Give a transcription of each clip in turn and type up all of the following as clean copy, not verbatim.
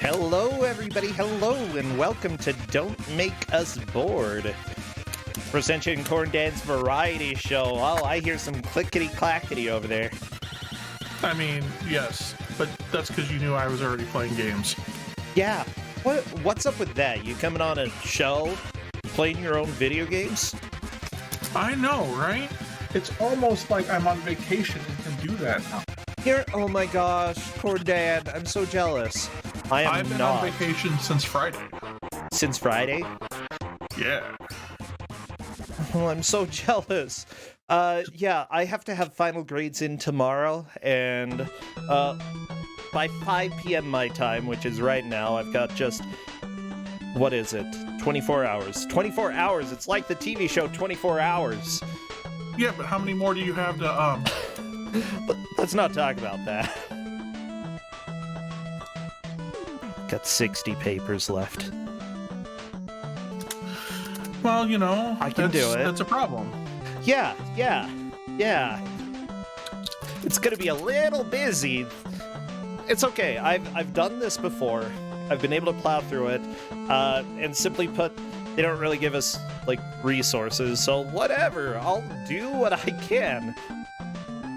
Hello, everybody. Hello, and welcome to Don't Make Us Bored. Brossentia and Corndan's variety show. Oh, I hear some clickety-clackety over there. I mean, yes, but that's because you knew I was already playing games. Yeah. What's up with that? You coming on a show, playing your own video games? I know, right? It's almost like I'm on vacation and can do that now. Here, oh my gosh, Corndan, I'm so jealous. I've been on vacation since Friday. Since Friday? Yeah. Oh, I'm so jealous. Yeah, I have to have final grades in tomorrow, and by 5 p.m. my time, which is right now, I've got just, what is it, 24 hours. 24 hours, it's like the TV show 24 Hours. Yeah, but how many more do you have to, Let's not talk about that. Got 60 papers left. Well, you know, I can do it. That's a problem. Yeah. It's gonna be a little busy. It's okay. I've done this before. I've been able to plow through it. And simply put, they don't really give us like resources, so whatever. I'll do what I can.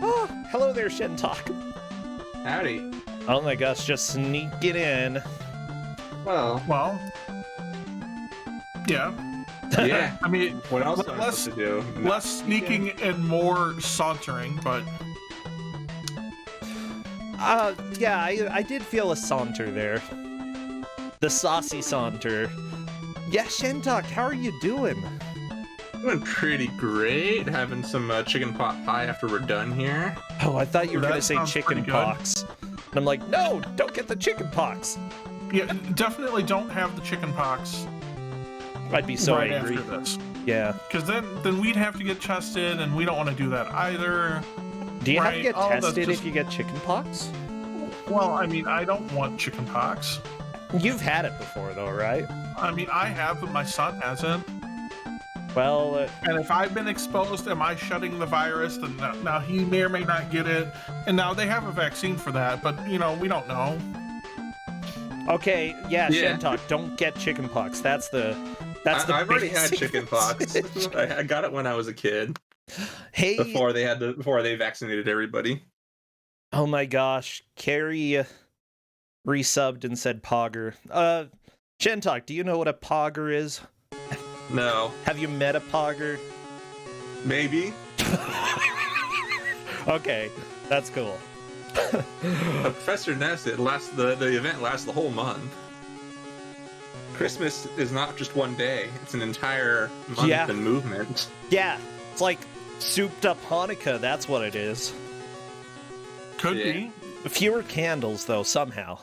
Oh, hello there, Shentok. Howdy. Oh my gosh, just sneaking in. Well, yeah. yeah. I mean, What else am I less- supposed to do? less sneaking and more sauntering, but Yeah, I did feel a saunter there. The saucy saunter. Yeah, Shentok, how are you doing? Doing pretty great. Having some chicken pot pie after we're done here. Oh, I thought you were That gonna say sounds chicken pretty good. pox. And I'm like, no, don't get the chicken pox. yeah, definitely don't have the chicken pox I'd be so right angry. after this. Yeah. Because then we'd have to get tested, and we don't want to do that either. Do you have to Right. get Oh, that's tested just- if you get chicken pox? Well, I mean, I don't want chicken pox. You've had it before, though, right? I mean, I have, but my son hasn't. Well, And if I've been exposed, am I shutting the virus? Then now he may or may not get it. And now they have a vaccine for that, but, you know, we don't know. okay, yeah, Yeah. Shentok, don't get chicken pox. That's the I've already had basic chicken pox. message. I got it when I was a kid. Hey, Before they vaccinated everybody. oh my gosh, Carrie resubbed and said Pogger. Shentok, do you know what a Pogger is? No. Have you met a Pogger? Maybe. Okay, that's cool. Professor Ness, the event lasts the whole month. Christmas is not just one day. It's an entire month Yeah. and movement. Yeah, it's like souped up Hanukkah, that's what it is. Could Yeah. be. Fewer candles, though, somehow.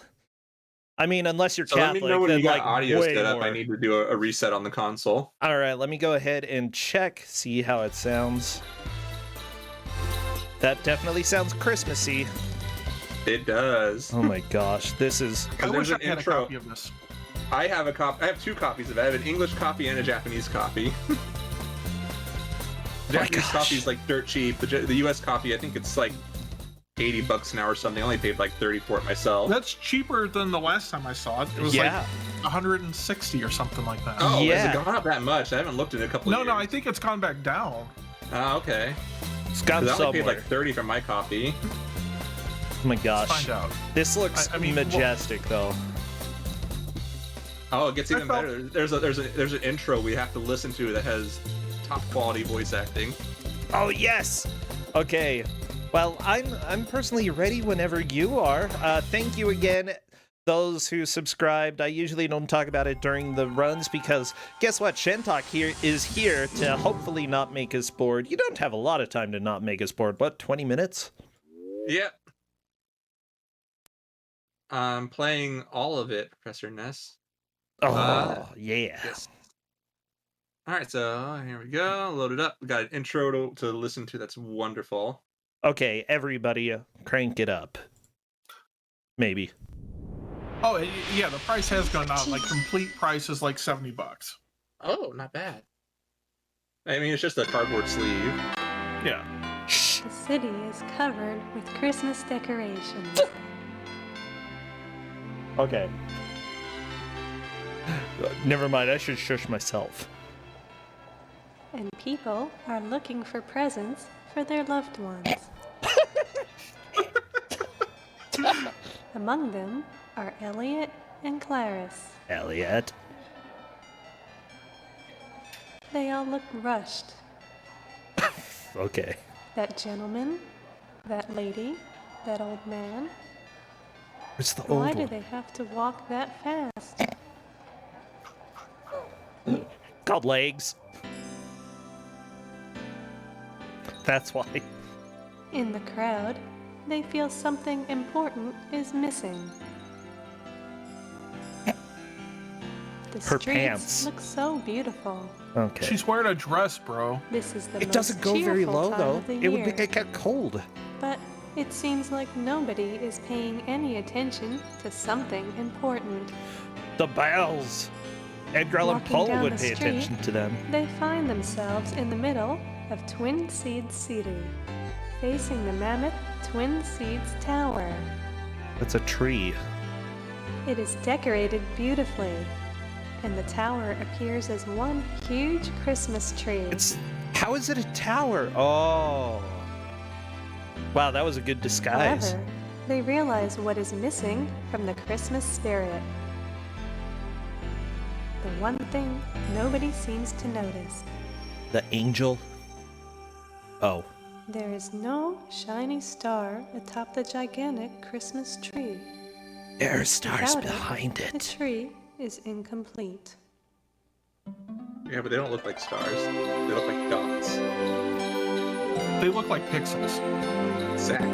I mean, unless you're So let Catholic, me know when then you got like audio way set up. more. I need to do a reset on the console. All right, let me go ahead and check, see how it sounds. That definitely sounds Christmassy. It does. Oh my gosh, this is... I There's wish I an had intro. a copy of this. I have a copy. I have two copies of it. I have an English copy and a Japanese copy. The my Japanese gosh. copy is like dirt cheap. The US copy, I think it's like $80 now or something. I only paid like 30 for it myself. That's cheaper than the last time I saw it. It was Yeah. like 160 or something like that. Oh, Yeah. has it gone up that much? I haven't looked in a couple of No, years. no, I think it's gone back down. Oh, okay. It's gone 'Cause I only paid somewhere. like 30 for my copy. Oh my gosh. Let's find out. This looks I mean, majestic, though. Oh, it gets even I felt- better. There's an intro we have to listen to that has top quality voice acting. Oh, yes! Okay. Well, I'm personally ready whenever you are. Thank you again, those who subscribed. I usually don't talk about it during the runs because guess what? Shentok is here to hopefully not make us bored. You don't have a lot of time to not make us bored. What, 20 minutes? Yep. I'm playing all of it, Professor Ness. Oh, yeah. Yes. All right, so here we go. Load it up. We got an intro to listen to. That's wonderful. Okay, everybody, crank it up. Maybe. Oh, yeah, the price has gone up. Like, complete price is like $70. Oh, not bad. I mean, it's just a cardboard sleeve. Yeah. Shh. The city is covered with Christmas decorations. Okay. Never mind, I should shush myself. And people are looking for presents for their loved ones. Among them are Elliot and Clarice. Elliot. They all look rushed. Okay. That gentleman, that lady, that old man. Where's the old Why one? do they have to walk that fast? Called legs. That's why. In the crowd, they feel something important is missing. The Her streets pants. look so beautiful. Okay. She's wearing a dress, bro. This is the It most doesn't go very cheerful low time though. of the It would year. make it get cold. But it seems like nobody is paying any attention to something important. The bells. Edgar Allan Walking Poe down would the pay street, attention to them. They find themselves in the middle of Twin Seeds City, facing the mammoth Twin Seeds Tower. That's a tree. It is decorated beautifully, and the tower appears as one huge Christmas tree. How is it a tower? Oh. Wow, that was a good disguise. However, they realize what is missing from the Christmas spirit. The one thing nobody seems to notice. The angel. Oh. There is no shiny star atop the gigantic Christmas tree. There are stars Without it, behind The it. tree is incomplete. Yeah, but they don't look like stars. They look like dots. They look like pixels. Exactly.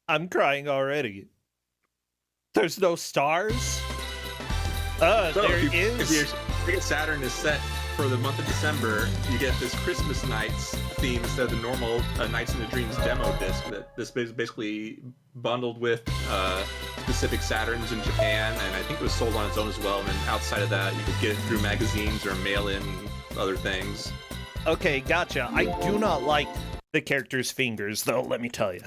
I'm crying already. There's no stars? So There if is. your Saturn is set for the month of December, you get this Christmas Nights theme instead of the normal Nights in the Dreams demo disc. That this is basically bundled with specific Saturns in Japan, and I think it was sold on its own as well. And then outside of that, you could get it through magazines or mail-in other things. Okay, gotcha. I do not like the character's fingers, though, let me tell you.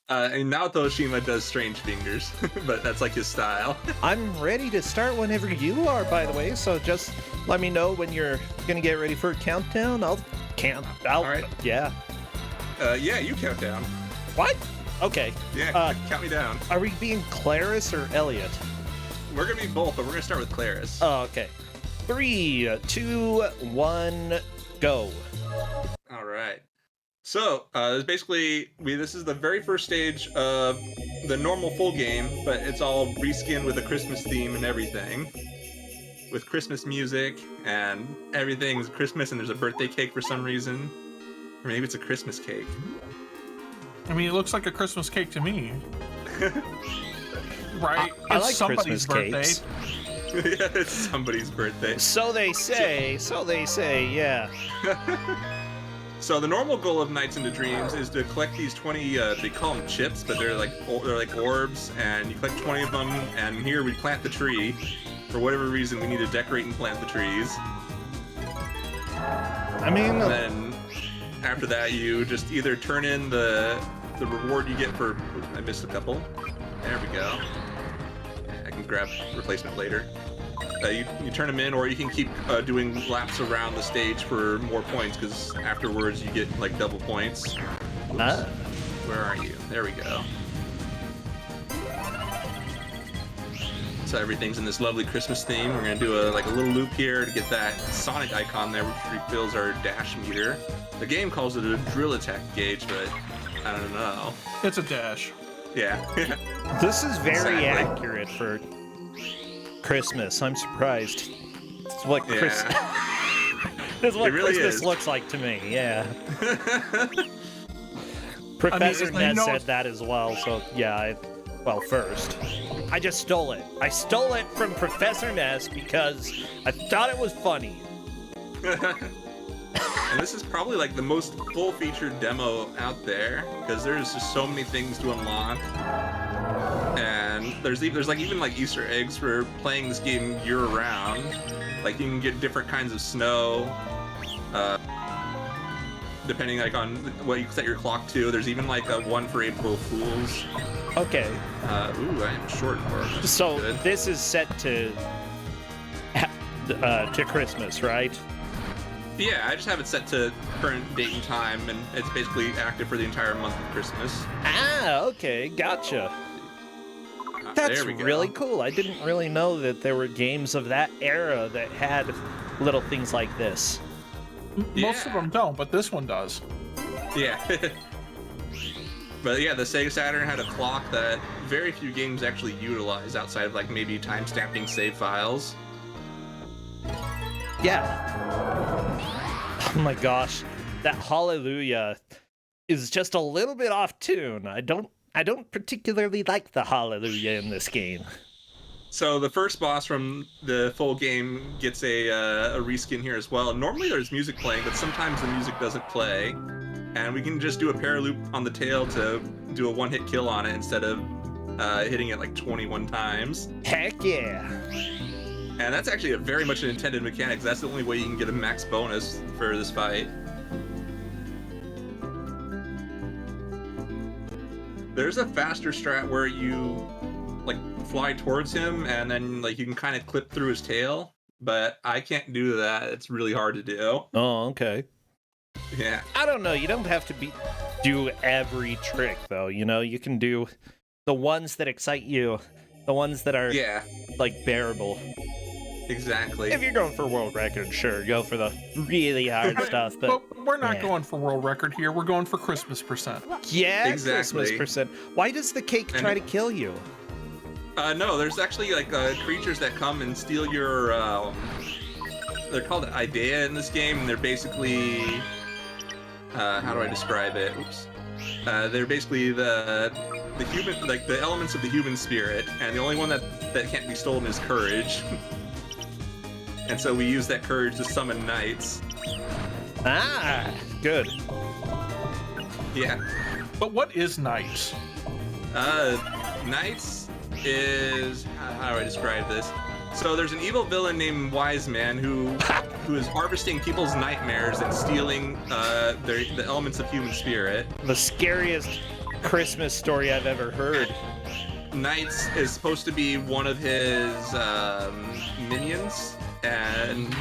And Naoto Oshima does strange fingers, but that's like his style. I'm ready to start whenever you are, by the way, so just let me know when you're gonna get ready for a countdown. I'll count. All right. Yeah. Yeah, you count down. What? Okay. Yeah, count me down. Are we being Clarice or Elliot? We're gonna be both, but we're gonna start with Clarice. Oh, okay. 3, 2, 1, go. All right. So, it's basically, this is the very first stage of the normal full game, but it's all reskinned with a Christmas theme and everything. With Christmas music, and everything is Christmas, and there's a birthday cake for some reason. Or maybe it's a Christmas cake. I mean, it looks like a Christmas cake to me. Right? I It's like somebody's Christmas birthday. cakes. Yeah, it's somebody's birthday. So they say, yeah. So the normal goal of Nights into Dreams is to collect these 20, they call them chips, but they're like orbs, and you collect 20 of them, and here we plant the tree. For whatever reason, we need to decorate and plant the trees. I mean, And then after that, you just either turn in the reward you get for, I missed a couple. There we go. I can grab replacement later. You turn them in, or you can keep doing laps around the stage for more points, because afterwards you get like double points. Oops. Where are you? There we go. So everything's in this lovely Christmas theme. We're gonna do a little loop here to get that Sonic icon there, which refills our dash meter. The game calls it a drill attack gauge, but I don't know. It's a dash. Yeah. this is very Exactly. accurate for Christmas. I'm surprised. It's what Yeah. this is what It really Christmas is. looks like to me. Yeah. Professor it's like, Ned no, said it's- that as well. So yeah. Well, first, I just stole it. I stole it from Professor Ness because I thought it was funny. And this is probably like the most full-featured demo out there, because there's just so many things to unlock. And there's even like Easter eggs for playing this game year-round. Like you can get different kinds of snow, Depending like on what you set your clock to. There's even like a one for April Fools. Okay. Ooh, I am short more. So Good. this is set to Christmas, right? Yeah, I just have it set to current date and time, and it's basically active for the entire month of Christmas. Ah, okay, gotcha. That's there we go. really cool. I didn't really know that there were games of that era that had little things like this. Most of them don't, but this one does. Yeah. But yeah, the Sega Saturn had a clock that very few games actually utilize outside of like maybe time-stamping save files. Yeah. Oh my gosh, that Hallelujah is just a little bit off tune. I don't particularly like the Hallelujah in this game. So the first boss from the full game gets a reskin here as well. Normally there's music playing, but sometimes the music doesn't play, and we can just do a paraloop on the tail to do a one-hit kill on it instead of hitting it like 21 times. Heck yeah. And that's actually very much an intended mechanic. That's the only way you can get a max bonus for this fight. There's a faster strat where you like fly towards him and then like you can kind of clip through his tail, but I can't do that. It's really hard to do. Oh, okay. Yeah. I don't know. You don't have to do every trick, though. You know, you can do the ones that excite you, the ones that are like bearable. Exactly. If you're going for world record, sure, go for the really hard stuff. But we're not going for world record here. We're going for Christmas percent. Yeah, exactly. Christmas percent. Why does the cake try to kill you? No, there's actually like creatures that come and steal your. They're called idea in this game, and they're basically. How do I describe it? Oops. They're basically the human, like the elements of the human spirit, and the only one that can't be stolen is courage. And so we use that courage to summon knights. Ah, good. Yeah. But what is knights? Knights is how do I describe this? So there's an evil villain named Wise Man who is harvesting people's nightmares and stealing the elements of human spirit. The scariest Christmas story I've ever heard. Knights is supposed to be one of his minions, and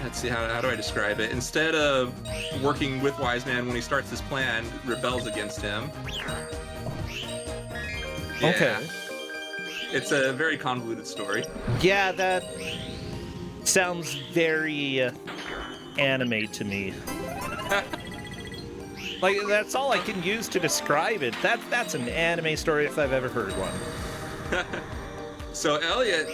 let's see, how do I describe it? Instead of working with Wise Man when he starts his plan, rebels against him. Yeah. Okay. It's a very convoluted story. Yeah, that sounds very anime to me. Like, that's all I can use to describe it. That's an anime story if I've ever heard one. So Elliot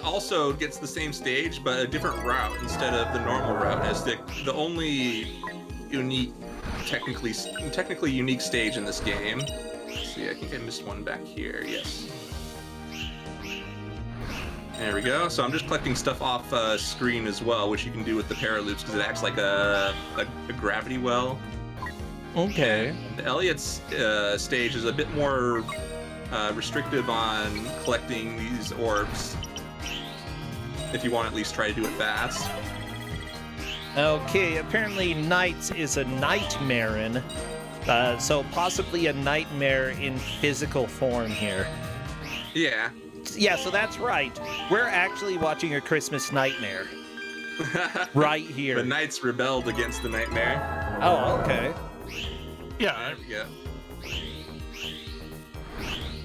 also gets the same stage, but a different route instead of the normal route, as the only unique, technically unique stage in this game. Let's see, I think I missed one back here. Yes. There we go. So I'm just collecting stuff off screen as well, which you can do with the paraloops because it acts like a gravity well. Okay. The Elliot's stage is a bit more restrictive on collecting these orbs. If you want to at least try to do it fast. Okay, apparently Knights is a nightmare so possibly a nightmare in physical form here. Yeah. Yeah, so that's right. We're actually watching a Christmas nightmare. Right here. The Knights rebelled against the nightmare. Oh, okay. Yeah. There we go.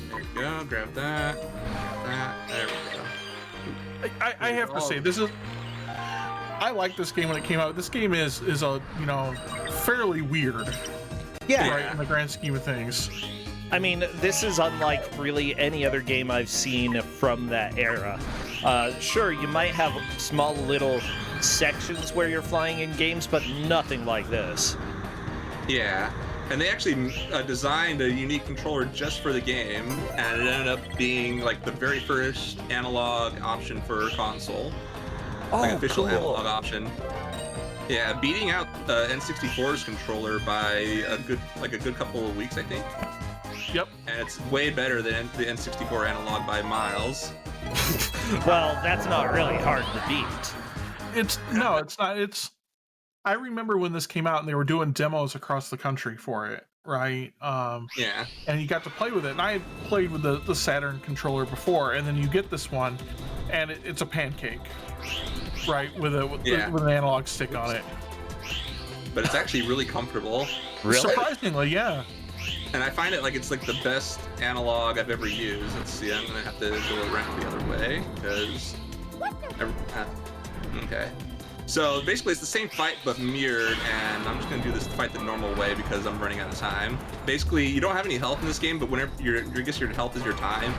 There we go. Grab that. There we go. I have to say, this is. I like this game when it came out. This game is a fairly weird. Yeah. Right, in the grand scheme of things. I mean, this is unlike really any other game I've seen from that era. Sure, you might have small little sections where you're flying in games, but nothing like this. Yeah. And they actually designed a unique controller just for the game, and it ended up being like the very first analog option for console. Like official cool. analog option. Yeah, beating out N64's controller by a good couple of weeks, I think. Yep. And it's way better than the N64 analog by miles. Well, that's not really hard to beat. It's not. I remember when this came out and they were doing demos across the country for it, right? Yeah. And you got to play with it. And I had played with the Saturn controller before, and then you get this one, and it's a pancake, right? With an analog stick on it. But it's actually really comfortable. Really? Surprisingly, yeah. And I find it like it's like the best analog I've ever used. Let's see, I'm gonna have to go around the other way because. Okay. So basically, it's the same fight but mirrored, and I'm just gonna do this fight the normal way because I'm running out of time. Basically, you don't have any health in this game, but whenever I guess your health is your time,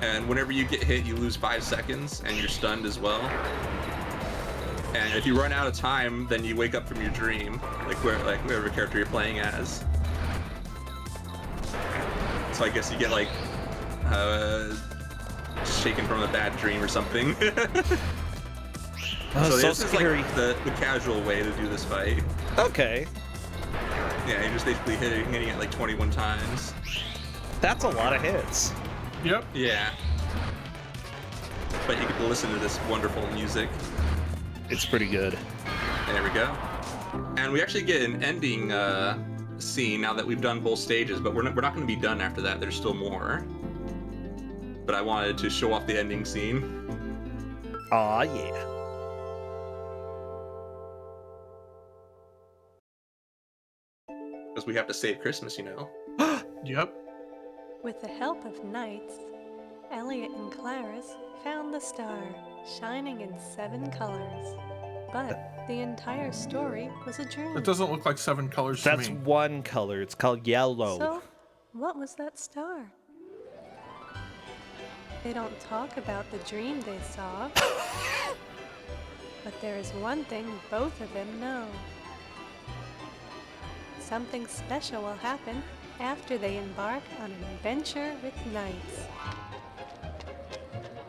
and whenever you get hit, you lose 5 seconds, and you're stunned as well. And if you run out of time, then you wake up from your dream, like whoever character you're playing as. So I guess you get like shaken from a bad dream or something. Oh, so so this scary. is like the casual way to do this fight. Okay. Yeah, you're just basically hitting it like 21 times. That's a lot of hits. Yep. Yeah. But you get to listen to this wonderful music. It's pretty good. There we go. And we actually get an ending scene now that we've done both stages, but we're not going to be done after that. There's still more. But I wanted to show off the ending scene. Aw, yeah. Because we have to save Christmas, you know. Yep. With the help of knights, Elliot and Clarice found the star, shining in 7 colors. But the entire story was a dream. It doesn't look like 7 colors to That's me. one color. It's called yellow. So, what was that star? They don't talk about the dream they saw. But there is one thing both of them know. Something special will happen after they embark on an adventure with knights.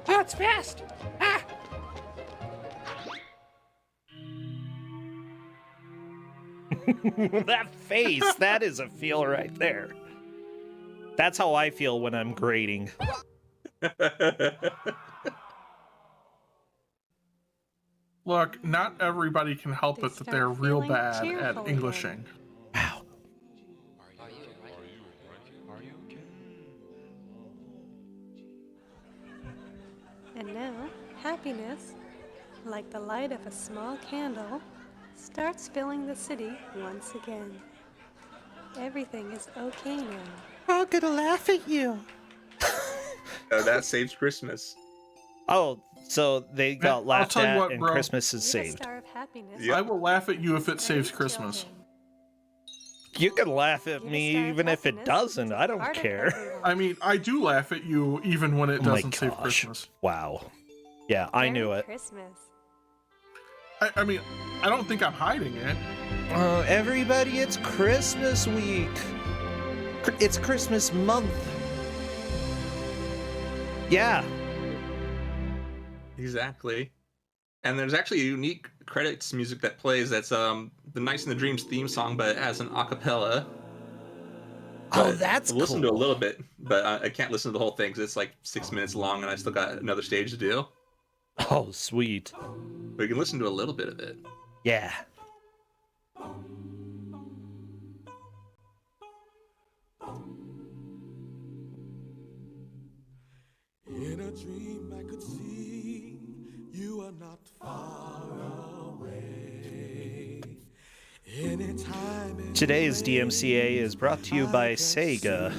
Oh, it's fast! Ah! That face, that is a feel right there. That's how I feel when I'm grading. Look, not everybody can help They it that start they're real feeling bad cheerful at again. Englishing. Wow. And now, happiness, like the light of a small candle, starts filling the city once again. Everything is okay now. I'm gonna laugh at you. That saves Christmas. Oh, so they got I'll laughed tell you at what, and bro. Christmas is You're the saved. star of happiness. Yep. I will laugh at you if it saves Christmas. You can laugh at You're the me star of even if it happiness. doesn't. I don't Part of care. everyone. I mean, I do laugh at you even when it Oh my doesn't save gosh. Christmas. Wow. Yeah, I knew Merry it. Christmas. I mean, I don't think I'm hiding it. Everybody, it's Christmas week. It's Christmas month. Yeah. Exactly. And there's actually a unique credits music that plays that's the Nights in the Dreams theme song, but it has an acapella. Oh, But that's I've listened cool. to a little bit, but I can't listen to the whole thing because it's like 6 minutes long and I still got another stage to do. Oh, sweet. But you can listen to a little bit of it. Yeah. In a dream I could see you are not far away. Anytime. Today's DMCA is brought to you by Sega.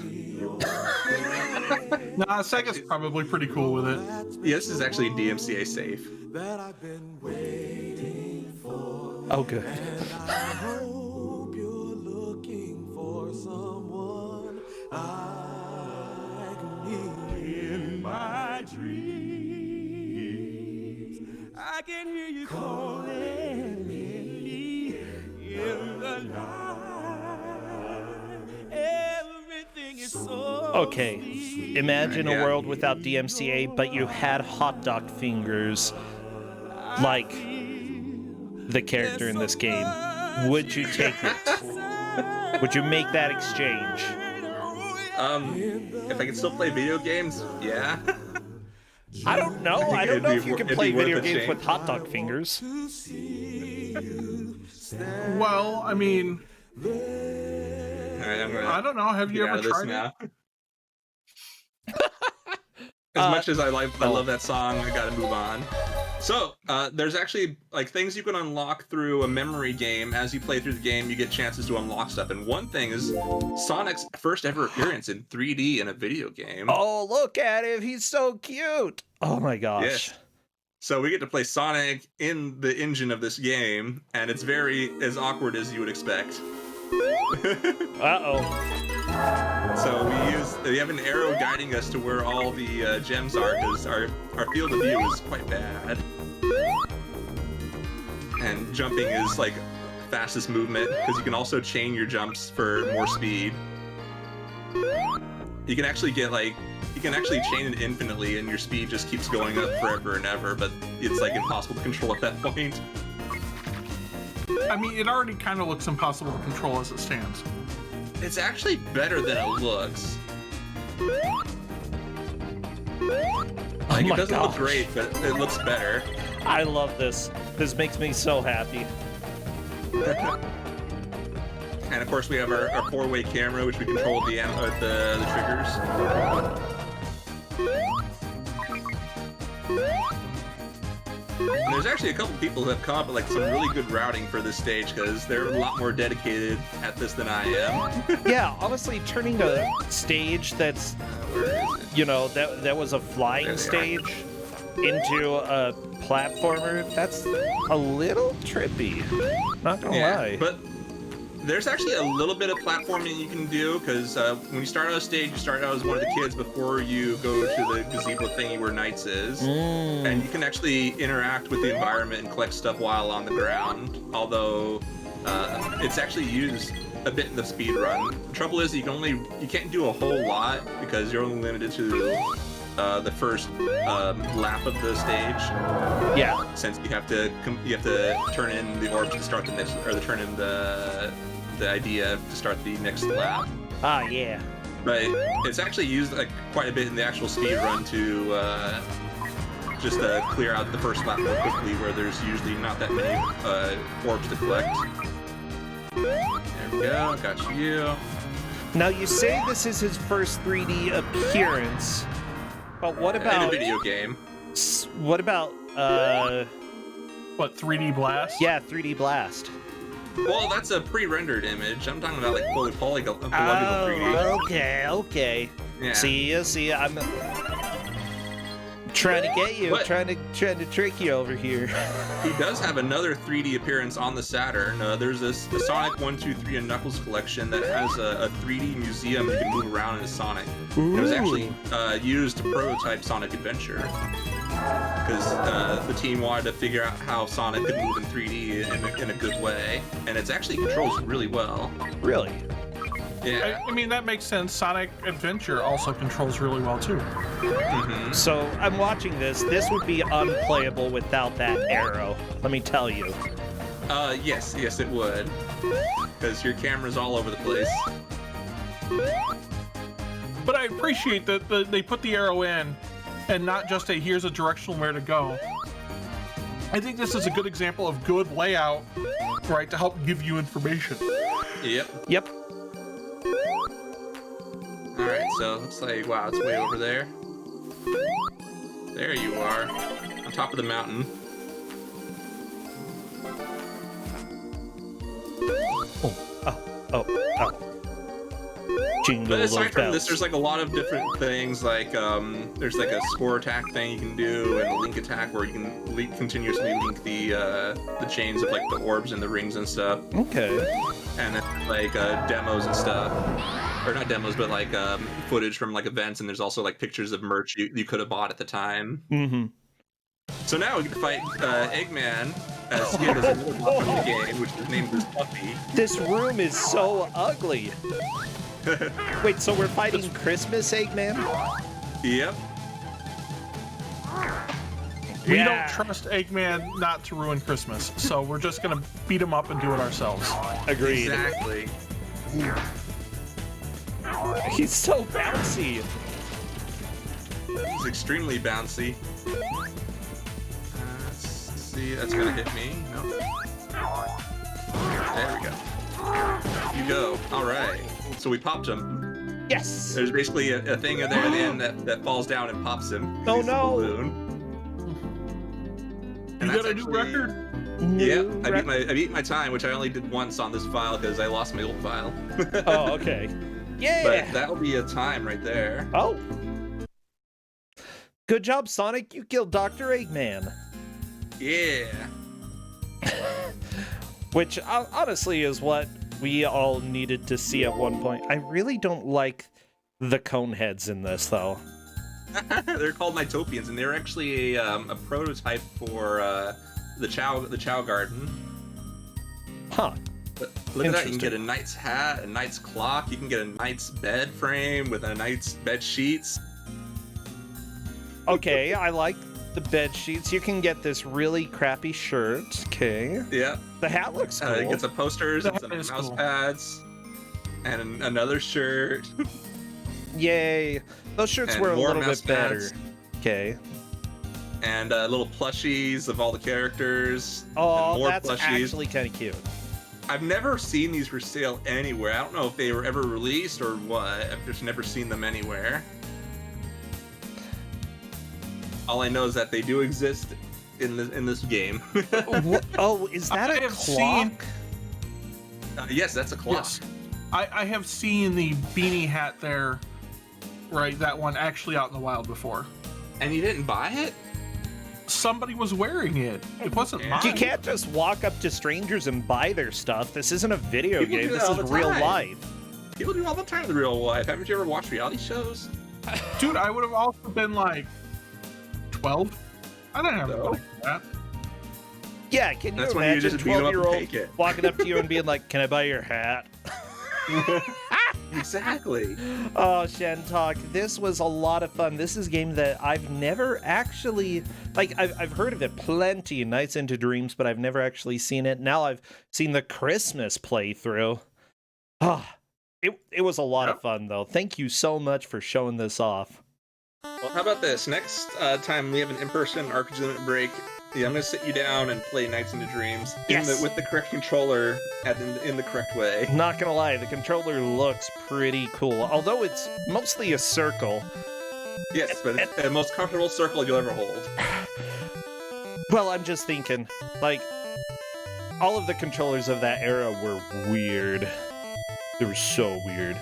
Nah, Sega's probably pretty cool with it. Yeah, this is actually DMCA safe. That I've been waiting for. Oh, good. I hope you're looking for someone like me. In my dreams, I can hear you calling me in the night. Everything is so Okay, imagine a Yeah. world without DMCA, but you had hot dog fingers like the character in this game. Would you take it? Would you make that exchange? If I can still play video games, yeah. I don't know. I don't it'd know be if you wor- can it'd play be worth video a games change. with hot dog fingers. to see you Well, I mean, All right, I don't know. Have you get out ever of this tried now. As much as I love that song, I gotta move on. So, there's actually like things you can unlock through a memory game. As you play through the game, you get chances to unlock stuff. And one thing is Sonic's first ever appearance in 3D in a video game. Oh, look at him. He's so cute. Oh my gosh. Yes. So we get to play Sonic in the engine of this game, and it's very as awkward as you would expect. Uh-oh. So we have an arrow guiding us to where all the gems are, because our field of view is quite bad. And jumping is like fastest movement, because you can also chain your jumps for more speed. You can actually chain it infinitely, and your speed just keeps going up forever and ever, but it's like impossible to control at that point. I mean, it already kind of looks impossible to control as it stands. It's actually better than it looks. Like, it doesn't look great, but it looks better. I love this. This makes me so happy. And of course, we have our 4-way camera, which we control the triggers. And there's actually a couple people who have come up with like some really good routing for this stage, because they're a lot more dedicated at this than I am. Yeah, honestly, turning a stage that's, you know, that was a flying stage into a platformer, that's a little trippy. Not gonna lie. But there's actually a little bit of platforming you can do, because when you start out a stage, you start out as one of the kids before you go to the gazebo thingy where Knights is. And you can actually interact with the environment and collect stuff while on the ground, although it's actually used a bit in the speed run. The trouble is you can't do a whole lot, because you're only limited to the first lap of the stage. Yeah. Since you have to turn in the orbs to start the next, or turn in the idea to start the next lap. Ah, yeah. But it's actually used like quite a bit in the actual speed run to just clear out the first lap more quickly, where there's usually not that many orbs to collect. There we go. Got you. Now, you say this is his first 3D appearance, but what about... in a video game. What about, What, 3D Blast? Yeah, 3D Blast. Well, that's a pre-rendered image. I'm talking about like fully polygonal 3D. Okay. Yeah. See, I'm trying to get you, What? trying to trick you over here. He does have another 3D appearance on the Saturn. There's the Sonic 1, 2, 3, and Knuckles collection that has a 3D museum you can move around in Sonic. It was actually used to prototype Sonic Adventure, because the team wanted to figure out how Sonic could move in 3D in a good way, and it actually controls really well. Really? Yeah. I mean, that makes sense. Sonic Adventure also controls really well, too. So, I'm watching this. This would be unplayable without that arrow, let me tell you. Yes, it would, because your camera's all over the place. But I appreciate that they put the arrow in, and not just a here's a directional where to go. I think this is a good example of good layout, right, to help give you information. Yep. Alright, so it looks like, wow, it's way over there. There you are, on top of the mountain. Oh. Jingle But aside those from bells. this, there's like a lot of different things, like there's like a score attack thing you can do, and a link attack where you can continuously link the chains of like the orbs and the rings and stuff. Okay. And then like demos and stuff, or not demos, but like footage from like events, and there's also like pictures of merch you could have bought at the time. So now we get to fight Eggman, as scared as a little boss in the game, which is named as Puffy. This room is so ugly. Wait, so we're fighting Christmas Eggman? Yep. We don't trust Eggman not to ruin Christmas, so we're just gonna beat him up and do it ourselves. Agreed. Exactly. He's so bouncy. He's extremely bouncy. Let's see, that's gonna hit me. Nope. There we go. You go. All right. So we popped him. Yes. There's basically a thing in there at the end that falls down and pops him. Oh, He's the no. balloon. You got a new record? Yeah, I beat my time, which I only did once on this file because I lost my old file. Oh, okay. Yeah. But that'll be a time right there. Oh. Good job, Sonic. You killed Dr. Eggman. Yeah. Which honestly is what we all needed to see at one point. I really don't like the cone heads in this, though. They're called Nitopians, and they're actually a prototype for the Chow Garden. Huh. But look at that, you can get a knight's hat, a knight's clock, you can get a knight's bed frame with a knight's bed sheets. Okay, I like the bed sheets. You can get this really crappy shirt. Okay. Yeah. The hat looks cool. You get some posters and some That is mouse cool. pads, and another shirt. Yay. Those shirts And were a more little mouse bit better. pads. Okay. And little plushies of all the characters. Oh, and more that's plushies. actually kind of cute. I've never seen these for sale anywhere. I don't know if they were ever released or what. I've just never seen them anywhere. All I know is that they do exist in this game. Oh, is that I a have clock? seen- Yes, that's a clock. Yes. I have seen the beanie hat there, right? That one actually out in the wild before. And you didn't buy it? Somebody was wearing it. It wasn't Yeah. mine. You can't just walk up to strangers and buy their stuff. This isn't a video People game. do that This all is the real time. life. People do all the time in real life. Haven't you ever watched reality shows? Dude, I would have also been like 12. I don't have No. money for that. Yeah, can you That's when you imagine just beat 'em up and 12-year-old take it. walking up to you and being like, "Can I buy your hat?" Exactly. Oh, Shentok, this was a lot of fun. This is a game that I've never actually, like, I've heard of it plenty, Nights into Dreams, but I've never actually seen it. Now I've seen the Christmas playthrough. Ah, it was a lot of fun, though. Thank you so much for showing this off. Well, how about this? Next time we have an in-person Arcade Limit break, I'm going to sit you down and play Nights into Dreams Yes. with the correct controller in the correct way. Not gonna lie, the controller looks pretty cool, although it's mostly a circle. Yes, but it's the most comfortable circle you'll ever hold. Well, I'm just thinking, like, all of the controllers of that era were weird. They were so weird.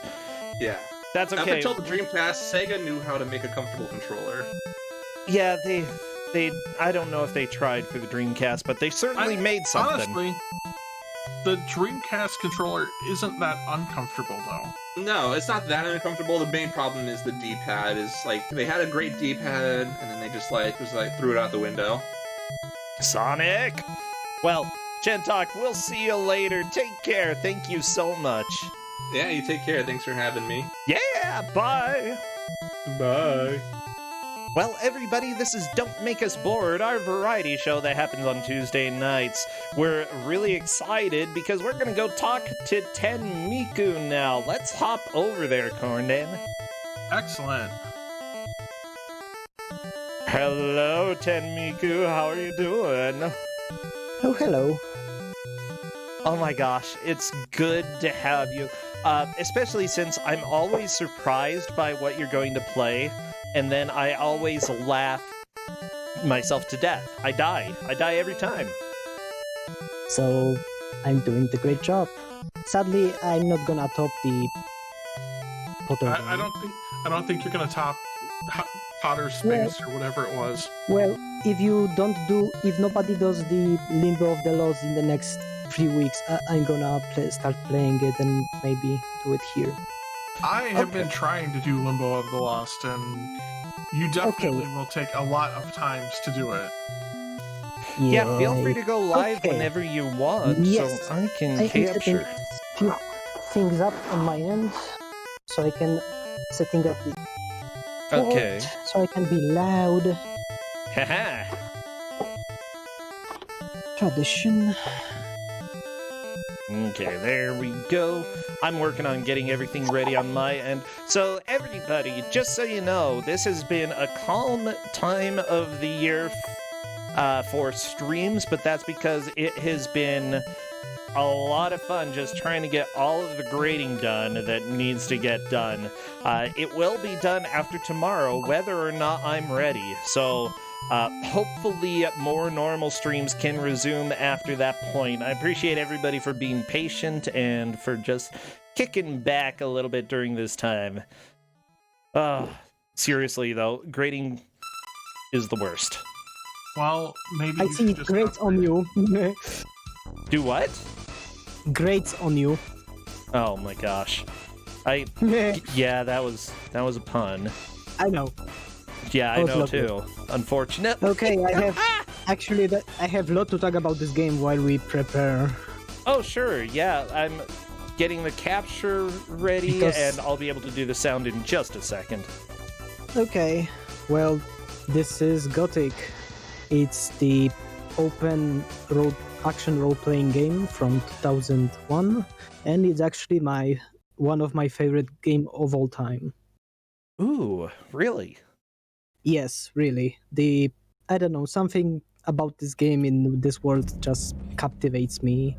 Yeah. That's Up okay. until the Dreamcast, Sega knew how to make a comfortable controller. Yeah, they I don't know if they tried for the Dreamcast, but they certainly made something. Honestly, the Dreamcast controller isn't that uncomfortable, though. No, it's not that uncomfortable. The main problem is the D-pad. Is like they had a great D-pad, and then they just threw it out the window. Sonic! Well, Shentok, we'll see you later. Take care. Thank you so much. Yeah, you take care. Thanks for having me. Yeah, bye! Bye. Well, everybody, this is Don't Make Us Bored, our variety show that happens on Tuesday nights. We're really excited because we're going to go talk to Tenmicu now. Let's hop over there, Corndan. Excellent. Hello, Tenmicu. How are you doing? Oh, hello. Oh my gosh, it's good to have you. Especially since I'm always surprised by what you're going to play, and then I always laugh myself to death. I die every time. So, I'm doing the great job. Sadly, I'm not gonna top the Potter. I don't think you're gonna top Potter Space or whatever it was. Well, if nobody does the Limbo of the Lost in the next 3 weeks, I'm gonna start playing it and maybe do it here. I have been trying to do Limbo of the Lost, and you definitely will take a lot of times to do it. Yeah, feel free to go live Okay. whenever you want, Yes. so I can I am setting capture. few things up on my end, so I can setting up the Okay. fort, so I can be loud. Haha. Tradition. Okay, there we go. I'm working on getting everything ready on my end. So everybody, just so you know, this has been a calm time of the year for streams, but that's because it has been a lot of fun just trying to get all of the grading done that needs to get done. It will be done after tomorrow, whether or not I'm ready. So hopefully more normal streams can resume after that point. I appreciate everybody for being patient and for just kicking back a little bit during this time. Seriously though, grading is the worst. Well, maybe I you see should it just grates not on read you. Do what? Grates on you. Oh my gosh. Yeah, that was a pun. I know. Yeah, I was know lovely. too. Unfortunately. Okay, I have a lot to talk about this game while we prepare. Oh, sure. Yeah, I'm getting the capture ready, Because- and I'll be able to do the sound in just a second. Okay, well, this is Gothic. It's the open road action role-playing game from 2001, and it's actually one of my favorite game of all time. Ooh, really? Yes, really. I don't know, something about this game in this world just captivates me.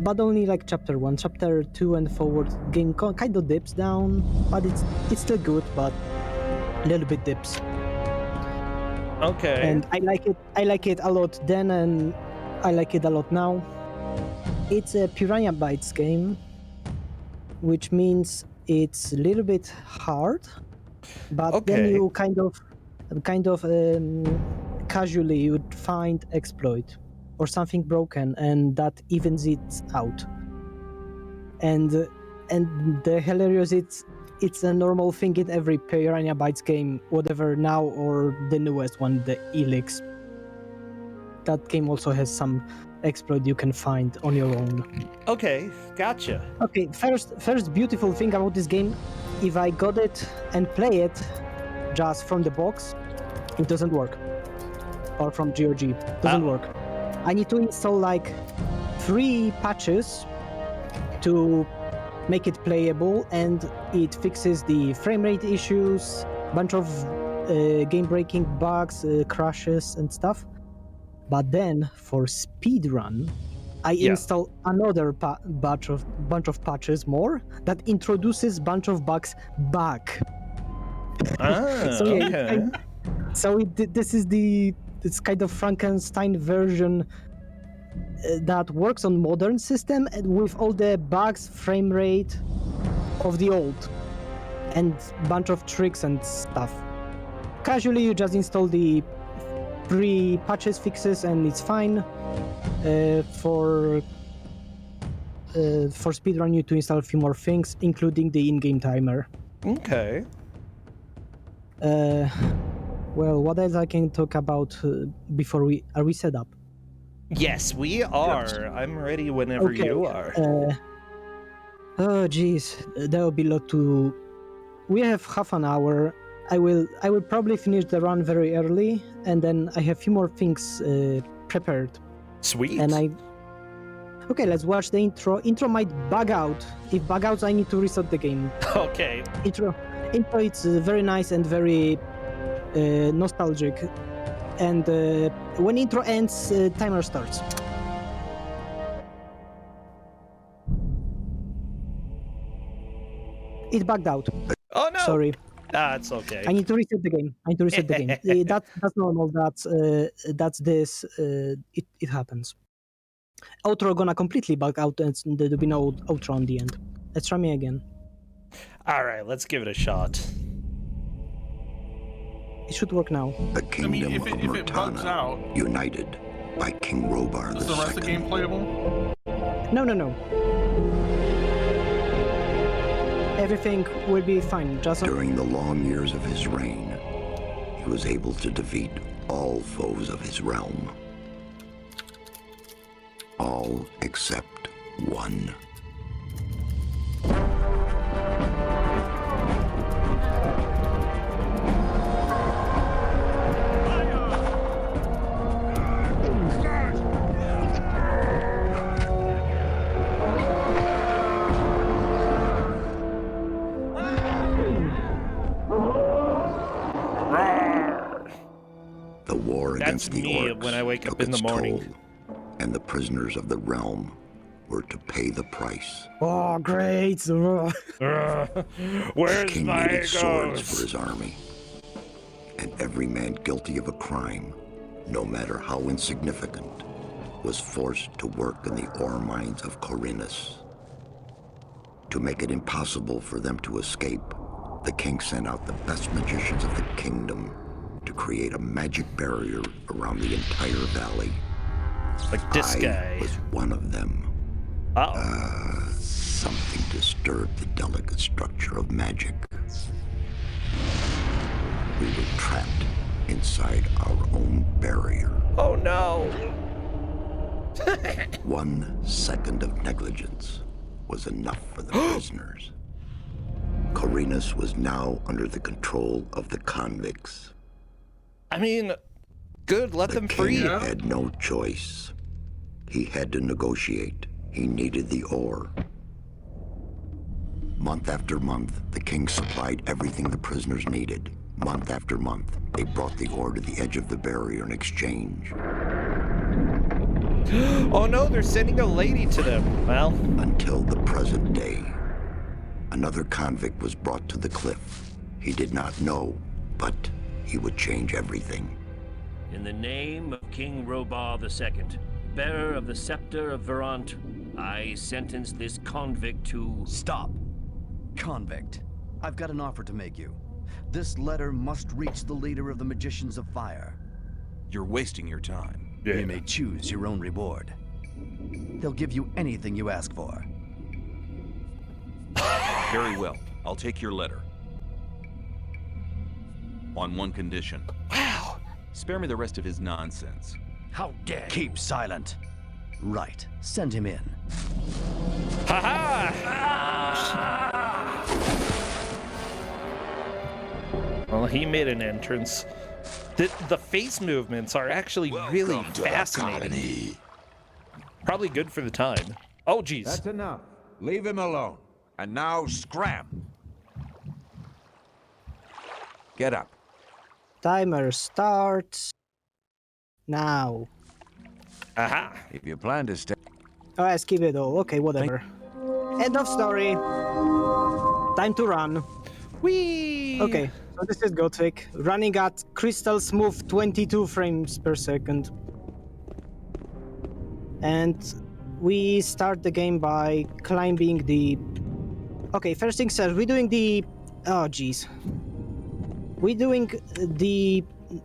But only like chapter 1, chapter 2 and forward, game kind of dips down, but it's still good, but a little bit dips. Okay. And I like it a lot then, and I like it a lot now. It's a Piranha Bytes game, which means it's a little bit hard, but then Okay. you kind of casually you'd find exploit or something broken, and that evens it out. And the hilarious, it's a normal thing in every Piranha Bytes game, whatever now or the newest one, the Elix. That game also has some exploit you can find on your own. Okay, gotcha. Okay, first beautiful thing about this game, if I got it and play it just from the box, it doesn't work. Or from GOG, doesn't work. I need to install like 3 patches to make it playable, and it fixes the frame rate issues, bunch of game-breaking bugs, crashes and stuff. But then for speedrun, I install another bunch of patches more that introduces bunch of bugs back. So yeah, Okay. this is this kind of Frankenstein version that works on modern system and with all the bugs, frame rate of the old, and bunch of tricks and stuff. Casually, you just install the pre-patches fixes and it's fine. For speedrun, you need to install a few more things, including the in-game timer. Okay. Well, what else I can talk about before are we set up? Yes, we are. I'm ready whenever Okay, you are. Oh geez, there will be a lot to. We have half an hour. I will probably finish the run very early, and then I have a few more things prepared. Sweet. And okay, let's watch the intro. Intro might bug out. If bug out, I need to reset the game. Okay. Intro, it's very nice and very nostalgic. And when intro ends, timer starts. It bugged out. Oh no. Sorry. It's okay. I need to reset the game. That's normal. That's this. It happens. Outro gonna completely bug out, and there'll be no outro on the end. Let's try me again. All right, let's give it a shot. It should work now. The kingdom if of it bugs Murtana, out, united by King Robar is the rest of the game II. playable? No. Everything will be fine. Just During the long years of his reign, he was able to defeat all foes of his realm. All except one. The war That's against the me orcs when I wake up took in the its morning. toll, and the prisoners of the realm were to pay the price. Oh, great! The Where's king my needed swords for ghost? his army. And every man guilty of a crime, no matter how insignificant, was forced to work in the ore mines of Corinus. To make it impossible for them to escape, the king sent out the best magicians of the kingdom to create a magic barrier around the entire valley. Like this I guy. was one of them. Uh-oh. Something disturbed the delicate structure of magic. We were trapped inside our own barrier. Oh no. 1 second of negligence was enough for the prisoners. Corinus was now under the control of the convicts. I mean, good, let The them king free. had no choice. He had to negotiate. He needed the ore. Month after month, the king supplied everything the prisoners needed. Month after month, they brought the ore to the edge of the barrier in exchange. Oh no, they're sending a lady to them. Well, Until the present day. Another convict was brought to the cliff. He did not know, but he would change everything. In the name of King Robah II, bearer of the scepter of Verant, I sentence this convict to... Stop. Convict, I've got an offer to make you. This letter must reach the leader of the Magicians of Fire. You're wasting your time. You may choose your own reward. They'll give you anything you ask for. Very well. I'll take your letter. On one condition. wow. Spare me the rest of his nonsense. How dare you? Keep silent. Right. Send him in. Haha! Well, he made an entrance. The face movements are actually really fascinating. Probably good for the time. Oh, geez. That's enough. Leave him alone. And now scram. Get up. Timer starts now. Aha. If you plan to stay... Oh, I skip it all. Okay, whatever. End of story. Time to run. Whee! Okay, so this is Gothic, running at crystal smooth 22 frames per second. And we start the game by climbing the... Okay, first thing says, we're doing the... Oh, jeez. We're doing the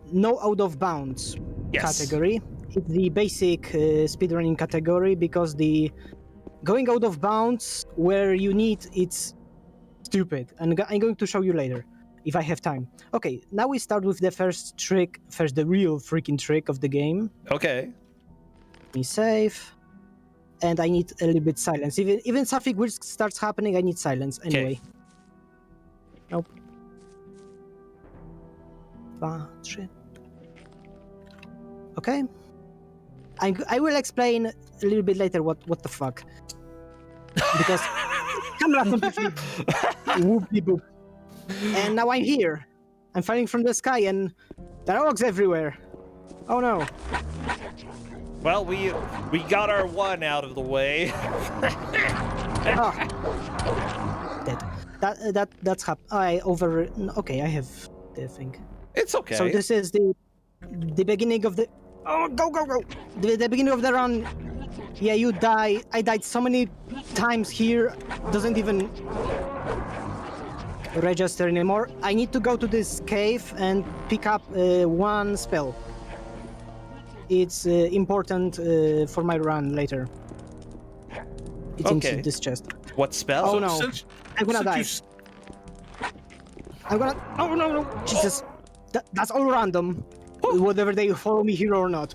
no out of bounds category. It's the basic speedrunning category because the going out of bounds where you need it's stupid, and I'm going to show you later if I have time. Okay, now we start with the first trick, the real freaking trick of the game. Okay. Be safe, and I need a little bit silence. Even something weird starts happening, I need silence anyway. Nope. 2, 3. Okay. I will explain a little bit later what the fuck. Because camera completely whoopie boop. And now I'm here. I'm falling from the sky and there are logs everywhere. Oh no. Well, we got our one out of the way. Dead. That's happened. Okay, I have the thing. It's okay. So this is the beginning of the... Oh, go! The beginning of the run. Yeah, you die. I died so many times here. Doesn't even register anymore. I need to go to this cave and pick up one spell. It's important for my run later. It's in this chest. What spell? Oh no! I'm gonna die. I'm gonna... Oh no! Jesus! That's all random. Whether they follow me here or not.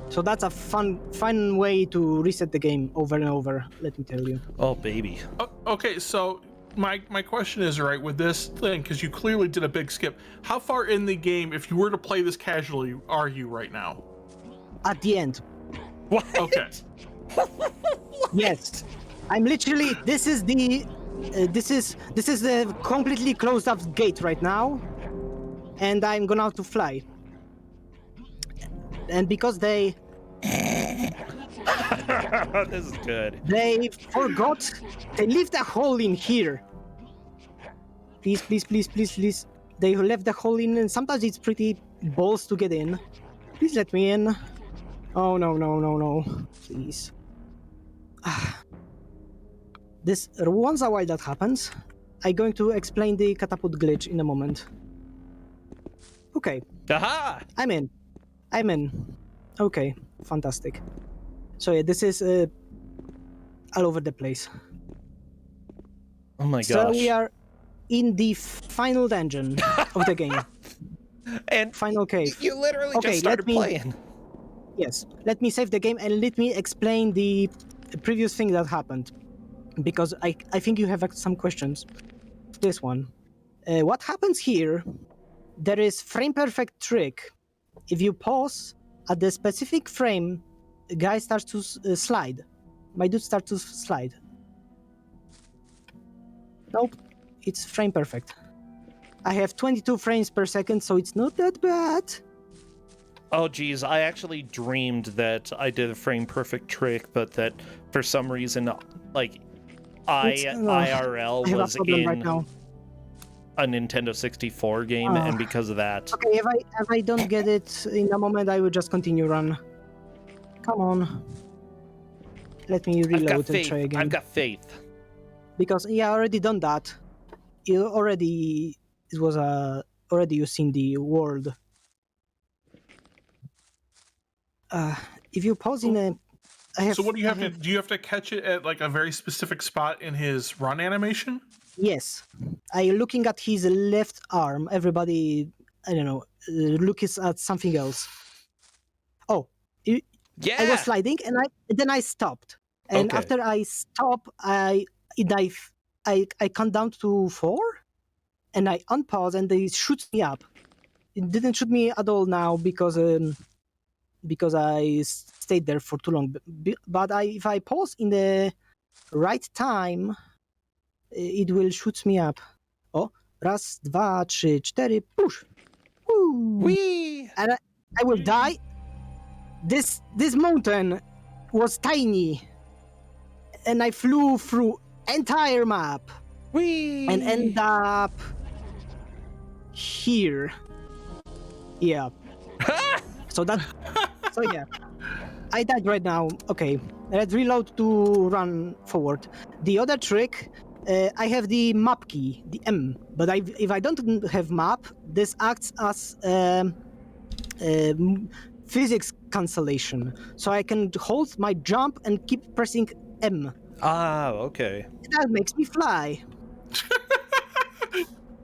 So that's a fun way to reset the game over and over, let me tell you. Oh, baby. Okay, so my question is, right, with this thing, because you clearly did a big skip, how far in the game, if you were to play this casually, are you right now? At the end. What? Okay. Yes. I'm literally... This is the completely closed up gate right now. And I'm gonna have to fly. And because they... This is good. They forgot. They left a hole in here. Please, please, please, please, please. They left the hole in, and sometimes it's pretty balls to get in. Please let me in. Oh, no, no, no, no. Please. This, once a while that happens, I'm going to explain the catapult glitch in a moment. Okay. Aha! I'm in. Okay, fantastic. So yeah, this is all over the place. Oh my gosh. So we are in the final dungeon of the game. And final cave. You literally Okay, just started playing. Yes, let me save the game and let me explain the previous thing that happened. Because I think you have some questions. This one. What happens here, there is frame perfect trick. If you pause at the specific frame, the guy starts to slide. My dude starts to slide. Nope, it's frame perfect. I have 22 frames per second, so it's not that bad. Oh geez, I actually dreamed that I did a frame perfect trick, but that for some reason, like, IRL was in right now. a Nintendo 64 game, and because of that... Okay, if I don't get it in a moment, I will just continue run. Come on. Let me reload and try again. I've got faith. Because I already done that. It was already you've seen the world. If you pause in a... So what do you have to... Do you have to catch it at like a very specific spot in his run animation? Yes. I looking at his left arm. Everybody, I don't know, looks at something else. Oh. Yeah! I was sliding and then I stopped. And Okay. after I stop, I count down to 4 and I unpause and it shoots me up. It didn't shoot me at all now because I stayed there for too long. But if I pause in the right time, it will shoot me up. Oh, raz, dwa, trzy, cztery, push. Woo. Whee! And I will die. This mountain was tiny. And I flew through entire map. Whee! And end up here. Yeah. So yeah. I died right now. Okay. Let's reload to run forward. The other trick, I have the map key, the M. But if I don't have map, this acts as physics cancellation. So I can hold my jump and keep pressing M. Ah, okay. That makes me fly.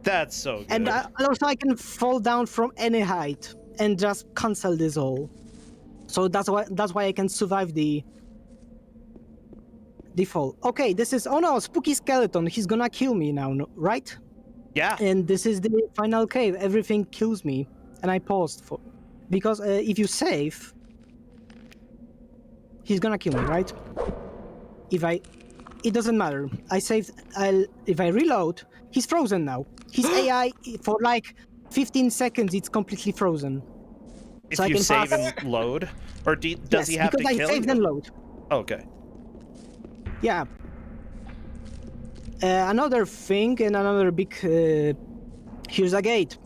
That's so good. And also I can fall down from any height and just cancel this all. So that's why I can survive the fall. Okay, this is... Oh no, spooky skeleton. He's gonna kill me now, right? Yeah. And this is the final cave. Everything kills me. And I paused for... Because if you save... He's gonna kill me, right? It doesn't matter. I saved... If I reload, he's frozen now. His AI, for like 15 seconds, it's completely frozen. If so you I can save pass... and load? Or does he have to kill you? Because I saved and load. Okay. Yeah. Another thing and another big... here's a gate.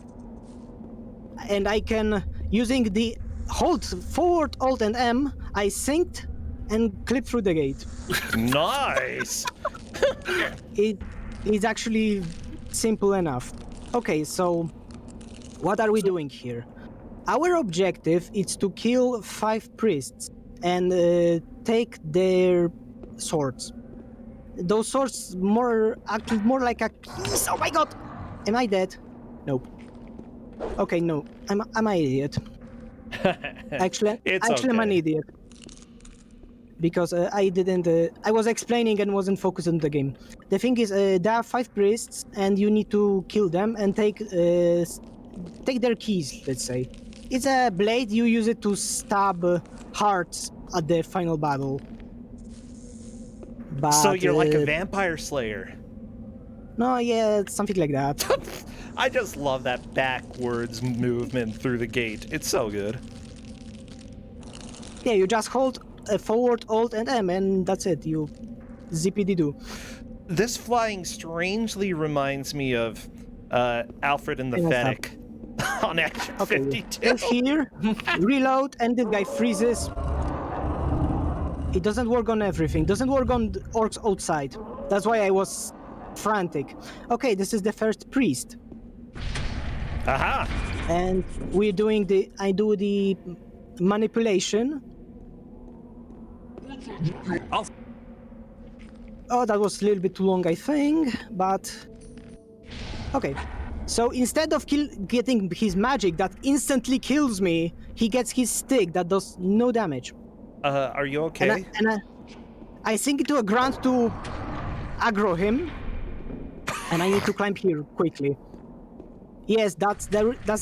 And I can, using the hold forward, Alt and M, I synced and clip through the gate. Nice! It's actually simple enough. Okay, so what are we doing here? Our objective is to kill 5 priests and take their swords. Those swords act more like a keys. Oh my god! Am I dead? Nope. Okay, no. I'm an idiot. Actually, I'm an idiot. Because I didn't... I was explaining and wasn't focused on the game. The thing is, there are 5 priests and you need to kill them and take their keys, let's say. It's a blade, you use it to stab hearts at the final battle. But, so you're like a vampire slayer. No, yeah, something like that. I just love that backwards movement through the gate. It's so good. Yeah, you just hold forward, Alt, and M, and that's it. You zippity-doo. This flying strangely reminds me of Alfred and the Yeah, Fennec on Action Okay, 52. press here, reload, and this guy freezes. It doesn't work on everything. Doesn't work on the orcs outside. That's why I was frantic. Okay, this is the first priest. Aha! And we're doing I do the manipulation. Oh, that was a little bit too long, I think, but okay. So instead of getting his magic that instantly kills me, he gets his stick that does no damage. Are you okay? And I sink into a ground to aggro him, and I need to climb here quickly. Yes, that's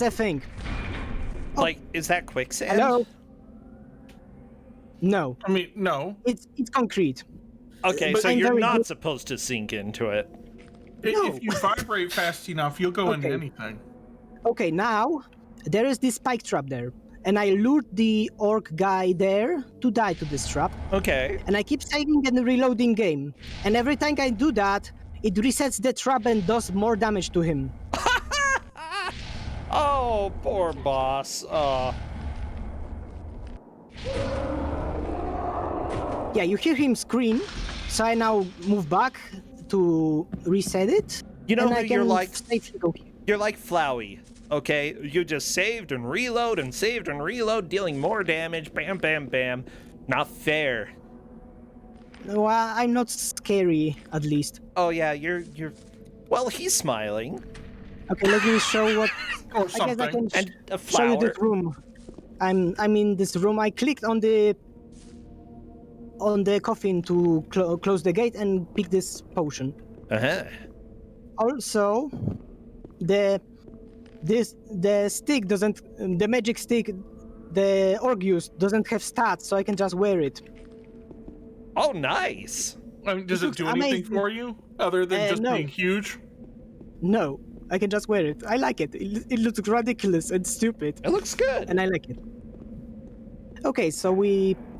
a thing. Like, is that quicksand? Hello? No. I mean, no. It's concrete. Okay, But so I'm you're very not good- supposed to sink into it. No. If you vibrate fast enough, you'll go into Okay. anything. Okay, now there is this spike trap there, and I lured the orc guy there to die to this trap, Okay. and I keep saving and reloading game, and every time I do that, it resets the trap and does more damage to him. Oh, poor boss. Yeah, you hear him scream, so I now move back to reset it. You know and who I can you're like? safely go here. You're like Flowey, okay? You just saved and saved and reload, dealing more damage. Bam, bam, bam. Not fair. Well, I'm not scary, at least. Oh yeah, you're. Well, he's smiling. Okay, let me show what. Or I guess I something. can And a show you flower. this room. I'm in this room. I clicked on the coffin to close the gate and pick this potion. Uh-huh. Also, the stick doesn't, the magic stick, the orc used doesn't have stats, so I can just wear it. Oh, nice. I mean, does It it looks do anything amazing. for you other than just no. being huge? No, I can just wear it. I like it. It looks ridiculous and stupid, It looks good. and I like it. Okay, so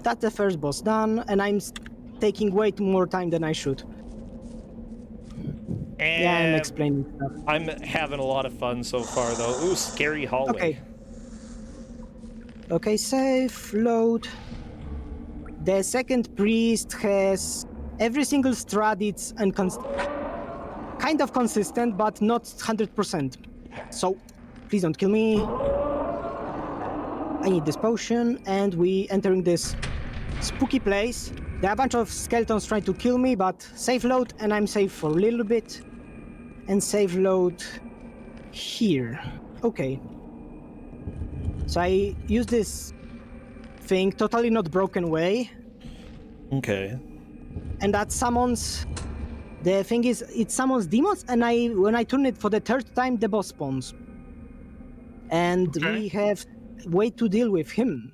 that's the first boss done, and I'm taking way too more time than I should. And Yeah, I'm explaining stuff. I'm having a lot of fun so far, though. Ooh, scary hallway. Okay. Okay, save, load. The second priest has every single strat, it's kind of consistent, but not 100%. So, please don't kill me. I need this potion, and we entering this spooky place. There are a bunch of skeletons trying to kill me, but save load, and I'm safe for a little bit. And save load here. Okay. So I use this thing, totally not broken way, Okay. and that summons. The thing is, it summons demons, and when I turn it for the third time, the boss spawns. And Okay. we have way to deal with him.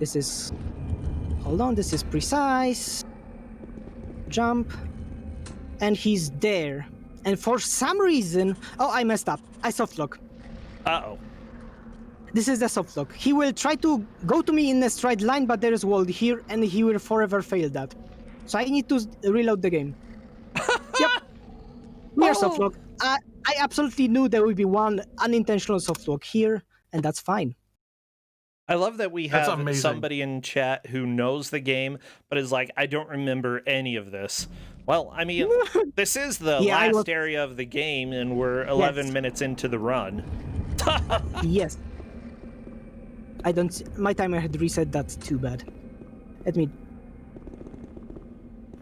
This is. Hold on, this is precise. Jump. And he's there. And for some reason. Oh, I messed up. I softlock. Uh-oh. This is the softlock. He will try to go to me in a straight line, but there is wall here, and he will forever fail that. So I need to reload the game. Yep. We are softlock. I absolutely knew there would be one unintentional softlock here, and that's fine. I love that we That's have amazing. somebody in chat who knows the game, but is like, I don't remember any of this. Well, I mean, this is the Yeah, I last was- area of the game, and we're 11 Yes. minutes into the run. Yes. I don't. My timer had reset. That's too bad. Let me.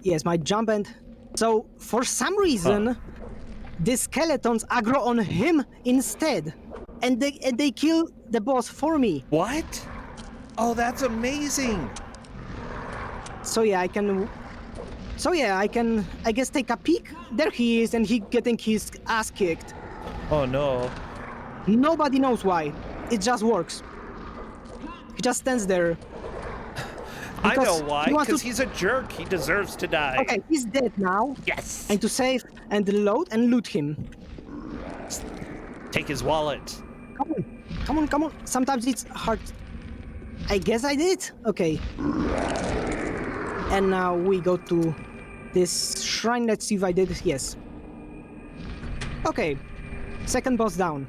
Yes, my jump and. So for some reason, the skeletons aggro on him instead, and they kill the boss for me. What? Oh, that's amazing. So yeah, I can. I guess take a peek. There he is, and he getting his ass kicked. Oh, no. Nobody knows why. It just works. He just stands there. I know Because why, he wants to- because he's a jerk. He deserves to die. Okay, he's dead now. Yes. And to save and load and loot him. Take his wallet. Come on. Sometimes it's hard. I guess I did? Okay. And now we go to this shrine. Let's see if I did it. Yes. Okay. Second boss down.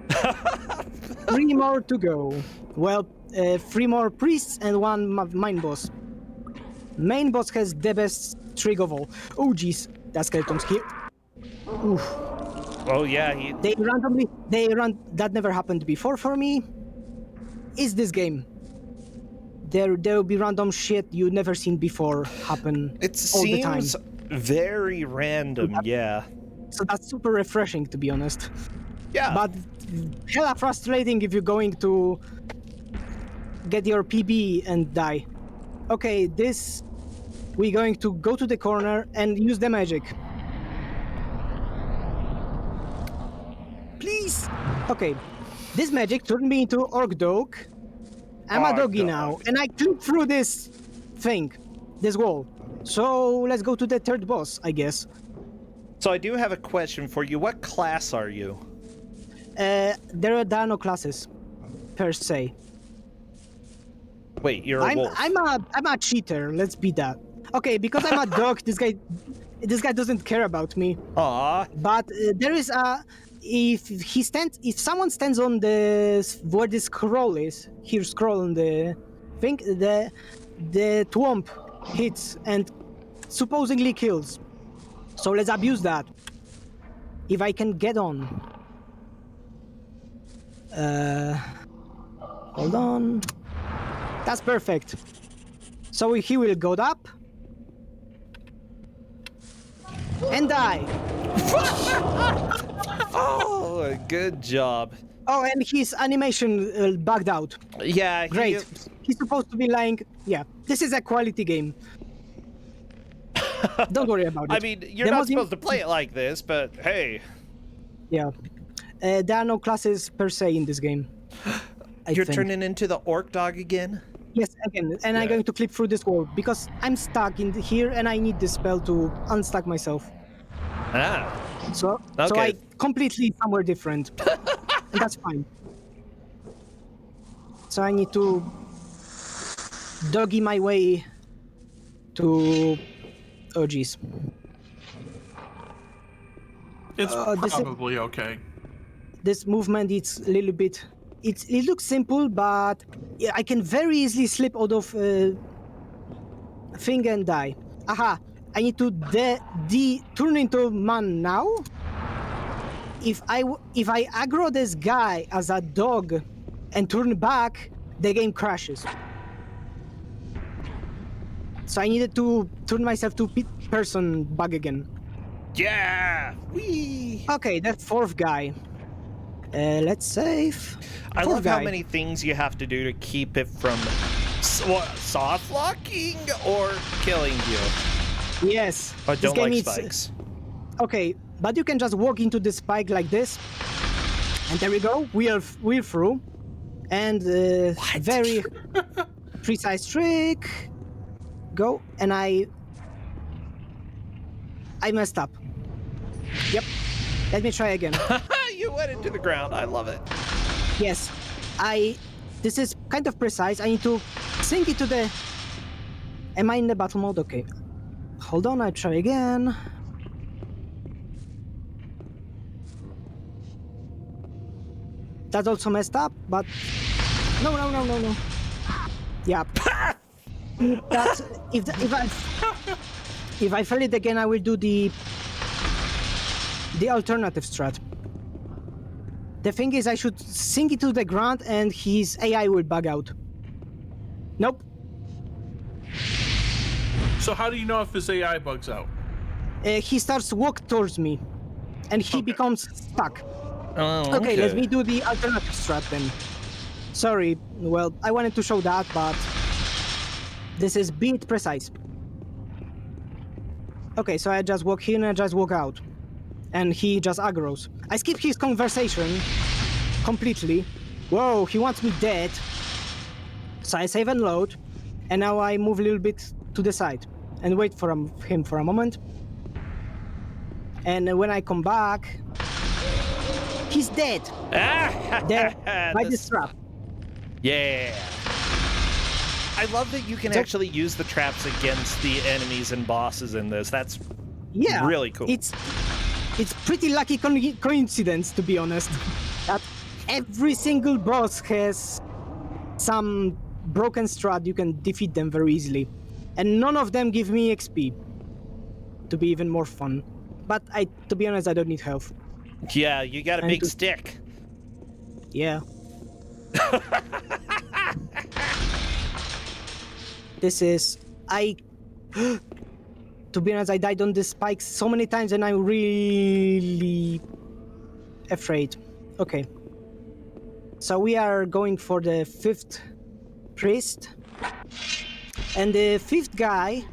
3 more to go. Well, 3 more priests and 1 main boss. Main boss has the best trick of all. Oh jeez, that skeleton's here. Oof. Oh yeah, that never happened before for me. Is this game? There will be random shit you never seen before happen all the time. It seems very random, yeah. So that's super refreshing, to be honest. Yeah. But hella frustrating if you're going to get your PB and die. Okay, we're going to go to the corner and use the magic. Please! Okay, this magic turned me into Orc Dog. I'm a doggy now, and I clip through this thing, this wall. So let's go to the third boss, I guess. So I do have a question for you. What class are you? There are no classes, per se. Wait, you're a wolf. I'm a cheater. Let's be that. Okay, because I'm a dog, this guy doesn't care about me. Aww. But there is a if someone stands on where the scroll is, here scroll on the thing, the thwomp hits and supposedly kills. So let's abuse that. If I can get on. Hold on. That's perfect. So he will go up and die. Oh, good job. Oh, and his animation bugged out. Yeah, great. He's supposed to be lying. Yeah, this is a quality game. Don't worry about it. I mean, you're not supposed to play it like this, but hey. Yeah. There are no classes per se in this game. You're turning into the orc dog again? Yes, again. And I'm going to clip through this wall because I'm stuck in here and I need this spell to unstuck myself. Ah. So I completely somewhere different. And that's fine. So I need to doggy my way to... Oh, jeez. It's probably okay. This movement, it's a little bit... It looks simple, but I can very easily slip out of thing and die. Aha! I need to turn into man now. If I aggro this guy as a dog and turn back, the game crashes. So I needed to turn myself to person bug again. Yeah! Whee! Okay, that fourth guy. Let's save. I love how many things you have to do to keep it from soft locking or killing you. Yes. I don't like spikes. Okay, but you can just walk into the spike like this, and there we go. We're through, and very precise trick. Go, and I messed up. Yep. Let me try again. You went into the ground. I love it. Yes. This is kind of precise. I need to sink it to the... Am I in the battle mode? Okay. Hold on, I try again. That's also messed up, but... No. Yeah. That's... If I fail it again, I will do the alternative strat. The thing is, I should sink it to the ground and his AI will bug out. Nope. So how do you know if his AI bugs out? He starts walk towards me, and he becomes stuck. Oh, okay, let me do the alternative strat then. Sorry, well, I wanted to show that, but this is bit precise. Okay, so I just walk in and I just walk out. And he just aggroes. I skip his conversation completely. Whoa, he wants me dead. So I save and load. And now I move a little bit to the side and wait for him for a moment. And when I come back, he's dead. Dead by this trap. Yeah. I love that you can actually use the traps against the enemies and bosses in this. That's really cool. It's pretty lucky coincidence, to be honest, that every single boss has some broken strat. You can defeat them very easily, and none of them give me XP to be even more fun. But to be honest, I don't need health. Yeah, you got a big stick. Yeah. This is... To be honest, I died on this spike so many times and I'm really afraid. Okay. So we are going for the 5th priest. And the 5th guy,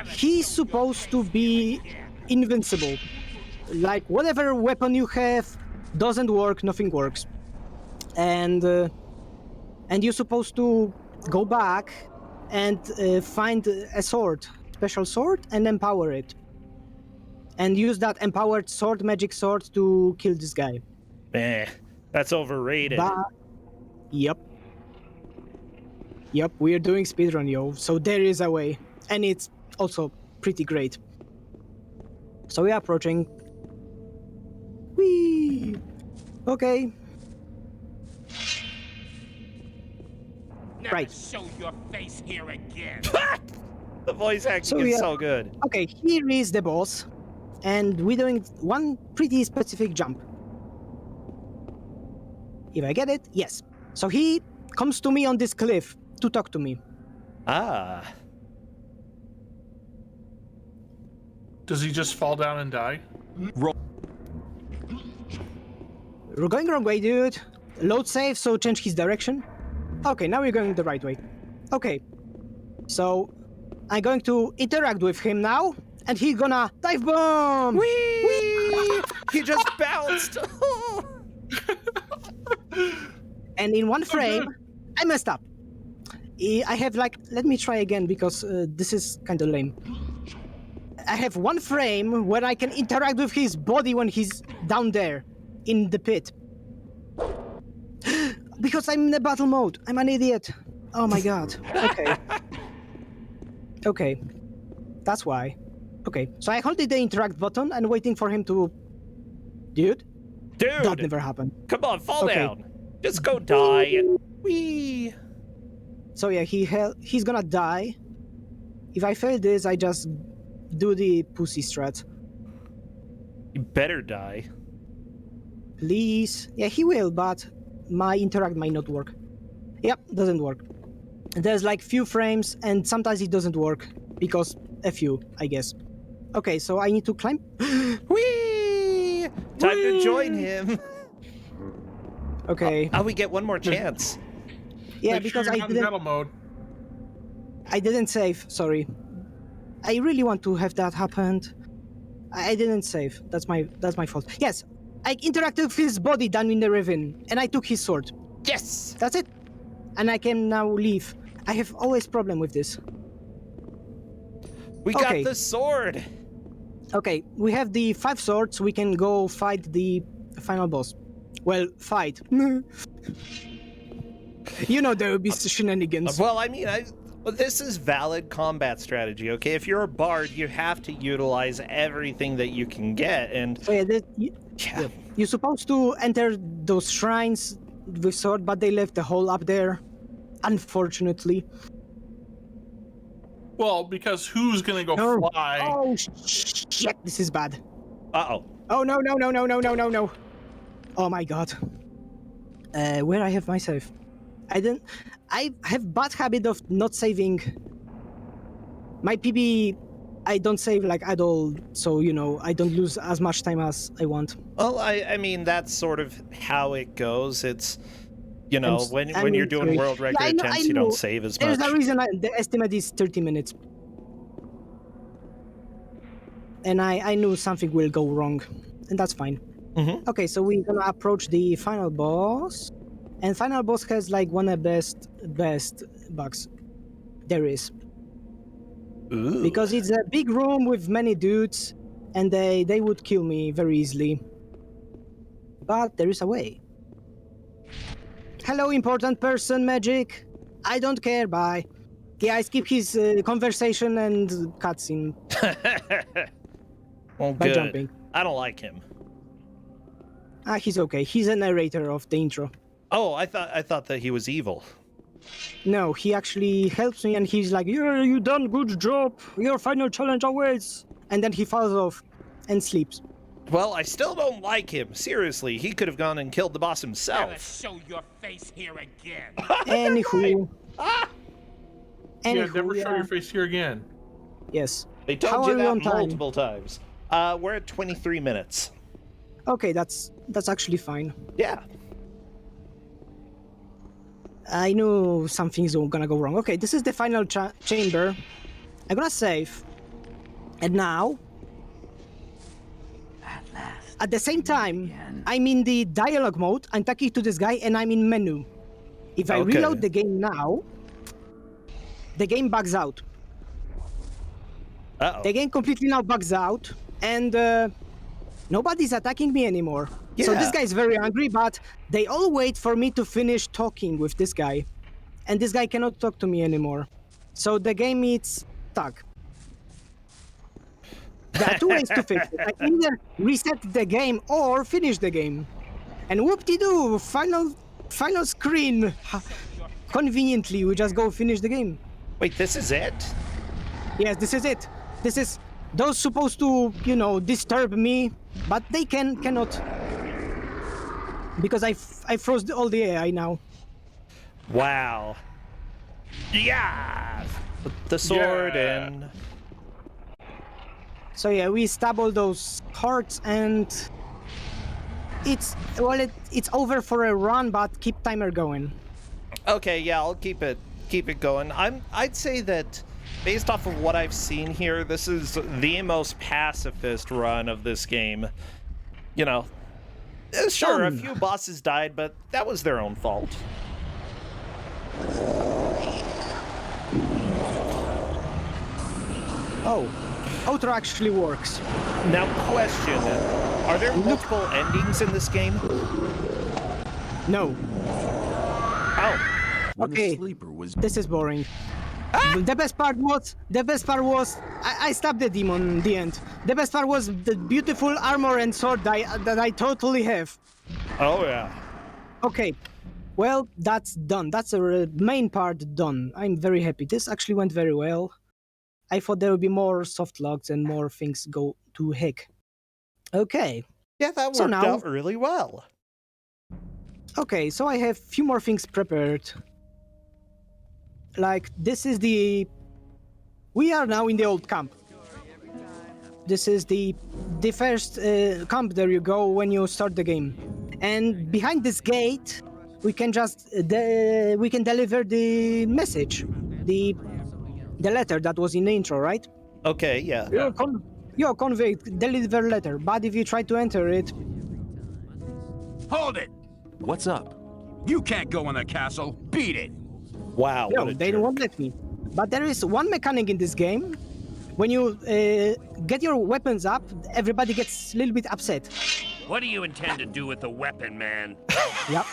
he's supposed to be invincible. Like, whatever weapon you have doesn't work, nothing works. And you're supposed to go back and find a sword, special sword, and empower it. And use that empowered sword, magic sword, to kill this guy. That's overrated. Yep, we're doing speedrun, yo, so there is a way. And it's also pretty great. So we're approaching. Whee! Okay. Never show your face here again. The voice acting is so good. Okay, here is the boss, and we're doing one pretty specific jump. If I get it, yes. So he comes to me on this cliff to talk to me. Ah. Does he just fall down and die? We're going wrong way, dude. Load save, so change his direction. Okay, now we're going the right way. Okay. So, I'm going to interact with him now, and he's gonna dive bomb! Whee! He just bounced! And in one frame, I messed up. I have let me try again, because this is kind of lame. I have one frame where I can interact with his body when he's down there, in the pit. Because I'm in the battle mode. I'm an idiot. Oh my god. Okay. Okay. That's why. Okay. So I holded the interact button and waiting for him to... Dude? That never happened. Come on, fall down. Just go die. Whee! So yeah, he's gonna die. If I fail this, I just do the pussy strat. You better die. Please. Yeah, he will, but my interact might not work. Yep, doesn't work. There's few frames, and sometimes it doesn't work, because a few, I guess. Okay, so I need to climb. Whee! Time to join him. Okay. We get one more chance. Yeah, Make because sure you're I not in didn't... battle mode. I didn't save, sorry. I really want to have that happened. I didn't save. That's my fault. Yes, I interacted with his body down in the ravine, and I took his sword. Yes! That's it. And I can now leave. I have always problem with this. We got the sword! Okay, we have the 5 swords. We can go fight the final boss. Well, fight. You know there will be shenanigans. Well, I mean, this is valid combat strategy, okay? If you're a bard, you have to utilize everything that you can get, and... So yeah, you're supposed to enter those shrines with sword, but they left the hole up there, unfortunately. Well, because who's gonna go fly? Oh, shit, this is bad. Uh-oh. Oh, no. Oh my god. Where I have my save? I have bad habit of not saving. My PB, I don't save at all, so, I don't lose as much time as I want. Well, I mean, that's sort of how it goes. It's, when you're doing world record attempts, you don't save as much. There's a reason the estimate is 30 minutes. And I knew something will go wrong, and that's fine. Mm-hmm. Okay, so we're gonna approach the final boss. And final boss has one of the best bugs there is. Ooh. Because it's a big room with many dudes, and they would kill me very easily. But there is a way. Hello, important person, magic. I don't care, bye. Yeah, I skip his conversation and cutscene Well, by good. jumping. I don't like him. He's okay. He's a narrator of the intro. Oh, I thought that he was evil. No, he actually helps me, and he's like, "Yeah, you done good job. Your final challenge awaits." And then he falls off and sleeps. Well, I still don't like him. Seriously, he could have gone and killed the boss Never himself. show your face here again. Anywho. Yeah, never show yeah. your face here again. Yes. They How told you are we on that time? multiple times. We're at 23 minutes. Okay, that's actually fine. Yeah. I knew something's gonna go wrong. Okay, this is the final chamber. I'm gonna save. And now, at the same time, I'm in the dialogue mode. I'm talking to this guy, and I'm in menu. If I Okay. reload the game now, the game bugs out. Uh-oh. The game completely now bugs out, and nobody's attacking me anymore. So Yeah. this guy is very angry, but they all wait for me to finish talking with this guy. And this guy cannot talk to me anymore. So the game is stuck. There are two ways to fix it. I can either reset the game or finish the game. And whoop-de-doo, final screen. Conveniently, we just go finish the game. Wait, this is it? Yes, this is it. This is those supposed to, disturb me, but they cannot. Because I froze all the AI now. Wow. Yeah. The sword Yeah. and So yeah, we stab all those hearts, and it's over for a run, but keep timer going. okay, yeah, I'll keep it going. I'd say that based off of what I've seen here, this is the most pacifist run of this game. Sure, a Fun. few bosses died, but that was their own fault. Oh, outro actually works. Now, question: are there multiple endings in this game? No. Oh, When Okay. the sleeper was This is boring. The best part was I stabbed the demon in the end. The best part was the beautiful armor and sword that I totally have. oh yeah. Okay, well, that's done. That's the main part done. I'm very happy. This actually went very well. I thought there would be more soft logs and more things go to heck. Okay, Yeah, that So worked now- out really well. okay, so I have few more things prepared. Like, this is we are now in the old camp. This is the first camp there you go when you start the game. And behind this gate, we can just we can deliver the message, the letter that was in the intro, right? Okay, yeah. You're convict, deliver letter. But if you try to enter it, Hold it! What's up? You can't go in the castle. Beat it! Wow. no, what a they jerk. won't let me. But there is one mechanic in this game. When you get your weapons up, everybody gets a little bit upset. What do you intend to do with the weapon, man? Yep.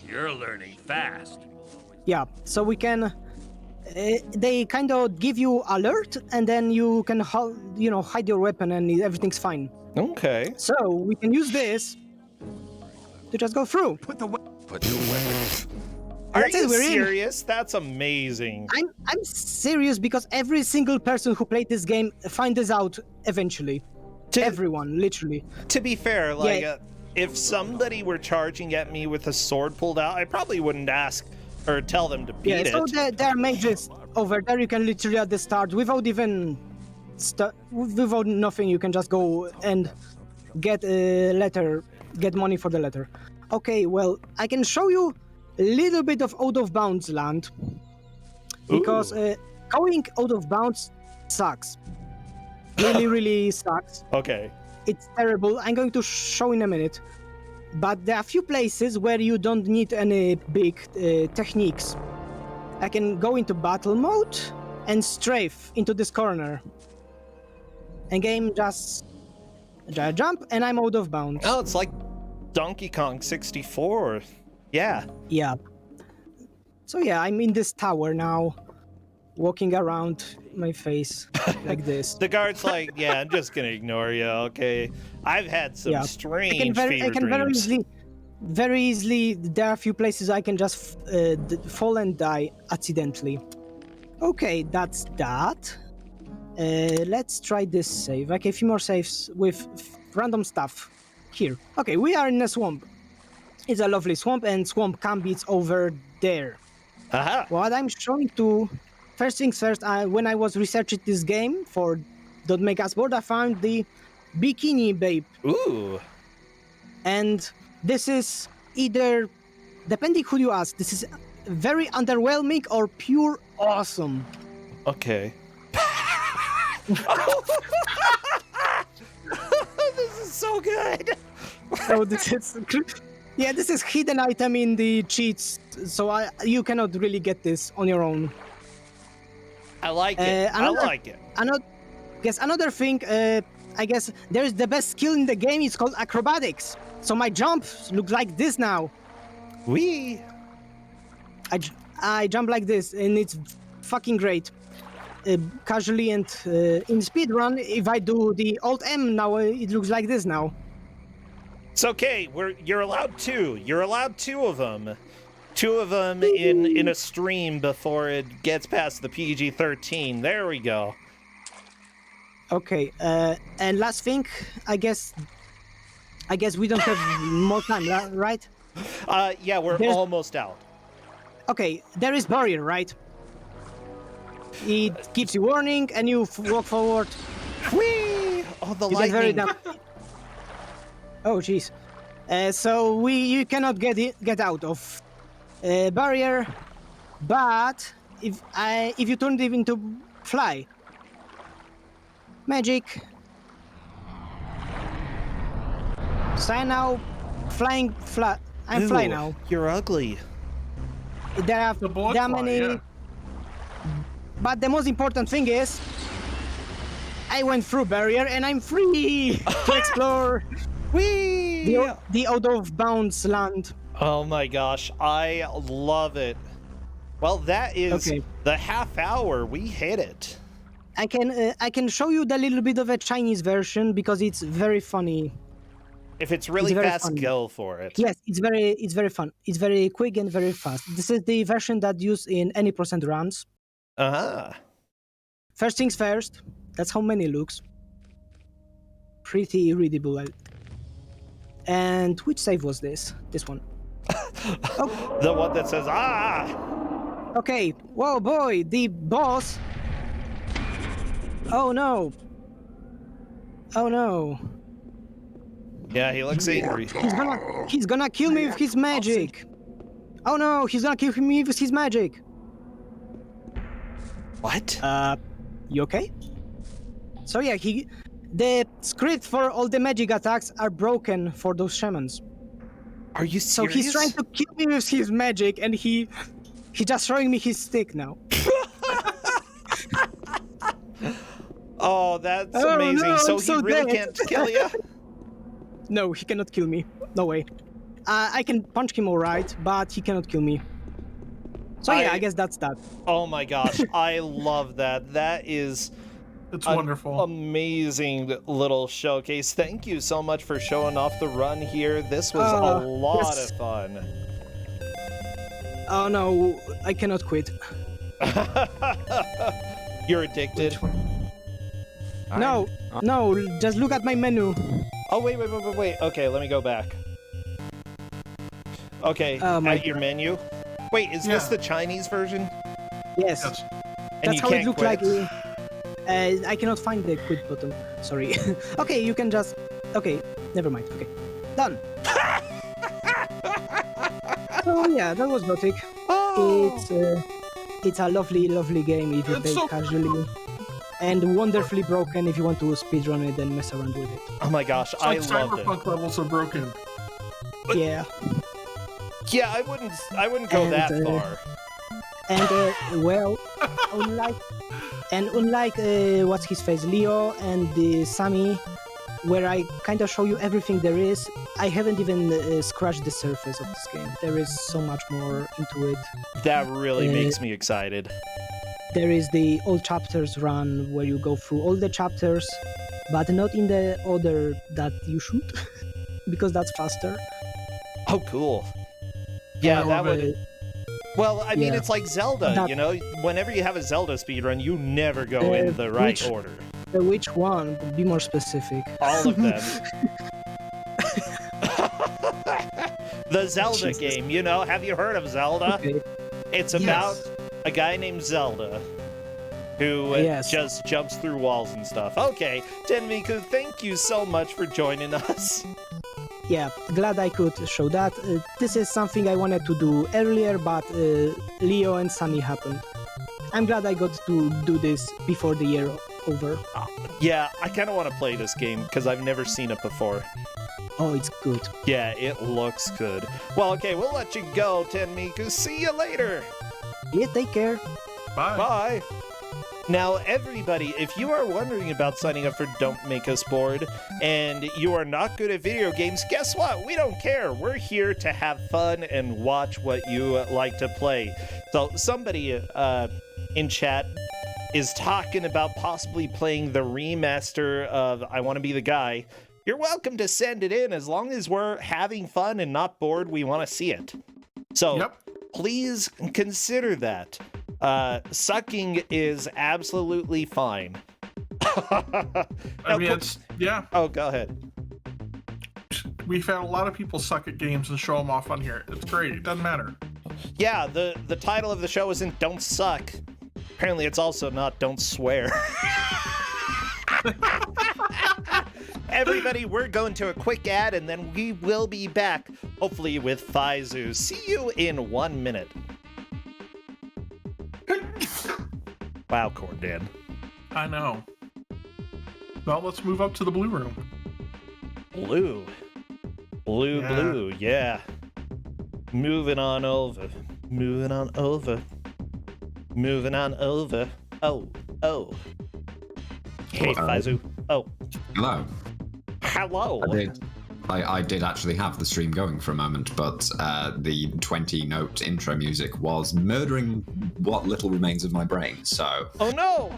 You're learning fast. Yeah, so we can. They kind of give you alert, and then you can, hide your weapon, and everything's fine. Okay. So we can use this to just go through. Put your weapon. Are That's it, you we're in. serious? That's amazing. I'm serious because every single person who played this game finds this out eventually. Everyone, literally. To be fair, like, Yeah. if somebody were charging at me with a sword pulled out, I probably wouldn't ask or tell them to beat Yeah, it. so there are mages over there. You can literally at the start, without even without nothing, you can just go and get a letter, get money for the letter. Okay, well, I can show you a little bit of out of bounds land because going out of bounds sucks. Really, really sucks. Okay. It's terrible. I'm going to show in a minute. But there are a few places where you don't need any big techniques. I can go into battle mode and strafe into this corner. And game just jump and I'm out of bounds. Oh, it's like Donkey Kong 64. Yeah. Yeah. So yeah, I'm in this tower now, walking around my face like this. The guard's like, yeah, I'm just gonna ignore you, okay? I've had some strange fever dreams. Very easily, there are a few places I can just fall and die accidentally. Okay, that's that. Let's try this save. Okay, a few more saves with random stuff here. Okay, we are in a swamp. It's a lovely swamp, and swamp Gambit's over there. Aha! What I'm showing to... First things first, when I was researching this game for Don't Make Us Bored, I found the Bikini Babe. Ooh! And this is either, depending who you ask, this is very underwhelming or pure awesome. Okay. This is so good! So this is... Yeah, this is hidden item in the cheats, so you cannot really get this on your own. I like it. I like it. Another thing, I guess there's the best skill in the game. It's called acrobatics. So my jump looks like this now. Whee! I jump like this, and it's fucking great. Casually and in speedrun, if I do the Alt M now, it looks like this now. It's okay. You're allowed two. You're allowed two of them. Two of them in a stream before it gets past the PG-13. There we go. Okay. And last thing, I guess we don't have more time, right? Yeah, we're almost out. Okay, there is barrier, right? It gives you warning, and you walk forward. Whee! Oh, the lightning. Oh, jeez. So you cannot get out of barrier, but if you turn it into fly, magic. So now, flying. I'm flying now. You're ugly. There are many. Yeah. But the most important thing is, I went through barrier and I'm free to explore. Whee! The out of bounds land. Oh my gosh, I love it. Well, that is the half hour. We hit it. I can show you the little bit of a Chinese version because it's very funny. If it's really fast, go for it. Yes, it's very fun. It's very quick and very fast. This is the version that used in any percent runs. First things first. That's how many looks. Pretty readable. And which save was this? This one. Oh. The one that says, ah! Okay. Whoa, boy, the boss. Oh, no. Oh, no. Yeah, he looks angry. He's gonna kill me with his magic. Oh, no, he's gonna kill me with his magic. What? You okay? So yeah, the script for all the magic attacks are broken for those shamans. Are you serious? So he's trying to kill me with his magic, and he's just showing me his stick now. Oh, that's amazing. No, so he really can't kill you? No, he cannot kill me. No way. I can punch him alright, but he cannot kill me. So yeah, I guess that's that. Oh my gosh, I love that. That is... It's wonderful. Amazing little showcase. Thank you so much for showing off the run here. This was a lot of fun. Oh no, I cannot quit. You're addicted? No, just look at my menu. Oh, wait. Okay, let me go back. Okay, at your menu. Wait, is this the Chinese version? Yes. And that's how it looked like. I cannot find the quit button. Sorry. Okay, you can just... Okay, never mind. Okay, done. So yeah, that was Gothic. It's a lovely, lovely game if you play casually. And wonderfully broken if you want to speedrun it and mess around with it. Oh my gosh, I loved it. Cyberpunk levels are broken. Yeah. Yeah, I wouldn't go that far. And well, unlike what's his face, Leo and Sammy, where I kind of show you everything there is. I haven't even scratched the surface of this game. There is so much more into it. That really makes me excited. There is the all chapters run where you go through all the chapters, but not in the order that you should, because that's faster. Oh, cool. Yeah, that would... Well, I mean, it's like Zelda, you know? Whenever you have a Zelda speedrun, you never go in the right order. Which one? Be more specific. All of them. The Zelda game, you know? Have you heard of Zelda? Okay. It's about a guy named Zelda who just jumps through walls and stuff. Okay, Tenmicu, thank you so much for joining us. Yeah, glad I could show that. This is something I wanted to do earlier, but Leo and Sunny happened. I'm glad I got to do this before the year over. Yeah, I kind of want to play this game because I've never seen it before. Oh, it's good. Yeah, it looks good. Well, okay, we'll let you go, Tenmicu. See you later. Yeah, take care. Bye. Bye. Now, everybody, if you are wondering about signing up for Don't Make Us Bored, and you are not good at video games, guess what? We don't care. We're here to have fun and watch what you like to play. So somebody in chat is talking about possibly playing the remaster of I Want to Be the Guy. You're welcome to send it in. As long as we're having fun and not bored, we want to see it. So please consider that. Sucking is absolutely fine. I mean, it's, Oh, go ahead. We've had a lot of people suck at games and show them off on here. It's great. It doesn't matter. Yeah, the title of the show isn't Don't Suck. Apparently it's also not Don't Swear. Everybody, we're going to a quick ad and then we will be back, hopefully with Fyzzu. See you in 1 minute. Wow, Corndan. I know. Well, let's move up to the blue room. Blue. Blue, yeah. Moving on over. Moving on over. Moving on over. Oh. Hey, Fyzzu. Oh. Hello. Hello. I did actually have the stream going for a moment, but the 20-note intro music was murdering what little remains of my brain, so... Oh no!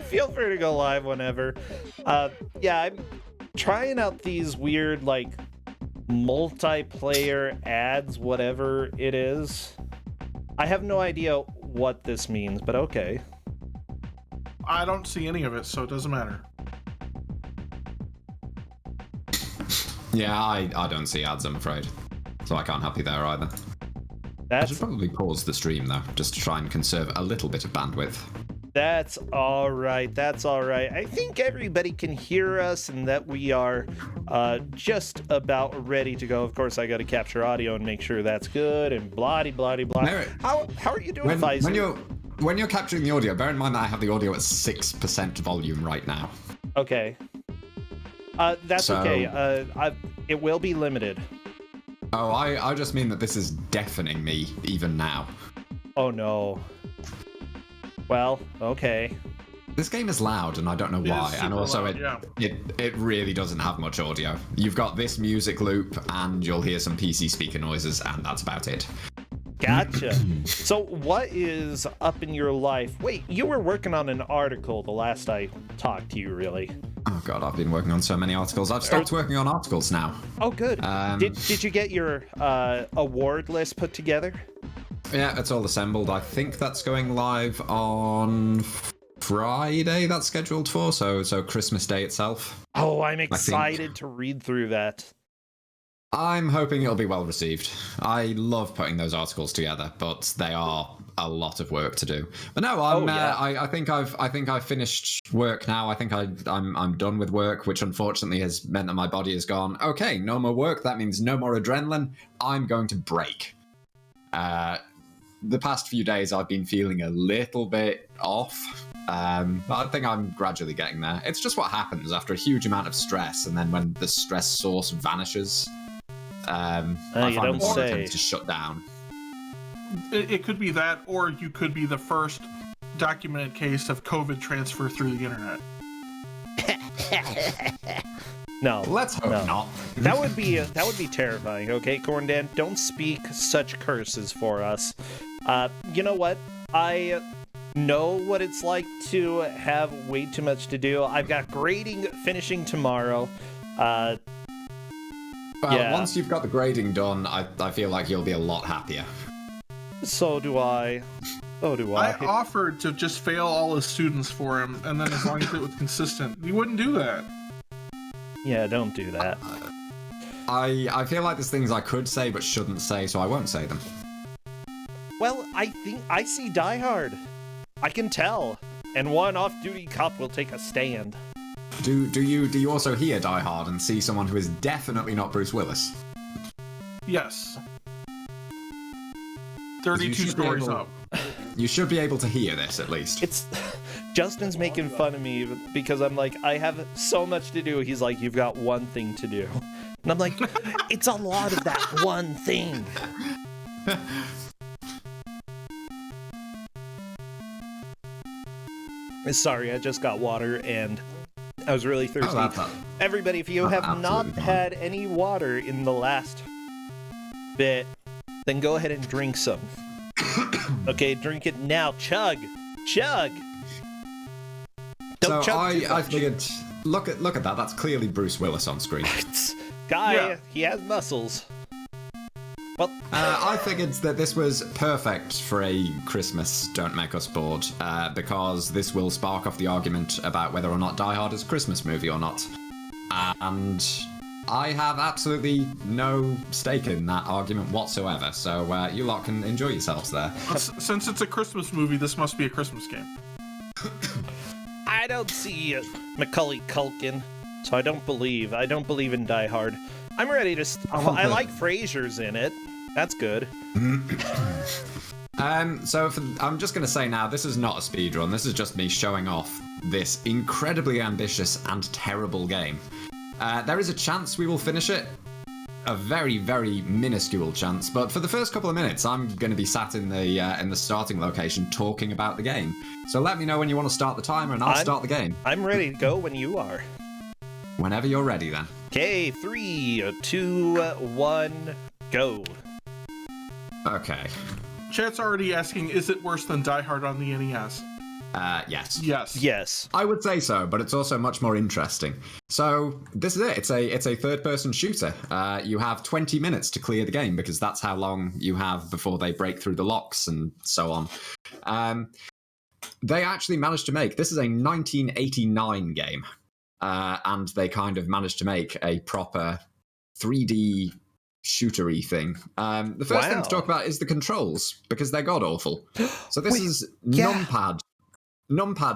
Feel free to go live whenever. Yeah, I'm trying out these weird, like, multiplayer ads, whatever it is. I have no idea what this means, but okay. I don't see any of it, so it doesn't matter. Yeah, I don't see ads, I'm afraid. So I can't help you there either. I should probably pause the stream, though, just to try and conserve a little bit of bandwidth. That's all right. That's all right. I think everybody can hear us and that we are just about ready to go. Of course, I got to capture audio and make sure that's good and blah-de-blah. How are you doing, Fyzzu? When you're capturing the audio, bear in mind that I have the audio at 6% volume right now. Okay. That's okay. It will be limited. Oh, I just mean that this is deafening me even now. Oh no. Well, okay. This game is loud and I don't know why, and also it really doesn't have much audio. You've got this music loop and you'll hear some PC speaker noises and that's about it. Gotcha. So what is up in your life? Wait, you were working on an article the last I talked to you, really. Oh god, I've been working on so many articles. I've stopped working on articles now. Oh good. Did you get your award list put together? Yeah, it's all assembled. I think that's going live on Friday, that's scheduled for, so Christmas Day itself. Oh, I'm excited to read through that. I'm hoping it'll be well received. I love putting those articles together, but they are a lot of work to do. But no, I think I've finished work now. I think I'm done with work, which unfortunately has meant that my body has gone, okay, no more work. That means no more adrenaline. I'm going to break. The past few days I've been feeling a little bit off. But I think I'm gradually getting there. It's just what happens after a huge amount of stress, and then when the stress source vanishes, I find my body tends to shut down. It could be that, or you could be the first documented case of COVID transfer through the internet. No. Let's hope not. That would be terrifying. Okay, Corndan, don't speak such curses for us. You know what? I know what it's like to have way too much to do. I've got grading finishing tomorrow. Well, yeah. Once you've got the grading done, I feel like you'll be a lot happier. So do I. So do I. I offered to just fail all his students for him, and then as long as it was consistent, he wouldn't do that. Yeah, don't do that. I feel like there's things I could say but shouldn't say, so I won't say them. Well, I think I see Die Hard. I can tell. And one off-duty cop will take a stand. Do you also hear Die Hard and see someone who is definitely not Bruce Willis? Yes. 32 stories up. You should be able to hear this, at least. It's... Justin's making fun of me because I'm like, I have so much to do. He's like, you've got one thing to do. And I'm like, it's a lot of that one thing. Sorry, I just got water and I was really thirsty. Everybody, if you have not had any water in the last bit, then go ahead and drink some. Okay, drink it now. Chug. Chug. So I figured, look at that. That's clearly Bruce Willis on screen. Guy, he has muscles. Well, I figured that this was perfect for a Christmas Don't Make Us Bored, because this will spark off the argument about whether or not Die Hard is a Christmas movie or not. And I have absolutely no stake in that argument whatsoever, so you lot can enjoy yourselves there. Since it's a Christmas movie, this must be a Christmas game. I don't see Macaulay Culkin, so I don't believe in Die Hard. I'm ready to... I like Frasier's in it. That's good. I'm just going to say now, this is not a speedrun. This is just me showing off this incredibly ambitious and terrible game. There is a chance we will finish it. A very, very minuscule chance, but for the first couple of minutes, I'm going to be sat in the starting location talking about the game. So let me know when you want to start the timer, and I'll start the game. I'm ready to go when you are. Whenever you're ready, then. Okay, 3, 2, 1, go. Okay. Chat's already asking, is it worse than Die Hard on the NES? Yes. Yes. I would say so, but it's also much more interesting. So this is it. It's a third-person shooter. You have 20 minutes to clear the game because that's how long you have before they break through the locks and so on. They actually managed to make this is a 1989 game, and they kind of managed to make a proper 3D shootery thing. The first thing to talk about is the controls because they're god awful. So this is numpad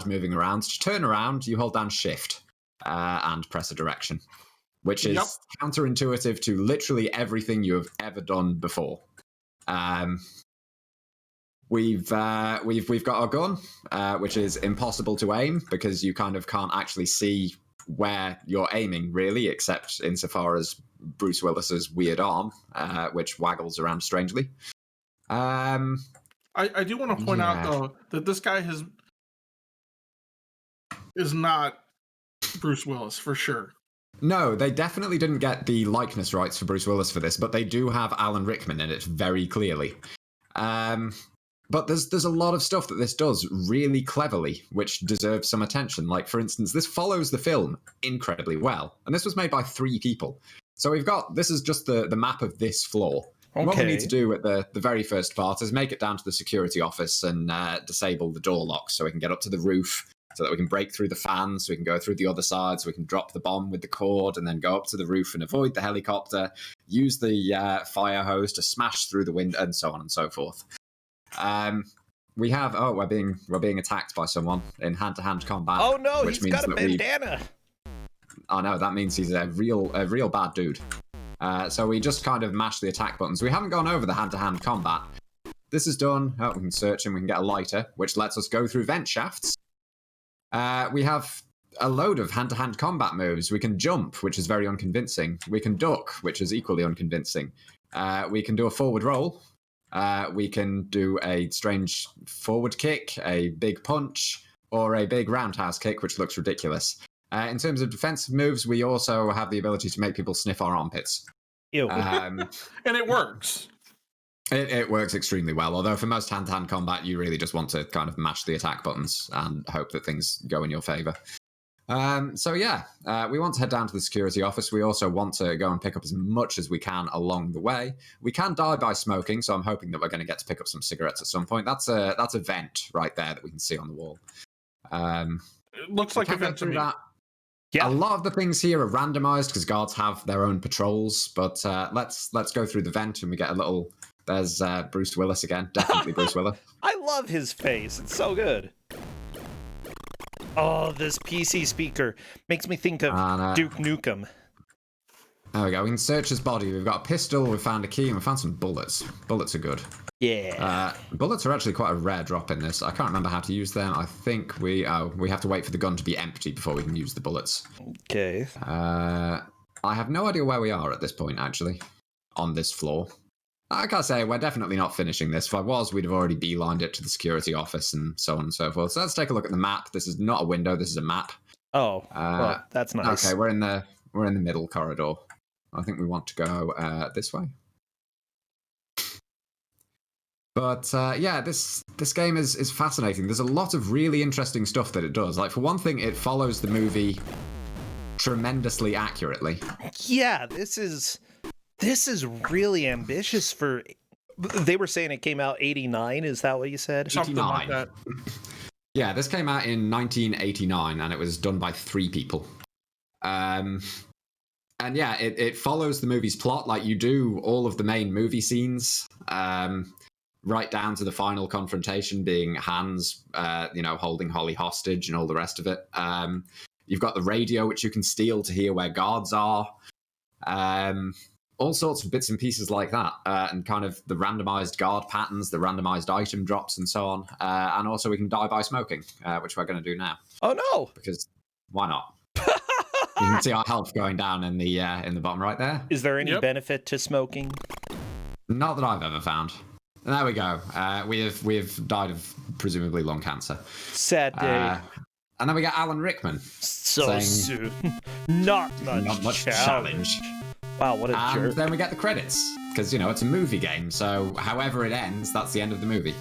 moving around. To turn around, you hold down shift and press a direction, which is counterintuitive to literally everything you have ever done before. We've got our gun, which is impossible to aim because you kind of can't actually see where you're aiming, really, except insofar as Bruce Willis's weird arm, which waggles around strangely. I do want to point out, though, that this guy is not Bruce Willis, for sure. No, they definitely didn't get the likeness rights for Bruce Willis for this, but they do have Alan Rickman in it very clearly. But there's a lot of stuff that this does really cleverly, which deserves some attention. Like, for instance, this follows the film incredibly well. And this was made by 3 people. So this is just the map of this floor. Okay. What we need to do at the very first part is make it down to the security office and disable the door locks so we can get up to the roof, so that we can break through the fans, so we can go through the other side, so we can drop the bomb with the cord and then go up to the roof and avoid the helicopter, use the fire hose to smash through the window, and so on and so forth. We have we're being attacked by someone in hand-to-hand combat. Oh no, which he's got a bandana. Oh no, that means he's a real bad dude. So we just kind of mash the attack buttons. We haven't gone over the hand-to-hand combat. This is done. We can search and we can get a lighter, which lets us go through vent shafts. We have a load of hand-to-hand combat moves. We can jump, which is very unconvincing. We can duck, which is equally unconvincing. We can do a forward roll. We can do a strange forward kick, a big punch, or a big roundhouse kick, which looks ridiculous. In terms of defensive moves, we also have the ability to make people sniff our armpits. Ew. And it works. It works extremely well, although for most hand-to-hand combat, you really just want to kind of mash the attack buttons and hope that things go in your favor. So yeah, we want to head down to the security office. We also want to go and pick up as much as we can along the way. We can die by smoking, so I'm hoping that we're going to get to pick up some cigarettes at some point. That's a vent right there that we can see on the wall. It looks like a vent to me. Yeah. A lot of the things here are randomized because guards have their own patrols, but let's go through the vent and we get a little... There's Bruce Willis again. Definitely Bruce Willis. I love his face. It's so good. Oh, this PC speaker makes me think of Duke Nukem. There we go. We can search his body. We've got a pistol, we've found a key, and we've found some bullets. Bullets are good. Yeah. Bullets are actually quite a rare drop in this. I can't remember how to use them. I think we have to wait for the gun to be empty before we can use the bullets. Okay. I have no idea where we are at this point, actually, on this floor. I can't say we're definitely not finishing this. If I was, we'd have already beelined it to the security office and so on and so forth. So let's take a look at the map. This is not a window. This is a map. Oh, well, that's nice. Okay, we're in the middle corridor. I think we want to go this way. But yeah, this game is fascinating. There's a lot of really interesting stuff that it does. Like, for one thing, it follows the movie tremendously accurately. Yeah, this is really ambitious for... They were saying it came out 89, is that what you said? Something like that. Yeah, this came out in 1989, and it was done by 3 people. And yeah, it follows the movie's plot. Like, you do all of the main movie scenes, right down to the final confrontation being Hans, holding Holly hostage and all the rest of it. You've got the radio, which you can steal to hear where guards are. All sorts of bits and pieces like that, and kind of the randomized guard patterns, the randomized item drops, and so on. And also we can die by smoking, which we're going to do now. Oh no! Because why not? You can see our health going down in the bottom right there. Is there any benefit to smoking? Not that I've ever found. There we go. We have died of presumably lung cancer. Sad day. And then we get Alan Rickman. So soon. Not much challenge. Wow, what a jerk. And then we get the credits, because, it's a movie game, so however it ends, that's the end of the movie.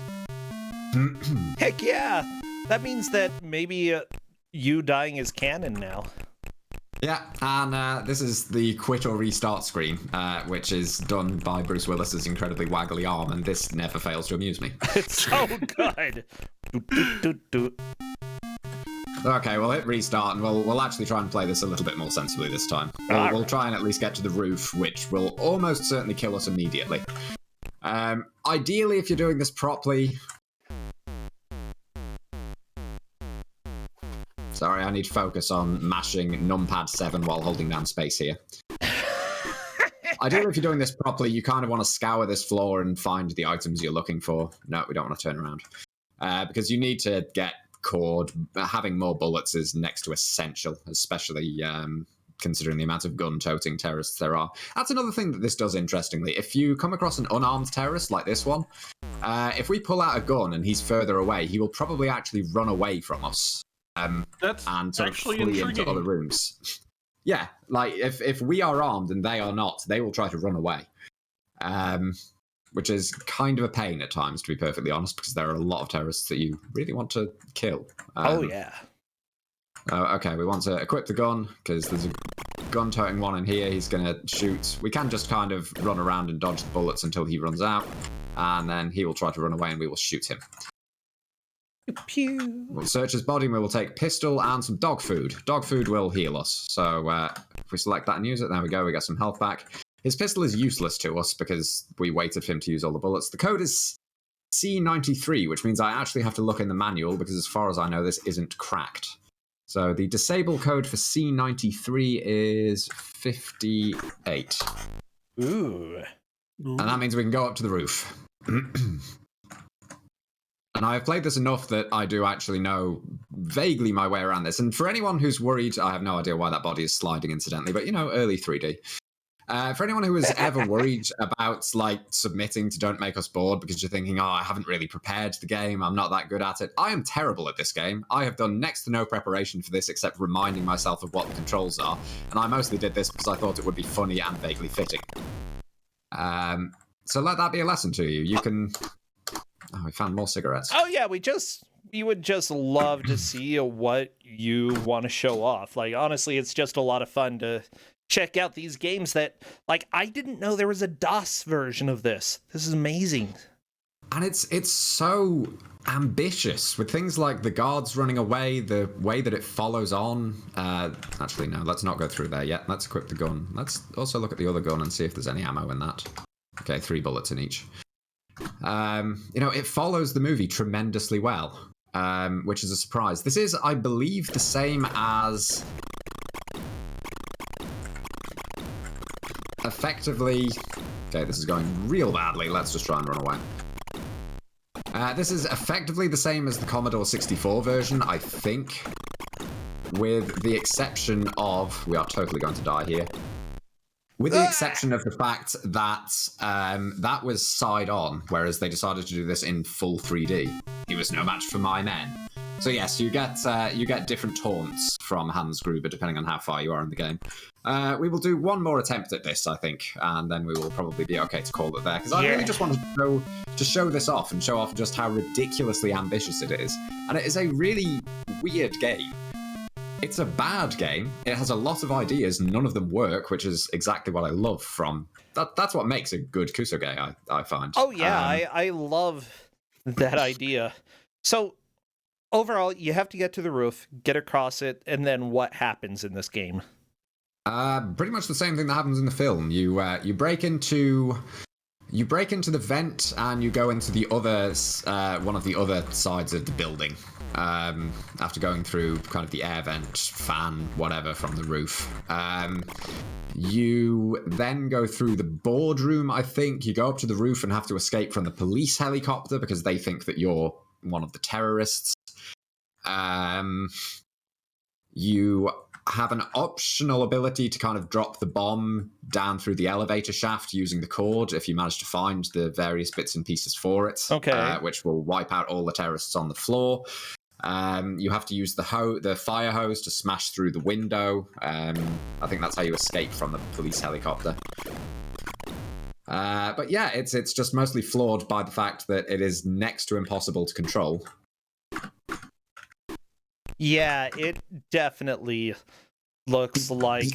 Heck yeah! That means that maybe you dying is canon now. Yeah, and this is the quit or restart screen, which is done by Bruce Willis's incredibly waggly arm, and this never fails to amuse me. It's so good! Okay, we'll hit restart, and we'll actually try and play this a little bit more sensibly this time. We'll try and at least get to the roof, which will almost certainly kill us immediately. Ideally, if you're doing this properly... Sorry, I need to focus on mashing numpad 7 while holding down space here. Ideally, if you're doing this properly, you kind of want to scour this floor and find the items you're looking for. No, we don't want to turn around. Because you need to get cord. Having more bullets is next to essential, especially considering the amount of gun-toting terrorists there are. That's another thing that this does interestingly. If you come across an unarmed terrorist like this one, if we pull out a gun and he's further away, he will probably actually run away from us. That's and sort of actually flee intriguing. into other rooms. Yeah, like if we are armed and they are not, they will try to run away. Which is kind of a pain at times, to be perfectly honest, because there are a lot of terrorists that you really want to kill. Oh, yeah. Okay, we want to equip the gun, because there's a gun-toting one in here. He's going to shoot. We can just kind of run around and dodge the bullets until he runs out, and then he will try to run away and we will shoot him. Pew. We'll search his body and we will take pistol and some dog food. Dog food will heal us. So if we select that and use it, there we go, we get some health back. His pistol is useless to us because we waited for him to use all the bullets. The code is C93, which means I actually have to look in the manual because as far as I know, this isn't cracked. So the disable code for C93 is 58. Ooh. And that means we can go up to the roof. And I've played this enough that I do actually know vaguely my way around this. And for anyone who's worried, I have no idea why that body is sliding incidentally, but early 3D. For anyone who was ever worried about like submitting to Don't Make Us Bored because you're thinking, oh, I haven't really prepared the game, I'm not that good at it. I am terrible at this game. I have done next to no preparation for this except reminding myself of what the controls are, and I mostly did this because I thought it would be funny and vaguely fitting. So let that be a lesson to you. You can... Oh, we found more cigarettes. Oh yeah, we would just love to see what you want to show off. Like, honestly, it's just a lot of fun to check out these games that, like, I didn't know there was a DOS version of this. This is amazing. And it's so ambitious with things like the guards running away, the way that it follows on. Actually, no, let's not go through there yet. Let's equip the gun. Let's also look at the other gun and see if there's any ammo in that. Okay, 3 bullets in each. You know, it follows the movie tremendously well, which is a surprise. This is, I believe, the same as... effectively... Okay, this is going real badly. Let's just try and run away. This is effectively the same as the Commodore 64 version, I think, with the exception of... We are totally going to die here. With the exception of the fact that that was side-on, whereas they decided to do this in full 3D. He was no match for my men. So yes, you get different taunts from Hans Gruber depending on how far you are in the game. We will do one more attempt at this, I think, and then we will probably be okay to call it there. Because I really just wanted to show this off and show off just how ridiculously ambitious it is. And it is a really weird game. It's a bad game. It has a lot of ideas. None of them work, which is exactly what I love from... That's what makes a good Kusoge, I find. Oh, yeah, I love that idea. So, overall, you have to get to the roof, get across it, and then what happens in this game? Pretty much the same thing that happens in the film. You break into... You break into the vent and you go into the other, one of the other sides of the building. After going through kind of the air vent, fan, whatever, from the roof. You then go through the boardroom, I think. You go up to the roof and have to escape from the police helicopter because they think that you're one of the terrorists. You have an optional ability to kind of drop the bomb down through the elevator shaft using the cord if you manage to find the various bits and pieces for it. Okay. Which will wipe out all the terrorists on the floor. You have to use the fire hose to smash through the window. I think that's how you escape from the police helicopter. But yeah, it's just mostly flawed by the fact that it is next to impossible to control. Yeah, it definitely looks like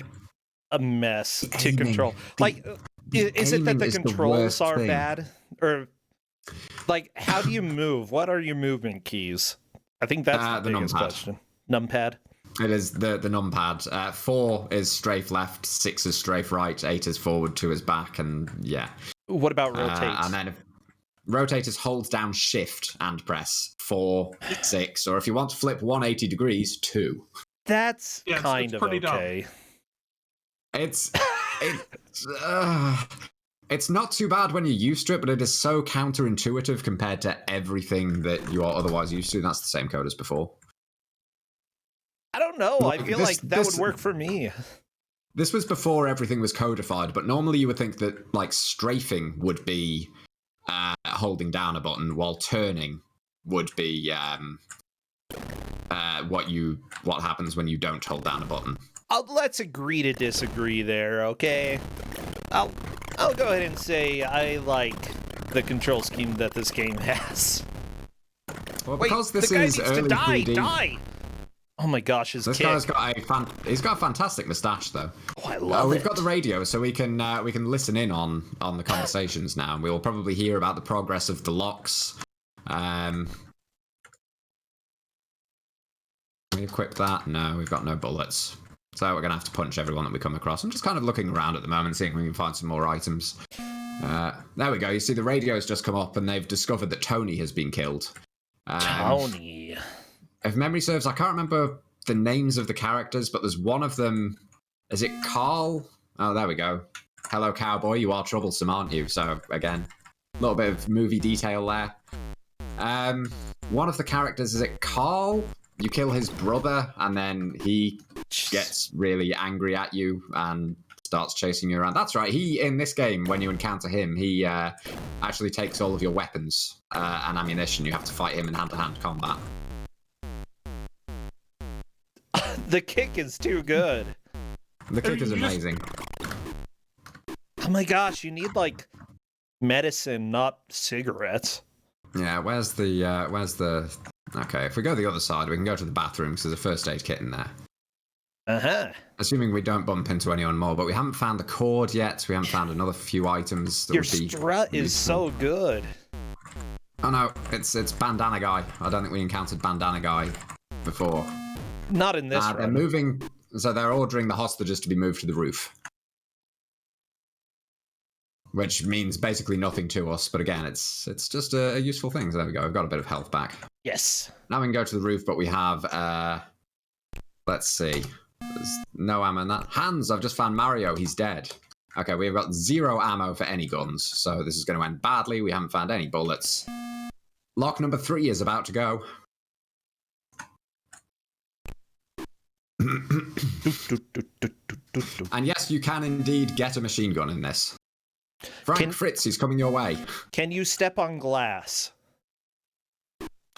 a mess to control. Like, is it that the controls are bad? Or, like, how do you move? What are your movement keys? I think that's the biggest question. Numpad? It is the numpad. 4 is strafe left, 6 is strafe right, 8 is forward, 2 is back, and yeah. What about rotate? And then rotate is hold down shift and press 4, 6, or if you want to flip 180 degrees, 2. That's kind of okay. It's not too bad when you're used to it, but it is so counterintuitive compared to everything that you are otherwise used to. That's the same code as before. I don't know. I feel like that would work for me. This was before everything was codified, but normally you would think that like strafing would be holding down a button, while turning would be what happens when you don't hold down a button. Let's agree to disagree there, okay? I'll go ahead and say I like the control scheme that this game has. Well, because this is early 3D. Die! Oh my gosh, his kick. Guy's got he's got a fantastic moustache, though. Oh, I love it. We've got the radio, so we can listen in on the conversations now, and we'll probably hear about the progress of the locks. We equip that? No, we've got no bullets. So we're going to have to punch everyone that we come across. I'm just kind of looking around at the moment, seeing if we can find some more items. There we go. You see the radio's just come up, and they've discovered that Tony has been killed. Tony. If memory serves, I can't remember the names of the characters, but there's one of them. Is it Carl? Oh, there we go. Hello, cowboy. You are troublesome, aren't you? So, again, a little bit of movie detail there. One of the characters, is it Carl? You kill his brother, and then he gets really angry at you and starts chasing you around. That's right. He, in this game, when you encounter him, he actually takes all of your weapons and ammunition. You have to fight him in hand-to-hand combat. The kick is too good. The kick is amazing. Oh my gosh, you need, like, medicine, not cigarettes. Yeah, where's the... Okay, if we go the other side, we can go to the bathroom, because there's a first aid kit in there. Uh-huh. Assuming we don't bump into anyone more, but we haven't found the cord yet. We haven't found another few items that Your would be strut is so good. Oh no, it's Bandana Guy. I don't think we encountered Bandana Guy before. Not in this They're moving, so they're ordering the hostages to be moved to the roof. Which means basically nothing to us, but again, it's just a useful thing. So there we go, I've got a bit of health back. Yes. Now we can go to the roof, but we have, let's see. There's no ammo in that. Hans, I've just found Mario, he's dead. Okay, we've got 0 ammo for any guns, so this is going to end badly. We haven't found any bullets. Lock number 3 is about to go. And yes, you can indeed get a machine gun in this. Frank Fritz, he's coming your way. Can you step on glass?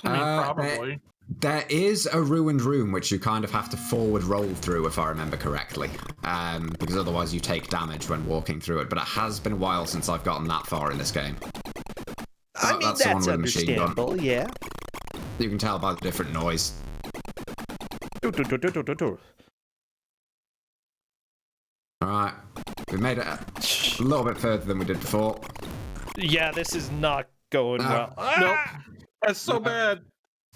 I mean, probably. There is a ruined room which you kind of have to forward roll through, if I remember correctly. Because otherwise you take damage when walking through it. But it has been a while since I've gotten that far in this game. I mean, that's understandable, yeah. You can tell by the different noise. Alright. We made it a little bit further than we did before. Yeah, this is not going well. Nope. That's so bad.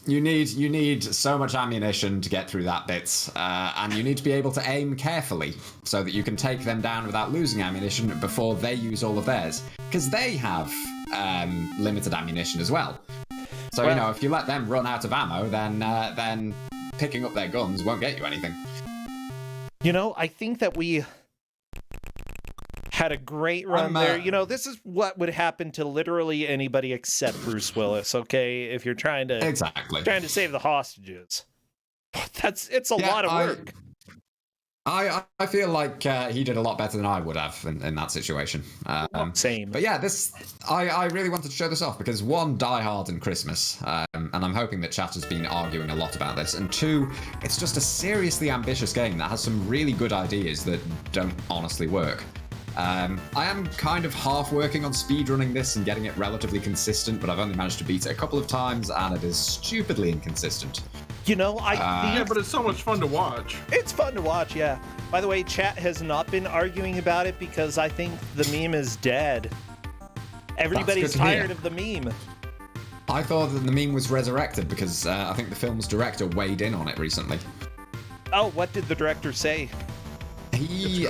You need so much ammunition to get through that bit, and you need to be able to aim carefully so that you can take them down without losing ammunition before they use all of theirs, because they have limited ammunition as well. So well, you know, if you let them run out of ammo, then picking up their guns won't get you anything. You know, I think that we had a great run there. You know, this is what would happen to literally anybody except Bruce Willis, okay? If you're trying to save the hostages. It's a lot of work. I feel like he did a lot better than I would have in that situation. Same. But yeah, I really wanted to show this off because 1, Die Hard and Christmas, and I'm hoping that chat has been arguing a lot about this, and 2, it's just a seriously ambitious game that has some really good ideas that don't honestly work. I am kind of half working on speedrunning this and getting it relatively consistent, but I've only managed to beat it a couple of times, and it is stupidly inconsistent. You know, yeah, but it's so much fun to watch. It's fun to watch, yeah. By the way, chat has not been arguing about it because I think the meme is dead. Everybody's tired of the meme. I thought that the meme was resurrected because I think the film's director weighed in on it recently. Oh, what did the director say? He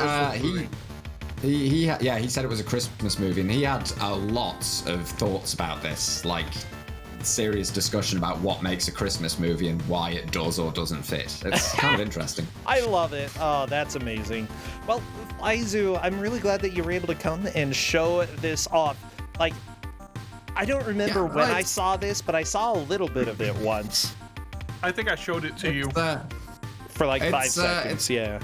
said it was a Christmas movie, and he had a lot of thoughts about this, like serious discussion about what makes a Christmas movie and why it does or doesn't fit. It's kind of interesting. I love it. Oh, that's amazing. Well, Fyzzu, I'm really glad that you were able to come and show this off. Like, I don't remember when I saw this, but I saw a little bit of it once. I think I showed it to you. For like 5 seconds, yeah.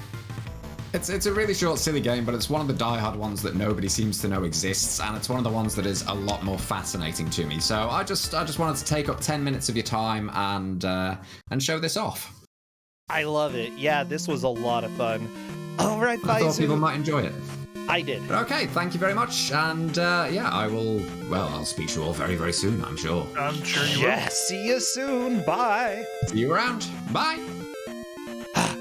It's a really short, silly game, but it's one of the die-hard ones that nobody seems to know exists, and it's one of the ones that is a lot more fascinating to me. So I just wanted to take up 10 minutes of your time and show this off. I love it. Yeah, this was a lot of fun. All right, Fyzzu. I thought people might enjoy it. I did. Okay, thank you very much, and I'll speak to you all very, very soon, I'm sure. I'm sure you will. Yeah, see you soon. Bye. See you around. Bye.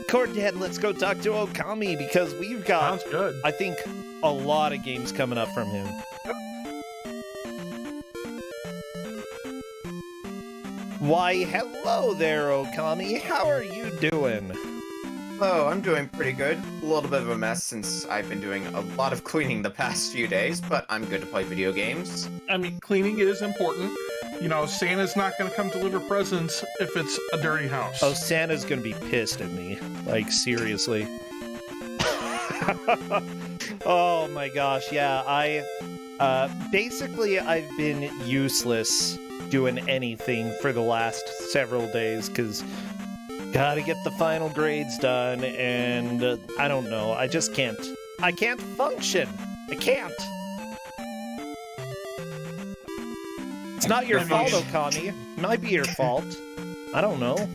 Corndan, let's go talk to Okami because we've got, I think, a lot of games coming up from him. Why, hello there, Okami. How are you doing? Hello, I'm doing pretty good. A little bit of a mess since I've been doing a lot of cleaning the past few days, but I'm good to play video games. I mean, cleaning is important. You know, Santa's not going to come deliver presents if it's a dirty house. Oh, Santa's going to be pissed at me. Like, seriously. Oh my gosh, yeah, basically I've been useless doing anything for the last several days, because gotta get the final grades done, and I don't know, I just can't I can't function. I can't. It's not your fault, Okami. It might be your fault. I don't know.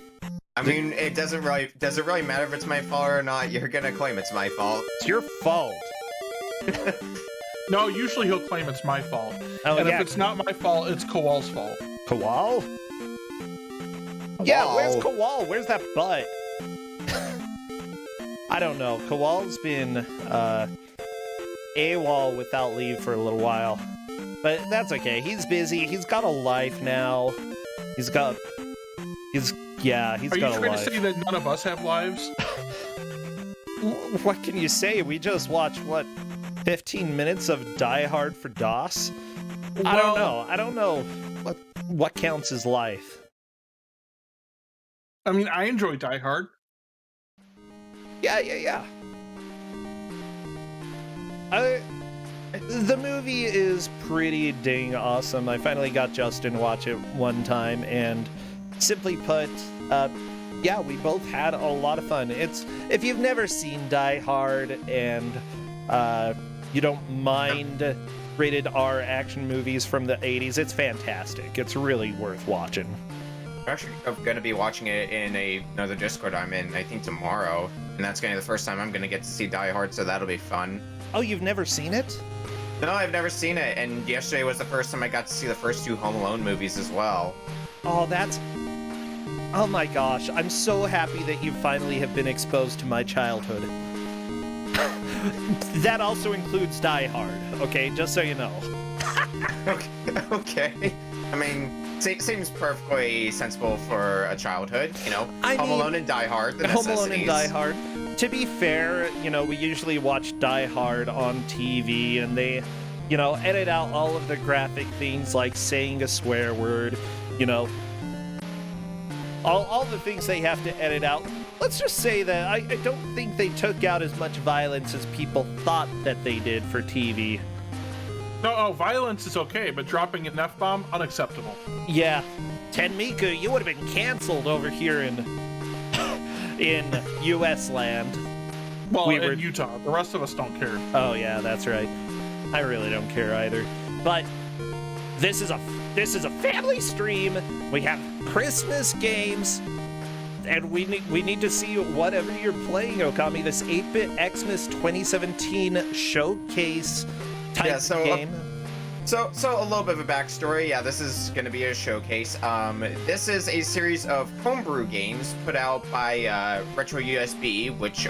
I mean, it doesn't really matter if it's my fault or not. You're gonna claim it's my fault. It's your fault. No, usually he'll claim it's my fault. Oh, and yeah. if it's not my fault, it's Kowal's fault. Kowal? Yeah, where's Kowal? Where's that butt? I don't know. Kowal's been AWOL without leave for a little while. But that's okay. He's busy. He's got a life now. He's got a life. Are you trying to say that none of us have lives? What can you say? We just watched, 15 minutes of Die Hard for DOS? I don't know. I don't know what counts as life. I mean, I enjoy Die Hard. Yeah. The movie is pretty dang awesome. I finally got Justin to watch it one time, and simply put, yeah, we both had a lot of fun. If you've never seen Die Hard and you don't mind rated R action movies from the 80s, it's fantastic. It's really worth watching. I'm actually going to be watching it in another Discord I'm in, I think tomorrow, and that's going to be the first time I'm going to get to see Die Hard, so that'll be fun. Oh, you've never seen it? No, I've never seen it, and yesterday was the first time I got to see the first 2 Home Alone movies as well. Oh my gosh, I'm so happy that you finally have been exposed to my childhood. That also includes Die Hard, okay? Just so you know. Okay. I mean, seems perfectly sensible for a childhood, you know? Home Alone and Die Hard, the necessities. Home Alone and Die Hard. To be fair, we usually watch Die Hard on TV, and they, edit out all of the graphic things like saying a swear word, all the things they have to edit out. Let's just say that I don't think they took out as much violence as people thought that they did for TV. No, violence is okay, but dropping an F-bomb, unacceptable. Yeah. Tenmicu, you would have been canceled over here in U.S. land. Well, in Utah. The rest of us don't care. Oh, yeah, that's right. I really don't care either. But this is a family stream. We have Christmas games. And we need to see whatever you're playing, Okami. This 8-bit Xmas 2017 showcase type game. So a little bit of a backstory. Yeah, this is going to be a showcase. This is a series of homebrew games put out by Retro USB, which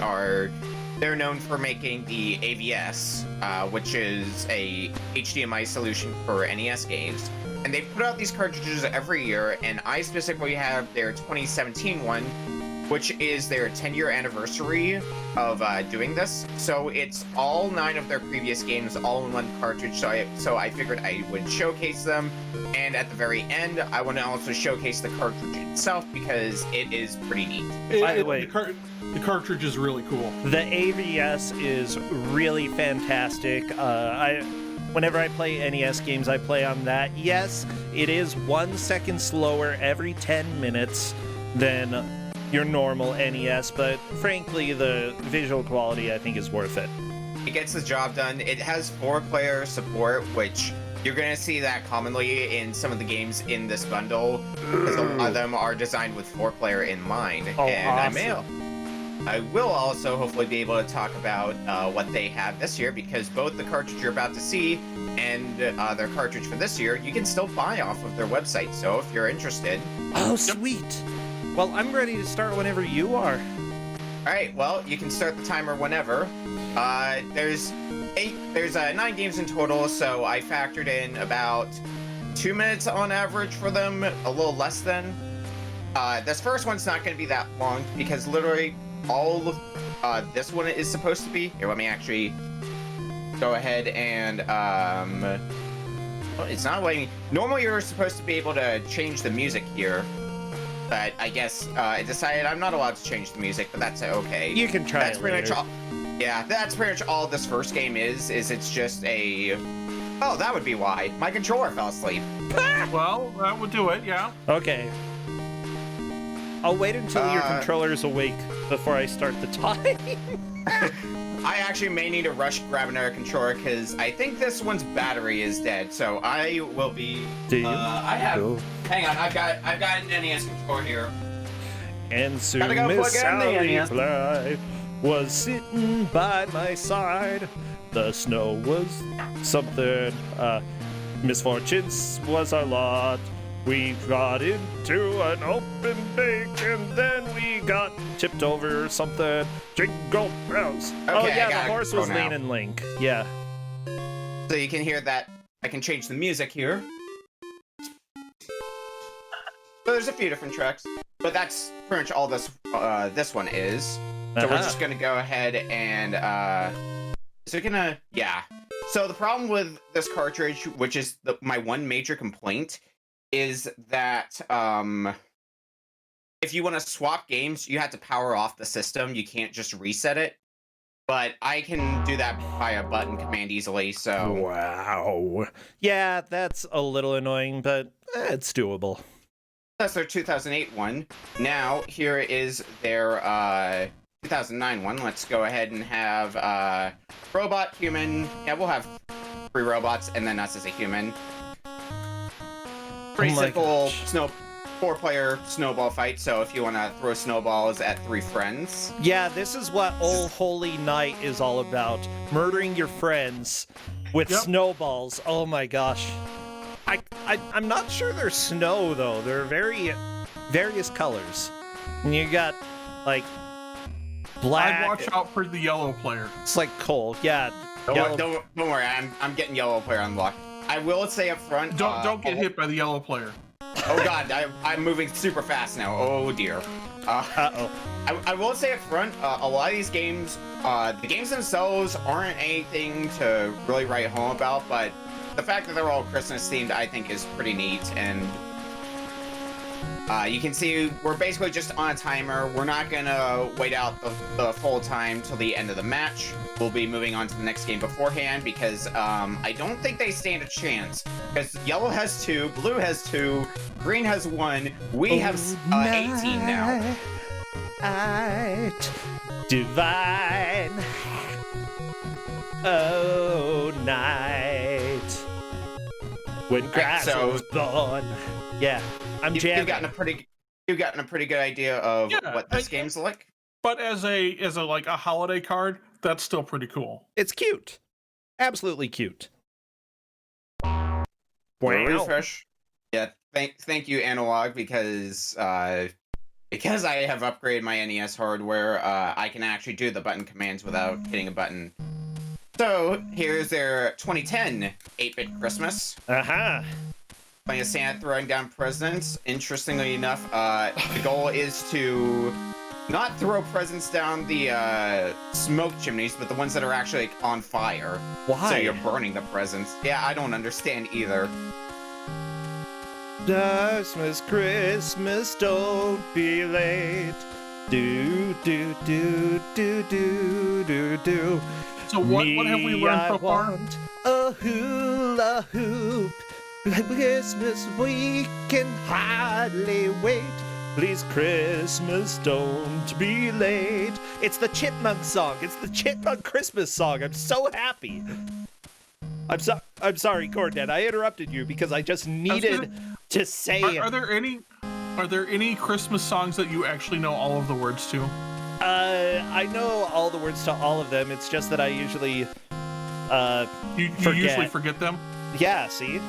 they're known for making the AVS, which is a HDMI solution for NES games. And they put out these cartridges every year, and I specifically have their 2017 one, which is their 10-year anniversary of doing this. So it's all 9 of their previous games all in one cartridge, so I figured I would showcase them. And at the very end, I want to also showcase the cartridge itself, because it is pretty neat. By the way, the cartridge is really cool. The AVS is really fantastic. Whenever I play NES games, I play on that. Yes, it is 1 second slower every 10 minutes than your normal NES, but frankly, the visual quality, I think, is worth it. It gets the job done. It has 4-player support, which you're going to see that commonly in some of the games in this bundle, because a lot of them are designed with 4-player in mind. Oh, and awesome. I will also hopefully be able to talk about what they have this year, because both the cartridge you're about to see and their cartridge for this year, you can still buy off of their website, so if you're interested. Oh, sweet! Well, I'm ready to start whenever you are. Alright, well, you can start the timer whenever. There's 9 games in total, so I factored in about 2 minutes on average for them, a little less than. This first one's not going to be that long, because literally all this one is supposed to be. Here, let me actually go ahead and it's not letting me. Normally you're supposed to be able to change the music here, but I guess I decided I'm not allowed to change the music, but that's okay. You can try that's it pretty later. much all. Yeah, that's pretty much all this first game is it's just a. Oh, that would be why my controller fell asleep. Well, that would do it, yeah. Okay. I'll wait until your controller's awake before I start the time. I actually may need to rush grab another controller because I think this one's battery is dead. So I will be. Do you? I have. Cool. Hang on, I've got an NES controller here. And soon Gotta go Miss plug in the Sally NES. Bly was sitting by my side. The snow was something. Misfortunes was our lot. We got into an open bank and then we got tipped over or something. Jingle bells. Oh Okay, yeah, I the gotta horse go was now. leaning Link. Yeah. So you can hear that. I can change the music here. So there's a few different tracks, but that's pretty much all this one is. So we're just gonna go ahead and is it gonna So the problem with this cartridge, which is my one major complaint, is that if you want to swap games, you have to power off the system. You can't just reset it. But I can do that by a button command easily, so... Wow. Yeah, that's a little annoying, but it's doable. That's their 2008 one. Now, here is their 2009 one. Let's go ahead and have robot, human. Yeah, we'll have 3 robots, and then us as a human. Pretty simple 4-player snowball fight, so if you want to throw snowballs at 3 friends. Yeah, this is what Old Holy Night is all about. Murdering your friends with snowballs. Oh my gosh. I'm not sure they're snow, though. They're various colors. And you got, like, black. I'd watch out for the yellow player. It's like coal. Yeah. Don't worry, I'm getting yellow player unlocked. I will say up front... Don't get hit by the yellow player. Oh god, I'm moving super fast now. Oh dear. Uh-oh. I will say up front, a lot of these games, the games themselves aren't anything to really write home about, but the fact that they're all Christmas themed, I think, is pretty neat. And you can see we're basically just on a timer. We're not gonna wait out the full time till the end of the match. We'll be moving on to the next game beforehand because I don't think they stand a chance. Because yellow has 2, blue has 2, green has 1. We have 18 now. Divine. Oh, night. When grass was born. Yeah, I'm jamming. You've gotten a pretty good idea of what this game's like. But as a like a holiday card, that's still pretty cool. It's cute. Absolutely cute. Refresh. Yeah, thank you, Analog, because I have upgraded my NES hardware, I can actually do the button commands without hitting a button. So here's their 2010 8-bit Christmas. Playing a Santa throwing down presents. Interestingly enough, the goal is to not throw presents down the smoke chimneys, but the ones that are actually like, on fire. Why? So you're burning the presents. Yeah, I don't understand either. Christmas, don't be late. Do. So what have we learned so far? Want a hula hoop. Christmas, we can hardly wait. Please, Christmas, don't be late. It's the Chipmunk song. It's the Chipmunk Christmas song. I'm so happy. I'm sorry, Corndan. I interrupted you because I just needed to say. Are there any Christmas songs that you actually know all of the words to? I know all the words to all of them. It's just that I usually you usually forget them. Yeah. See.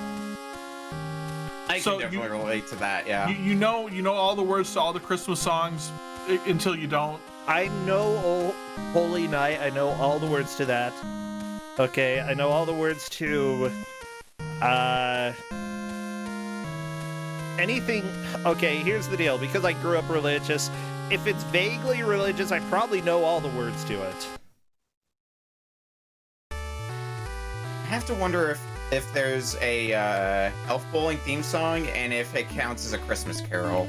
I can definitely relate to that, yeah. You know all the words to all the Christmas songs until you don't. I know Holy Night. I know all the words to that. Okay, I know all the words to anything. Okay, here's the deal. Because I grew up religious, if it's vaguely religious, I probably know all the words to it. I have to wonder if there's a Elf Bowling theme song and if it counts as a Christmas carol.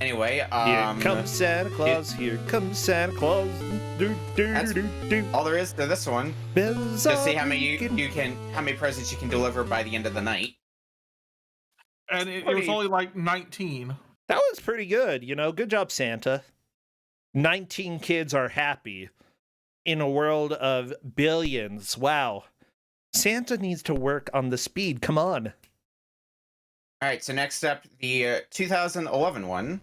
Anyway, here comes Santa Claus. Here comes Santa Claus. All there is to this one. Bells to see how many how many presents you can deliver by the end of the night. And it was only like 19. That was pretty good. You know, good job, Santa. 19 kids are happy in a world of billions. Wow. Santa needs to work on the speed. Come on. All right, so next up, the 2011 one.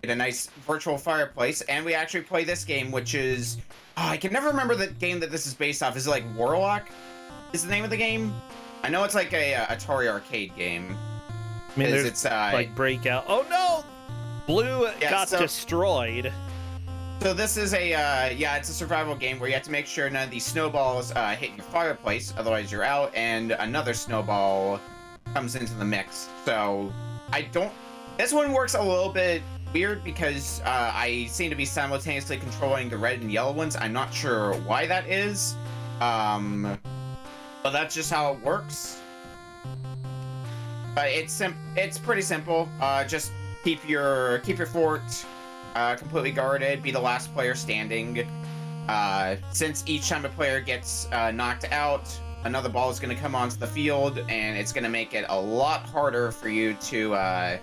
Get a nice virtual fireplace, and we actually play this game, which is... Oh, I can never remember the game that this is based off. Is it like Warlock? Is the name of the game? I know it's like a Atari arcade game. I mean, there's like Breakout. Oh no! Blue got destroyed. So this is a, it's a survival game where you have to make sure none of these snowballs hit your fireplace, otherwise you're out, and another snowball comes into the mix. So, this one works a little bit weird because I seem to be simultaneously controlling the red and yellow ones. I'm not sure why that is, but that's just how it works. It's pretty simple. Just keep your fort completely guarded, be the last player standing. Since each time a player gets knocked out, another ball is going to come onto the field, and it's going to make it a lot harder for you to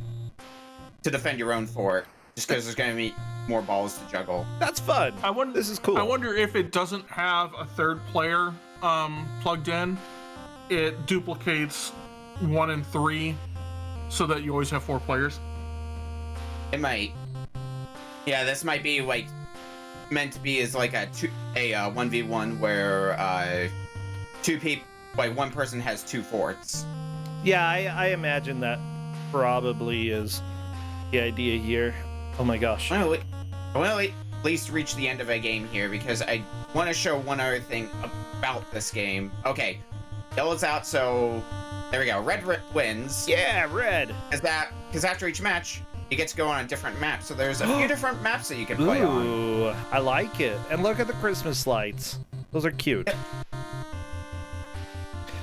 defend your own fort, just because there's going to be more balls to juggle. That's fun. This is cool. I wonder if it doesn't have a third player plugged in, it duplicates 1 and 3, so that you always have 4 players. It might. Yeah, this might be like meant to be as like a 1v1 where one person has 2 forts. Yeah, I imagine that probably is the idea here. Oh my gosh. I want to at least reach the end of a game here because I want to show one other thing about this game. Okay, yellow's out, so there we go. Red wins. Yeah, red. Because after each match, you get to go on a different map. So there's a few different maps that you can play on. Ooh, I like it. And look at the Christmas lights. Those are cute.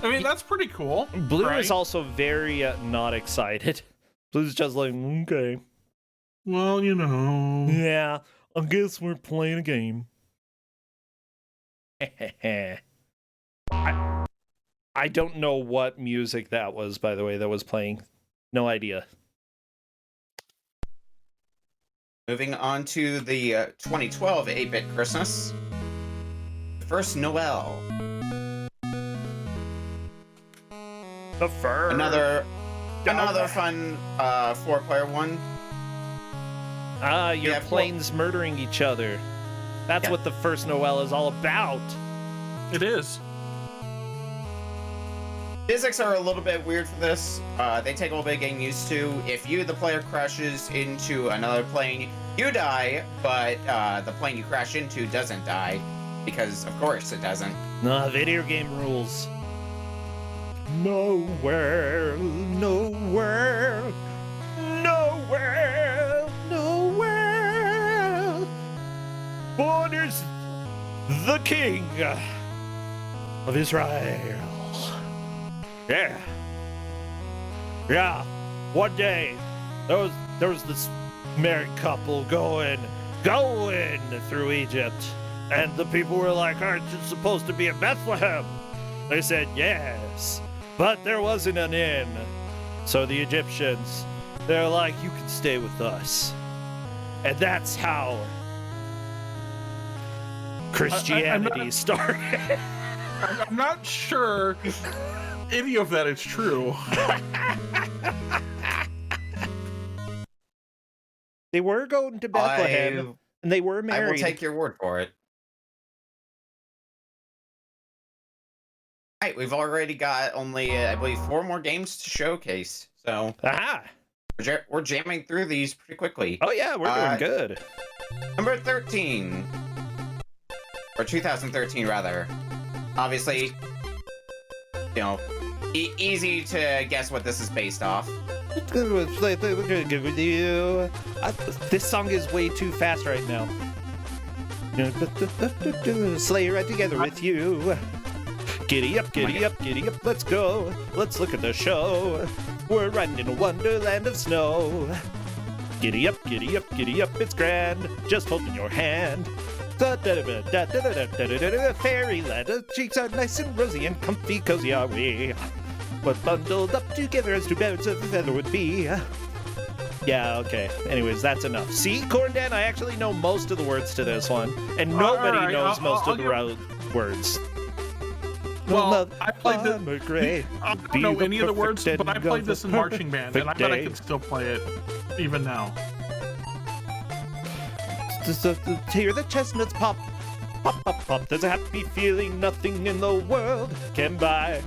I mean, that's pretty cool. Blue right? is also very not excited. Blue's just like, okay. Well, you know. Yeah, I guess we're playing a game. I don't know what music that was, by the way, that was playing. No idea. Moving on to the 2012 8-bit Christmas. First Noel. The fur. Another fun 4-player one. Your planes murdering each other. That's what the first Noel is all about. It is. Physics are a little bit weird for this. They take a little bit getting used to. If you, the player, crashes into another plane, you die, but the plane you crash into doesn't die. Because, of course, it doesn't. Nah, video game rules. Nowhere, nowhere, nowhere, nowhere. Born is the King of Israel. Yeah. Yeah. One day, there was this married couple going through Egypt, and the people were like, "Aren't you supposed to be in Bethlehem?" They said, "Yes, but there wasn't an inn." So the Egyptians, they're like, "You can stay with us," and that's how Christianity started. I'm not sure any of that is true. They were going to Bethlehem, and they were married. I will take your word for it. All right, we've already got only, I believe, 4 more games to showcase. So we're jamming through these pretty quickly. Oh yeah, we're doing good. Number 13. Or 2013, rather. Obviously, you know, easy to guess what this is based off. This song is way too fast right now. Slay right together with you. Giddy up, giddy up, giddy up, let's go. Let's look at the show. We're riding in a wonderland of snow. Giddy up, giddy up, giddy up, it's grand. Just holding your hand. Fairyland, our cheeks are nice and rosy and comfy, cozy are we. We're bundled up together as 2 birds of a feather would be. Yeah, okay. Anyways, that's enough. See, Corndan, I actually know most of the words to this one, and nobody right, knows most I'll of the words. Well, I played the. I don't Be know the any of the words, perfect but I end played of this the in marching band, and I bet I day. can still play it even now. Hear the chestnuts pop, pop, pop, pop. There's a happy feeling nothing in the world can buy.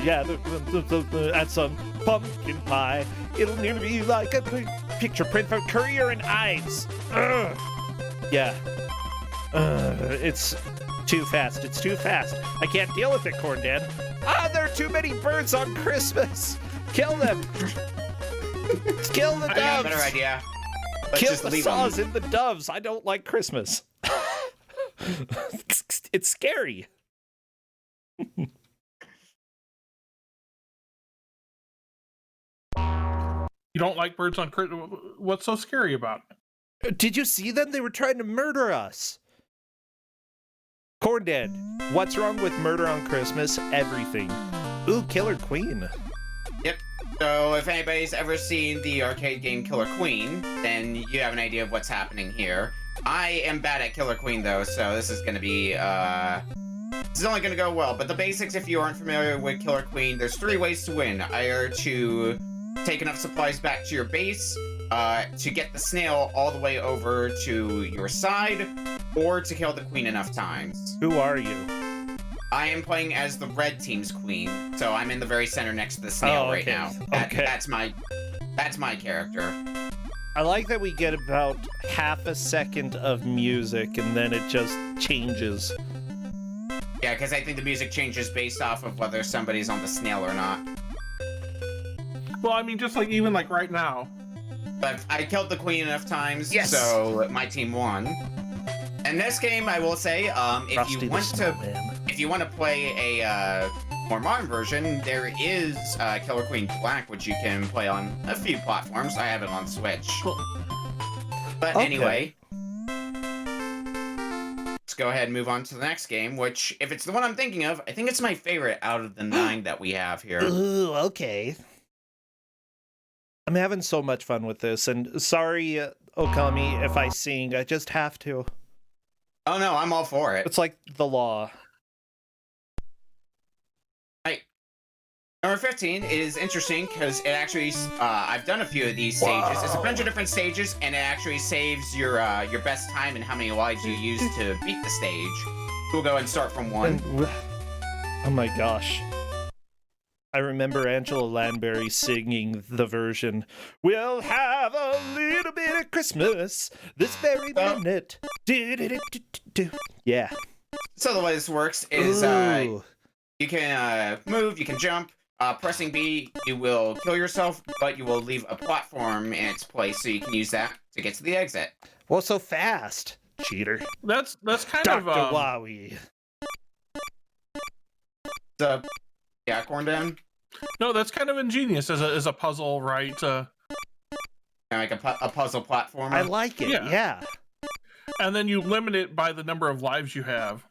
Gather at some pumpkin pie. It'll nearly be like a picture print from Courier and Ives. Ugh. Yeah. It's too fast. It's too fast. I can't deal with it, Corndan. There are too many birds on Christmas. Kill them. Kill the doves. I got a better idea. Let's Kill just the leave saws them. and the doves. I don't like Christmas. It's scary. You don't like birds on Christmas? What's so scary about it? Did you see them? They were trying to murder us. Corndan, what's wrong with Murder on Christmas? Everything. Ooh, Killer Queen. Yep. So if anybody's ever seen the arcade game Killer Queen, then you have an idea of what's happening here. I am bad at Killer Queen though, so this is gonna be this is only gonna go well. But the basics, if you aren't familiar with Killer Queen, there's 3 ways to win. Either to take enough supplies back to your base, to get the snail all the way over to your side, or to kill the queen enough times. Who are you? I am playing as the red team's queen, so I'm in the very center next to the snail right now. That's my character. I like that we get about half a second of music and then it just changes. Yeah, because I think the music changes based off of whether somebody's on the snail or not. Well, I mean, just like even like right now. But I killed the queen enough times, Yes. so my team won. In this game, I will say, if you want to play a more modern version, there is Killer Queen Black, which you can play on a few platforms. I have it on Switch. But Okay. anyway, let's go ahead and move on to the next game, which, if it's the one I'm thinking of, I think it's my favorite out of the 9 that we have here. Ooh, okay. I'm having so much fun with this, and sorry, Okami, if I sing, I just have to. Oh no, I'm all for it. It's like the law. Number 15 is interesting because it actually, I've done a few of these stages. It's a bunch of different stages, and it actually saves your best time and how many lives you use to beat the stage. We'll go and start from 1. Oh my gosh. I remember Angela Lansbury singing the version, "We'll have a little bit of Christmas this very minute." Do. Yeah. So the way this works is you can move, you can jump. Pressing B, you will kill yourself, but you will leave a platform in its place, so you can use that to get to the exit. Well, so fast, cheater. That's kind Dr. of Wowie. Yeah, Corndan? No, that's kind of ingenious as a puzzle, right? Like a puzzle platformer. I like it. Yeah. And then you limit it by the number of lives you have.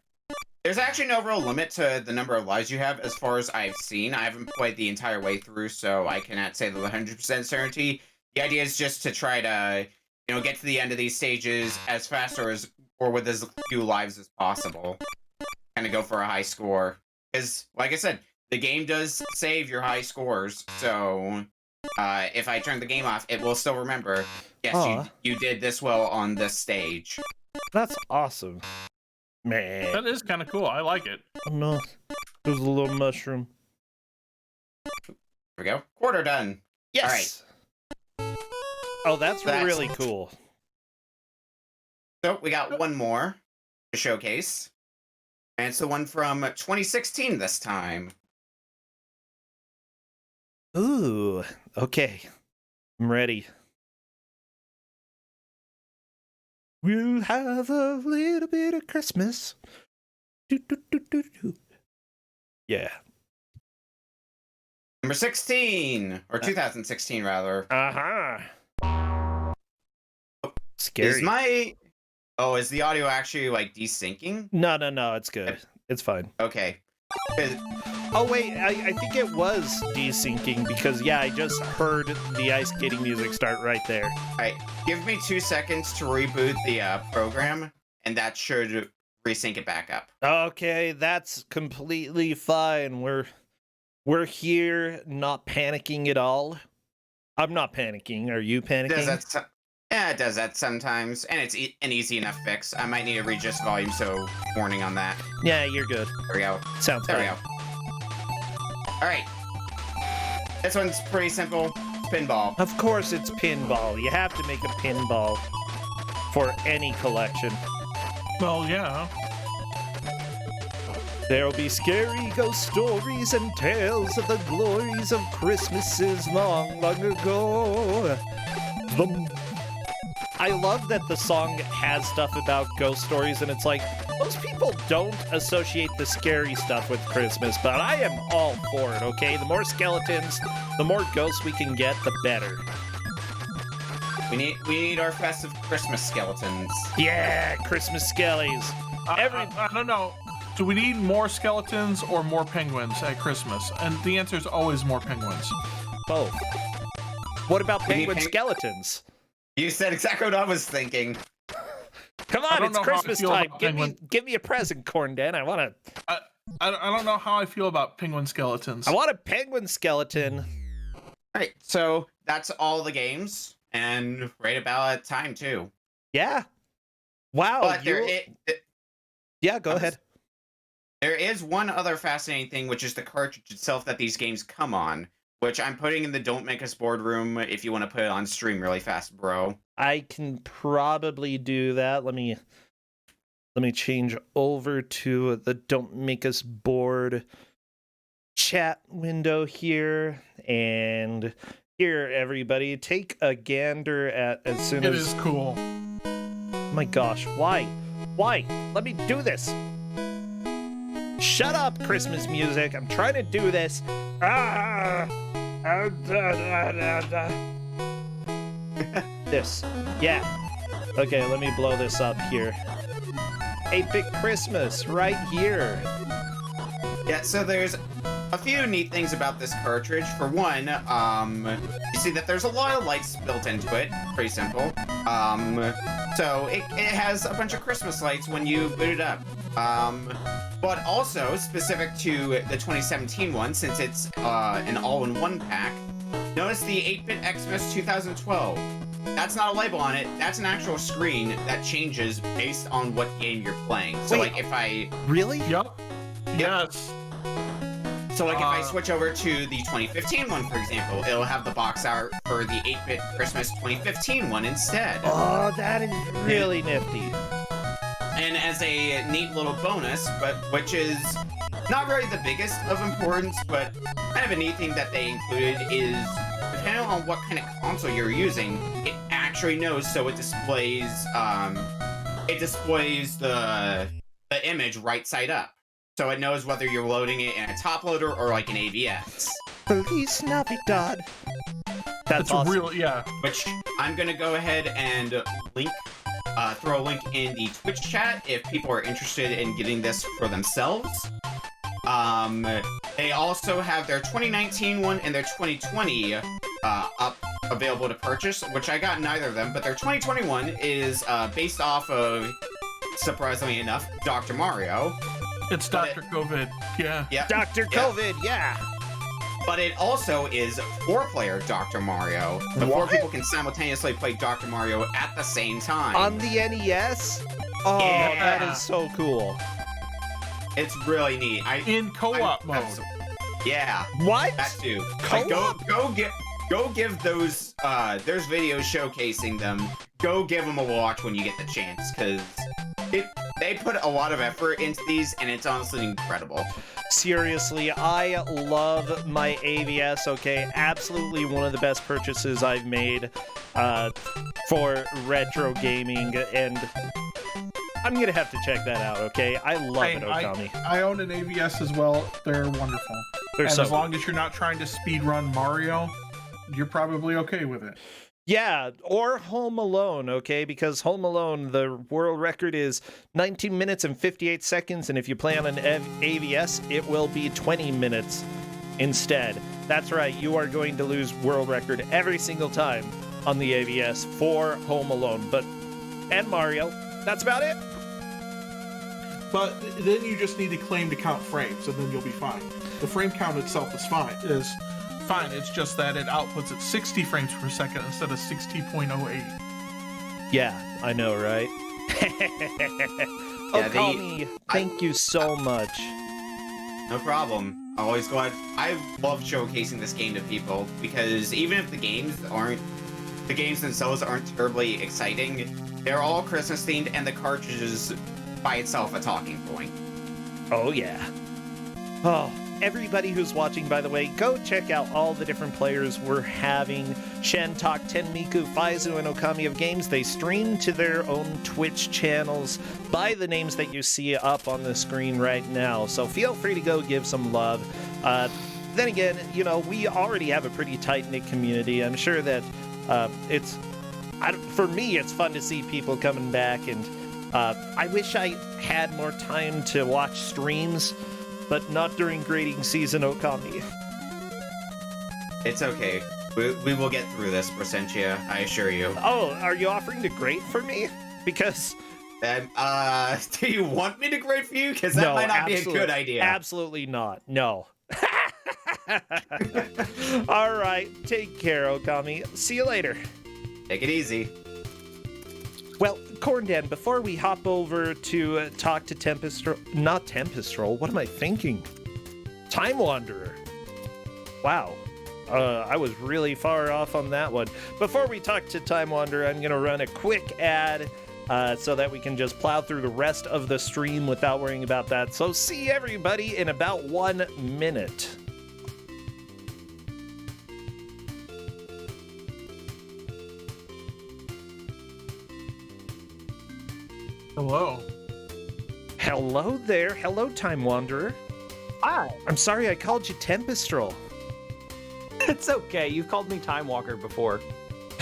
There's actually no real limit to the number of lives you have, as far as I've seen. I haven't played the entire way through, so I cannot say with 100% certainty. The idea is just to try to, get to the end of these stages as fast or with as few lives as possible. Kind of go for a high score. Because, like I said, the game does save your high scores, so if I turn the game off, it will still remember, yes, you did this well on this stage. That's awesome. Man. That is kind of cool. I like it. Oh no. There's a little mushroom. There we go. Quarter done. Yes. All right. Oh, that's really cool. So we got one more to showcase. And it's the one from 2016 this time. Ooh. Okay. I'm ready. We'll have a little bit of Christmas. Yeah. Number 16, or 2016 rather. Scary. Is the audio actually like desyncing? No, it's good. It's fine. Okay. Oh wait, I think it was desyncing because yeah, I just heard the ice skating music start right there. Alright, give me 2 seconds to reboot the program, and that should resync it back up. Okay, that's completely fine. We're here, not panicking at all. I'm not panicking. Are you panicking? Yeah, it does that sometimes, and it's an easy enough fix. I might need to readjust volume, so warning on that. Yeah, you're good. There we go. Sounds there good. we go. Alright. This one's pretty simple. Pinball. Of course it's pinball. You have to make a pinball for any collection. Well, yeah. There'll be scary ghost stories and tales of the glories of Christmases long, long ago. I love that the song has stuff about ghost stories, and it's like, most people don't associate the scary stuff with Christmas, but I am all for it, okay? The more skeletons, the more ghosts we can get, the better. We need our festive Christmas skeletons. Yeah, Christmas skellies. I don't know. Do we need more skeletons or more penguins at Christmas? And the answer is always more penguins. Both. What about penguin skeletons? You said exactly what I was thinking. Come on, it's Christmas time. Give me a present, Corndan. I want to. I don't know how I feel about penguin skeletons. I want a penguin skeleton. All right, so that's all the games, and right about time too. Yeah. Wow. But yeah, go ahead. There is one other fascinating thing, which is the cartridge itself that these games come on, which I'm putting in the Don't Make Us boardroom if you want to put it on stream really fast, bro. I can probably do that. Let me change over to the Don't Make Us Bored chat window here, and here, everybody, take a gander at as soon as... It is cool. Oh my gosh, why? Let me do this. Shut up, Christmas music. I'm trying to do this. This. Yeah. Okay, let me blow this up here. 8-Bit Christmas right here. Yeah, so there's a few neat things about this cartridge. For one, you see that there's a lot of lights built into it. Pretty simple. So it has a bunch of Christmas lights when you boot it up. But also, specific to the 2017 one, since it's an all-in-one pack, notice the 8-Bit Xmas 2012. That's not a label on it, that's an actual screen that changes based on what game you're playing. So wait, like if I... Really? Yup. Yes. So like if I switch over to the 2015 one, for example, it'll have the box art for the 8-Bit Christmas 2015 one instead. Oh, that is really nifty. And as a neat little bonus, but which is not really the biggest of importance, but kind of a neat thing that they included is, depending on what kind of console you're using, it actually knows, so it displays the image right side up. So it knows whether you're loading it in a top loader or like an AVX. Feliz Navidad. That's awesome. Real, yeah. Which I'm gonna go ahead and throw a link in the Twitch chat if people are interested in getting this for themselves. They also have their 2019 one and their 2020 up available to purchase, which I got neither of them, but their 2021 is based off of, surprisingly enough, Dr. Mario. It's Dr. COVID, yeah. Dr. COVID, yeah. But it also is 4-player Dr. Mario. The 4 people can simultaneously play Dr. Mario at the same time. On the NES? Oh, yeah. That is so cool. It's really neat. In co-op mode. Yeah. What? That too. Co-op? Like, go give those, there's videos showcasing them. Go give them a watch when you get the chance, because they put a lot of effort into these, and it's honestly incredible. Seriously, I love my AVS, okay? Absolutely one of the best purchases I've made for retro gaming, and I'm gonna have to check that out, okay? I love it, Okami. I own an AVS as well. They're wonderful. They're and so as long as you're not trying to speedrun Mario, you're probably okay with it. Yeah, or Home Alone, okay? Because Home Alone, the world record is 19 minutes and 58 seconds, and if you play on an AVS, it will be 20 minutes instead. That's right, you are going to lose world record every single time on the AVS for Home Alone. And Mario, that's about it. But then you just need to claim to count frames, and then you'll be fine. The frame count itself is fine. It's just that it outputs at 60 frames per second instead of 60.08. Yeah, I know, right? Okami, thank you so much. No problem. Always glad. I love showcasing this game to people because even if the games themselves aren't terribly exciting, they're all Christmas themed, and the cartridge is by itself a talking point. Oh yeah. Oh, everybody who's watching, by the way, go check out all the different players we're having. Shentok, Tenmicu, Fyzzu, and OkamiOfGames. They stream to their own Twitch channels by the names that you see up on the screen right now. So feel free to go give some love. Then again, you know, we already have a pretty tight-knit community. I'm sure that for me, it's fun to see people coming back, and I wish I had more time to watch streams, but not during grading season, Okami. It's okay. We will get through this, Brossentia, I assure you. Oh, are you offering to grade for me? Because... do you want me to grade for you? Because that might not be a good idea. Absolutely not. No. All right. Take care, Okami. See you later. Take it easy. Well, Corndan, before we hop over to talk to TimeWanderer, what am I thinking? TimeWanderer. Wow. I was really far off on that one. Before we talk to TimeWanderer, I'm going to run a quick ad so that we can just plow through the rest of the stream without worrying about that. So see everybody in about 1 minute. Hello. Hello there. Hello, TimeWanderer. Hi. I'm sorry I called you Tempestrel. It's okay. You've called me Time Walker before.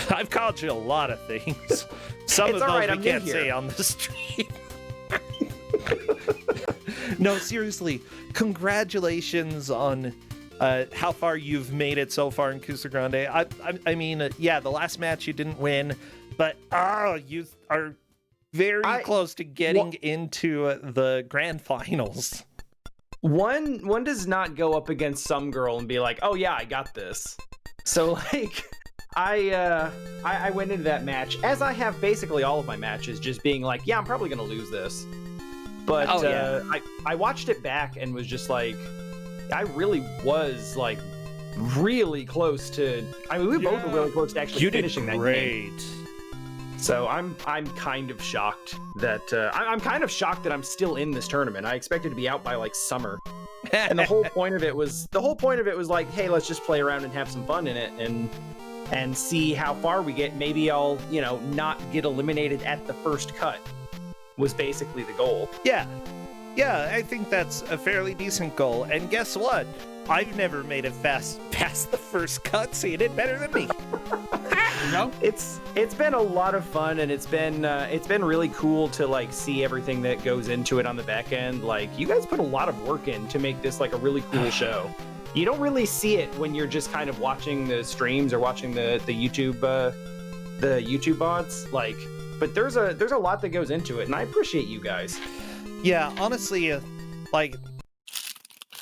I've called you a lot of things. Some of those we can't say on the stream. No, seriously. Congratulations on how far you've made it so far in Cusa Grande. I mean, yeah, the last match you didn't win, but you are very close to getting into the grand finals. One does not go up against some girl and be like, oh yeah, I got this. So like, I went into that match, as I have basically all of my matches, just being like, yeah, I'm probably gonna lose this. But I watched it back and was just like, I really was like really close to. I mean, we both were really close to actually finishing that game. So I'm kind of shocked that I'm kind of shocked that I'm still in this tournament. I expected to be out by like summer, and the whole point of it was like, hey, let's just play around and have some fun in it and see how far we get. Maybe I'll not get eliminated at the first cut. Was basically the goal. Yeah, I think that's a fairly decent goal. And guess what? I've never made it past the first cut, so you did better than me. No, it's been a lot of fun, and it's been really cool to like see everything that goes into it on the back end. Like, you guys put a lot of work in to make this like a really cool show. You don't really see it when you're just kind of watching the streams or watching the YouTube VODs. Like, but there's a lot that goes into it, and I appreciate you guys. Yeah, honestly, like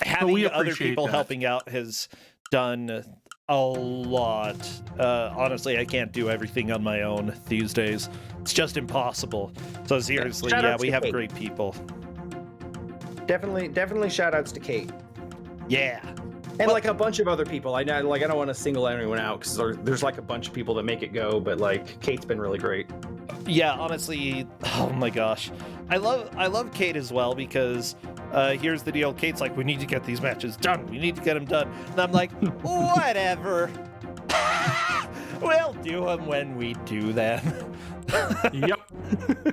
having other people helping out has done a lot. Honestly, I can't do everything on my own these days. It's just impossible. So seriously, we have great people. Definitely shout outs to Kate. Yeah. And like a bunch of other people. I don't want to single anyone out because there's like a bunch of people that make it go, but like Kate's been really great. Yeah, honestly, oh my gosh. I love Kate as well because here's the deal. Kate's like, we need to get these matches done. We need to get them done. And I'm like, whatever. We'll do them when we do them. Yep.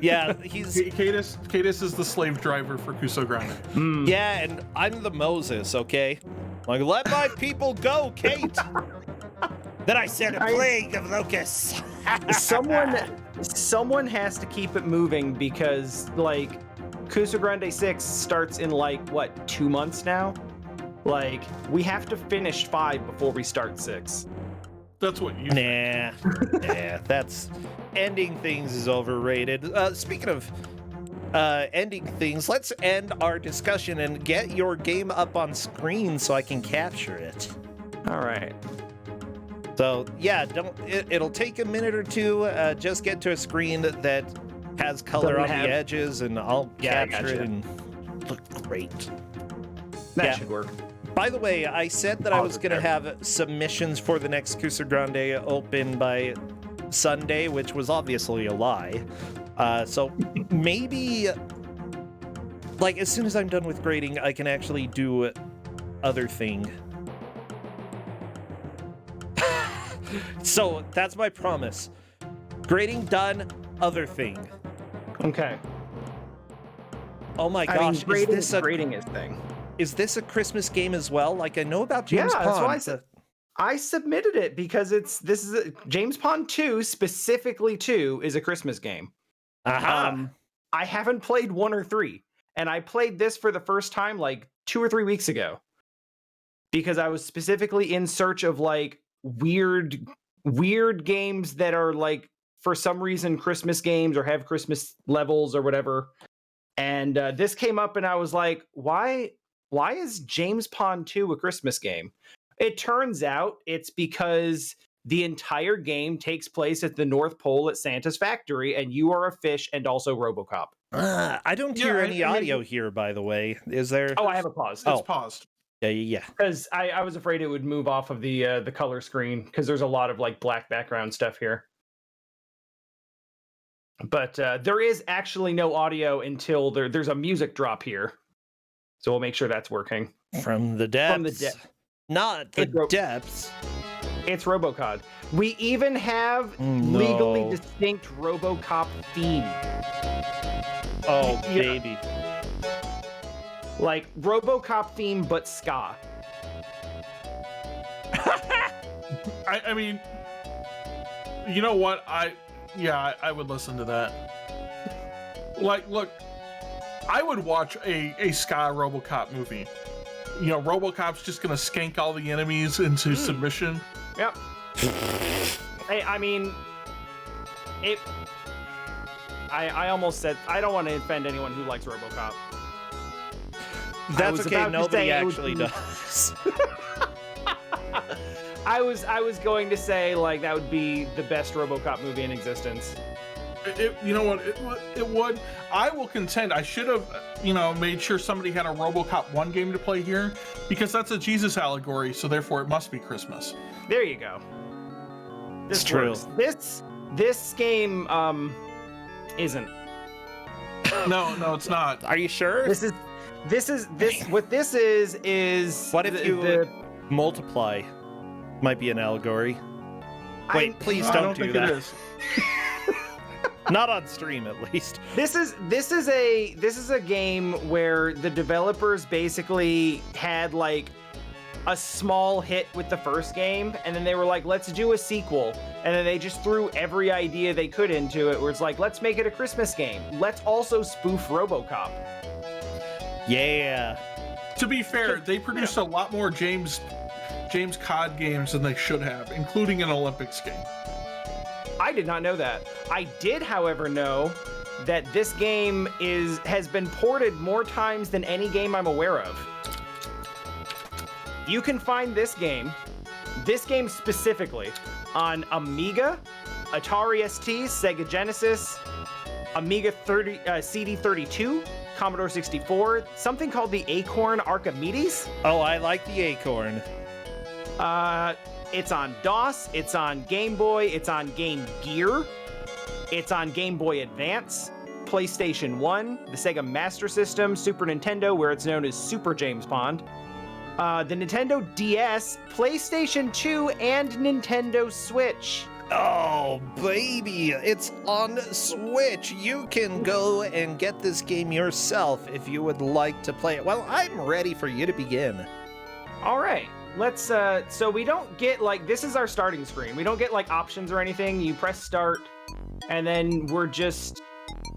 Yeah, Cadis is the slave driver for Cusa Grande. Yeah, and I'm the Moses, okay? Like, let my people go, Kate. Then I sent a plague of locusts. Someone has to keep it moving because like Kusogrande 6 starts in like what 2 months now. Like we have to finish 5 before we start 6. That's what you. Nah, that's ending things is overrated. Speaking of ending things, let's end our discussion and get your game up on screen so I can capture it. All right. So yeah, it'll take a minute or two. Just get to a screen that has color on the edges, and I'll capture it and look great. That should work. By the way, I said that I was going to have submissions for the next Kusogrande open by Sunday, which was obviously a lie. So maybe, like, as soon as I'm done with grading, I can actually do other thing. So that's my promise. Grading done, other thing. Okay. Oh my gosh, grading is thing. Is this a Christmas game as well? Like, I know about James Pond. That's why I said I submitted it because this is James Pond 2 specifically 2 is a Christmas game. Aha. I haven't played 1 or 3, and I played this for the first time like 2 or 3 weeks ago because I was specifically in search of like weird games that are like for some reason Christmas games or have Christmas levels or whatever. And this came up, and I was like, why is James Pond 2 a Christmas game? It turns out it's because the entire game takes place at the North Pole at Santa's factory, and you are a fish and also Robocop. I don't hear any audio here, by the way. Is there? Oh, I have it paused. It's paused. Yeah. Because I was afraid it would move off of the color screen because there's a lot of like black background stuff here. But there is actually no audio until there's a music drop here. So we'll make sure that's working. From the depths. Not the depths. It's Robocod. We even have legally distinct Robocop theme. Oh, baby. Like Robocop theme, but ska. I mean, you know what? I would listen to that. Like, look, I would watch a ska Robocop movie. You know, Robocop's just gonna skank all the enemies into submission. Yep. I mean, I almost said I don't want to offend anyone who likes Robocop. That's okay. Nobody actually does. I was going to say like that would be the best Robocop movie in existence. You know what? It would. I will contend. I should have, made sure somebody had a RoboCop 1 game to play here because that's a Jesus allegory. So therefore, it must be Christmas. There you go. It's true. This game isn't. No, it's not. Are you sure? What this is. What if you multiply? Might be an allegory. Wait, please don't do that. It is. Not on stream, at least. This is a game where the developers basically had like a small hit with the first game, and then they were like, let's do a sequel, and then they just threw every idea they could into it, where it's like, let's make it a Christmas game. Let's also spoof RoboCop. Yeah. To be fair, they produced a lot more James Cod games than they should have, including an Olympics game. I did not know that. I did, however, know that this game has been ported more times than any game I'm aware of. You can find this game specifically, on Amiga, Atari ST, Sega Genesis, Amiga CD32, Commodore 64, something called the Acorn Archimedes. Oh, I like the Acorn. It's on DOS, it's on Game Boy, it's on Game Gear, it's on Game Boy Advance, PlayStation 1, the Sega Master System, Super Nintendo, where it's known as Super James Pond, the Nintendo DS, PlayStation 2, and Nintendo Switch. Oh, baby, it's on Switch. You can go and get this game yourself if you would like to play it. Well, I'm ready for you to begin. All right. let's so we don't get like, this is our starting screen. We don't get like options or anything. You press start and then we're just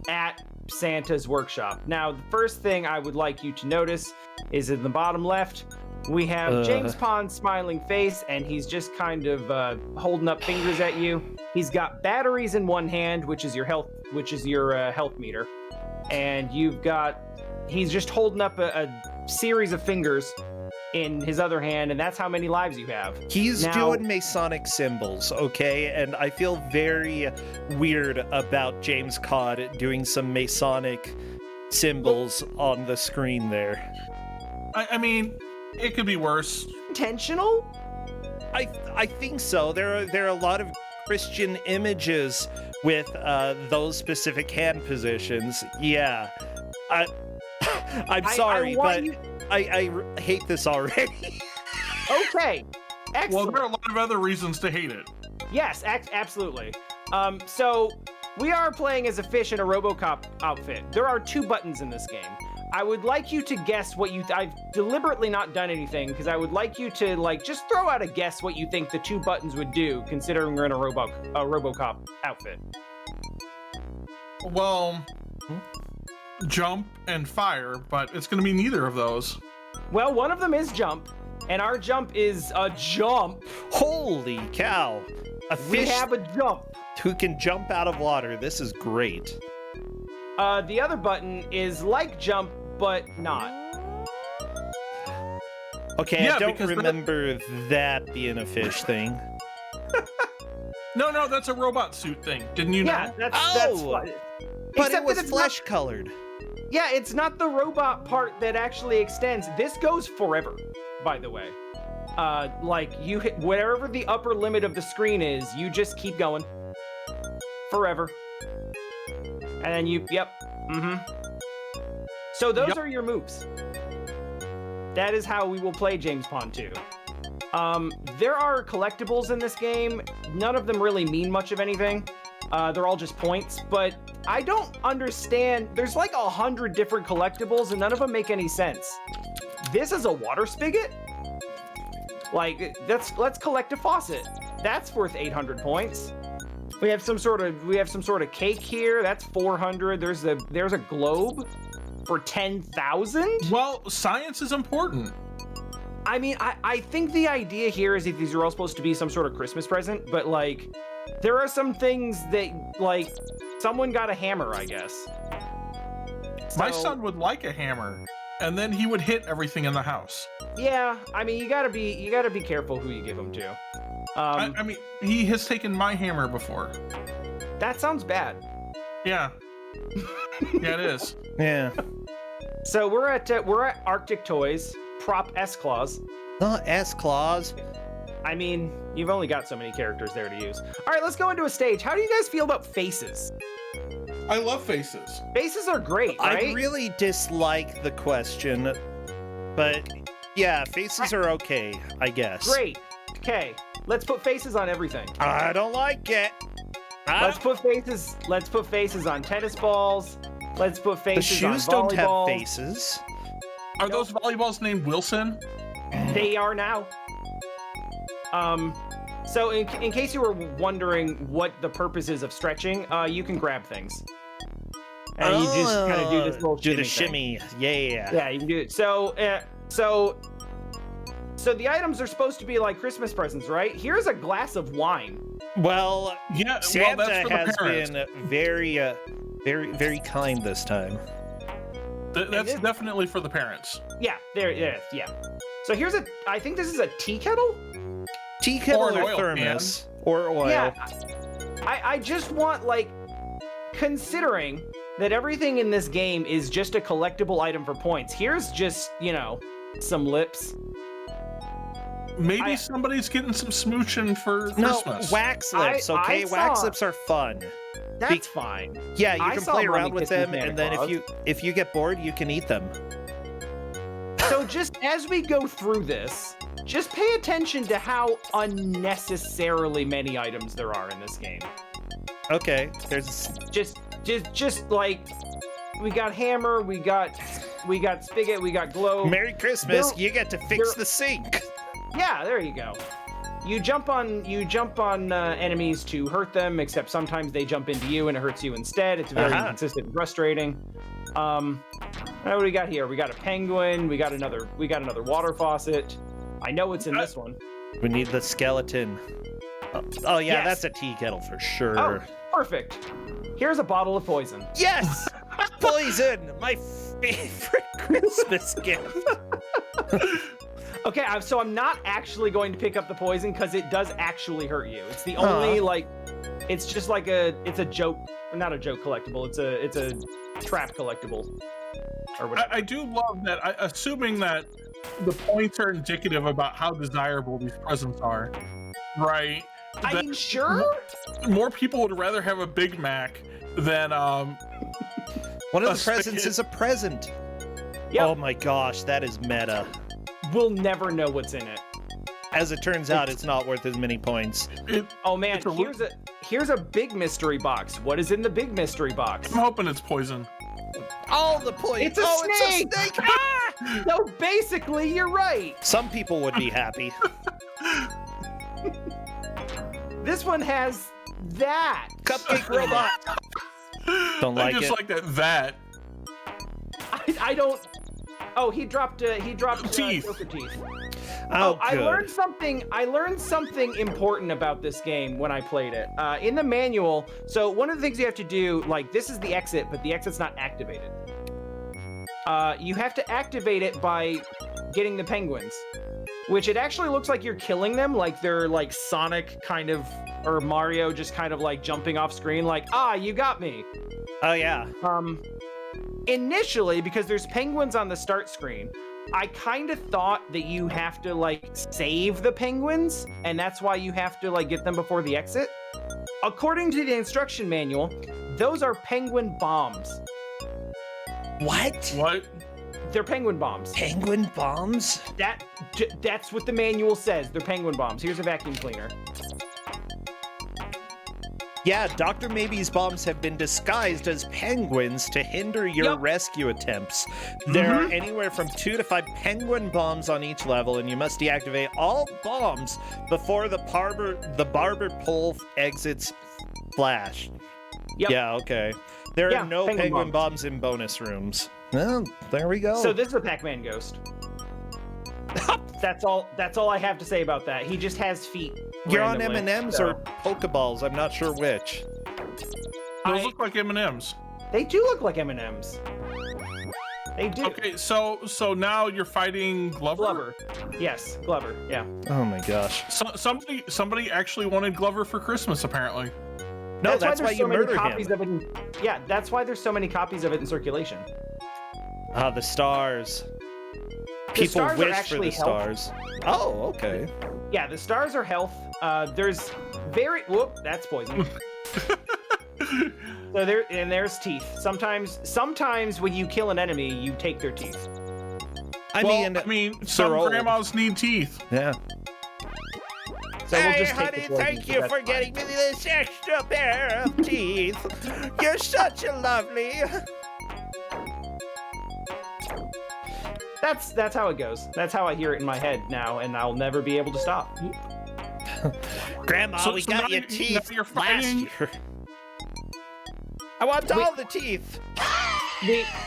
at Santa's workshop. Now, the first thing I would like you to notice is in the bottom left, we have James Pond's smiling face, and he's just kind of holding up fingers at you. He's got batteries in one hand, which is your health meter, and he's just holding up a series of fingers in his other hand, and that's how many lives you have. He's doing Masonic symbols, okay? And I feel very weird about James Cod doing some Masonic symbols on the screen there. I mean, it could be worse. Intentional? I think so. There are a lot of Christian images with those specific hand positions. Yeah. I'm sorry, but I hate this already. Okay. Excellent. Well, there are a lot of other reasons to hate it. Yes, absolutely. So we are playing as a fish in a Robocop outfit. There are 2 buttons in this game. I would like you to guess what I've deliberately not done anything because I would like you to just throw out a guess what you think the 2 buttons would do, considering we're in a Robocop outfit. Well, jump and fire, but it's going to be neither of those. Well, one of them is jump, and our jump is a jump. Holy cow! A fish we have a jump who can jump out of water. This is great. The other button is like jump, but not. Okay, yeah, I don't remember that being a fish thing. No, that's a robot suit thing. Didn't you know? Yeah, that's fine. But it was flesh colored. Yeah, it's not the robot part that actually extends. This goes forever, by the way. You hit whatever the upper limit of the screen is, you just keep going. Forever. And then So those are your moves. That is how we will play James Pond 2. There are collectibles in this game. None of them really mean much of anything. They're all just points, but I don't understand. There's like 100 different collectibles and none of them make any sense. This is a water spigot? Let's collect a faucet. That's worth 800 points. We have some sort of cake here. That's 400. There's a globe for 10,000. Well, science is important. I mean, I think the idea here is that these are all supposed to be some sort of Christmas present, but there are some things that someone got a hammer, I guess. My son would like a hammer, and then he would hit everything in the house. Yeah, I mean, you gotta be careful who you give them to. I mean, he has taken my hammer before. That sounds bad. Yeah. Yeah, it is. Yeah. So we're at Arctic Toys, Prop S-Claws. Not S-Claws. I mean, you've only got so many characters there to use. All right, let's go into a stage. How do you guys feel about faces? I love faces. Faces are great, right? I really dislike the question, but yeah, faces are okay, I guess. Great. Okay. Let's put faces on everything. I don't like it. Let's put faces on tennis balls. Let's put faces on volleyballs. The shoes don't have faces. Are those volleyballs named Wilson? They are now. So in case you were wondering what the purpose is of stretching, you can grab things. And you just kind of do this little shimmy. Yeah. Yeah, you can do it. So the items are supposed to be like Christmas presents, right? Here's a glass of wine. Well, yeah, Santa that's for the has parents. been very, very kind this time. That's definitely for the parents. Yeah, yeah. So here's I think this is a tea kettle? Tea kettle or oil thermos. Or oil. Yeah, I just want, considering that everything in this game is just a collectible item for points, here's just, some lips. Maybe somebody's getting some smooching for Christmas. Wax lips, okay? Wax lips are fun. That's fine. Yeah, you can play around with them, and then if you get bored, you can eat them. So just as we go through this, just pay attention to how unnecessarily many items there are in this game. Okay, there's just we got hammer, we got spigot, we got globe. Merry Christmas! You get to fix the sink. Yeah, there you go. You jump on enemies to hurt them, except sometimes they jump into you and it hurts you instead. It's very inconsistent and frustrating. What do we got here? We got a penguin. We got another water faucet. I know it's in this one. We need the skeleton. Oh yeah, Yes. that's a tea kettle for sure. Oh, perfect. Here's a bottle of poison. Yes! Poison! My favorite Christmas gift. Okay, so I'm not actually going to pick up the poison because it does actually hurt you. It's the only it's just like it's a joke, not a joke collectible. It's a trap collectible. Or whatever. I do love that. Assuming that the points are indicative about how desirable these presents are, right? I mean, sure. More people would rather have a Big Mac than One of the presents is a present. Yep. Oh my gosh, that is meta. We'll never know what's in it. As it turns out, it's not worth as many points. Oh man, here's a big mystery box. What is in the big mystery box? I'm hoping it's poison. All the poison. It's a snake. It's a snake. No, basically, you're right. Some people would be happy. This one has that. Cupcake robot. Don't like I just it. like that. I don't. Oh, he dropped teeth. Joker teeth. Oh, I good. learned something important about this game when I played it. In the manual, so one of the things you have to do, like this is the exit, but the exit's not activated. You have to activate it by getting the penguins, which it actually looks like you're killing them, like they're like Sonic kind of, or Mario just kind of like jumping off screen, like, you got me. Oh yeah. Initially, because there's penguins on the start screen, I kind of thought that you have to like save the penguins, and that's why you have to like get them before the exit. According to the instruction manual, those are penguin bombs. What? They're penguin bombs. Penguin bombs? That's what the manual says. They're penguin bombs. Here's a vacuum cleaner. Yeah, Dr. Maybe's bombs have been disguised as penguins to hinder your rescue attempts. There are anywhere from 2 to 5 penguin bombs on each level, and you must deactivate all bombs before the barber pole exits flash. Yep. Yeah, okay. There are no penguin bombs in bonus rooms. Well, there we go. So this is a Pac-Man ghost. That's all I have to say about that. He just has feet. You're on randomly, M&Ms or Pokeballs. I'm not sure which. Those look like M&Ms. They do look like M&Ms. They do. Okay, so now you're fighting Glover? Yes, Glover. Yeah. Oh my gosh. So, somebody actually wanted Glover for Christmas, apparently. No, that's why you murder him. Yeah, that's why there's so many copies of it in circulation. Ah, the stars. People stars are wish for actually the health. stars. Oh, okay. Yeah, the stars are health. There's that's poison. So there's teeth. Sometimes when you kill an enemy, you take their teeth. I mean, some old. grandmas need teeth. Yeah. So we'll just take honey, the poison, thank you for getting me this extra pair of teeth. You're such a lovely. That's how it goes. That's how I hear it in my head now, and I'll never be able to stop. Grandma, we got your teeth last year. I want all the teeth.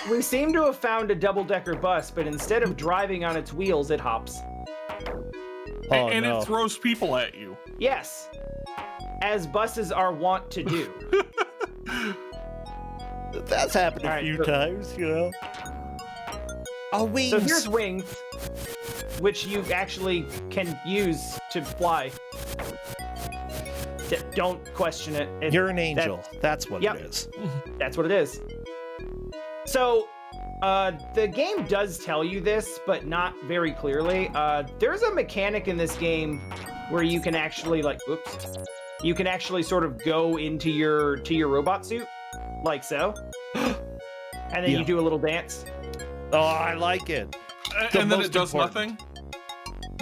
We seem to have found a double-decker bus, but instead of driving on its wheels, it hops. Oh, and no. it throws people at you. Yes, as buses are wont to do. That's happened a few times, you know. Oh, wings. So here's wings, which you actually can use to fly. Don't question it. You're an angel. That's what it is. That's what it is. So, the game does tell you this, but not very clearly. There's a mechanic in this game where you can actually you can actually sort of go into your robot suit, like so, and then you do a little dance. Oh, I like it. And then it does nothing?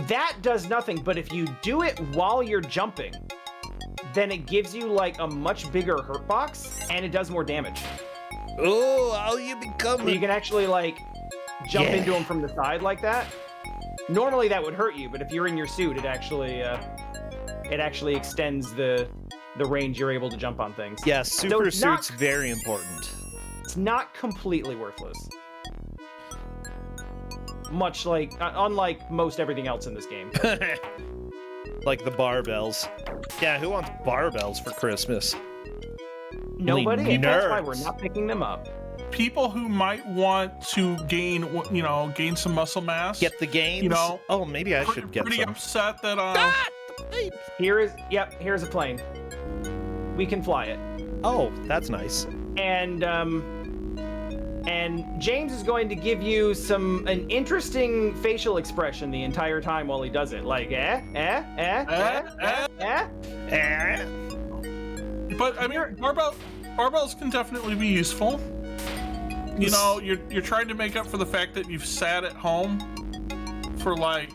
That does nothing, but if you do it while you're jumping, then it gives you like a much bigger hurt box, and it does more damage. Oh, how you become? So you can actually like jump into them from the side like that. Normally that would hurt you, but if you're in your suit, it actually extends the range you're able to jump on things. Yeah, So super it's not- suit's very important. It's not completely worthless. Much like, unlike most everything else in this game. Like the barbells. Yeah, who wants barbells for Christmas? Nobody, Only and that's why we're nerds. not picking them up. People who might want to gain, gain some muscle mass. Get the gains? You know, oh, maybe I should get pretty some. upset that Here's a plane. We can fly it. Oh, that's nice. And James is going to give you an interesting facial expression the entire time while he does it, like But I mean, barbells can definitely be useful. You know, you're trying to make up for the fact that you've sat at home for like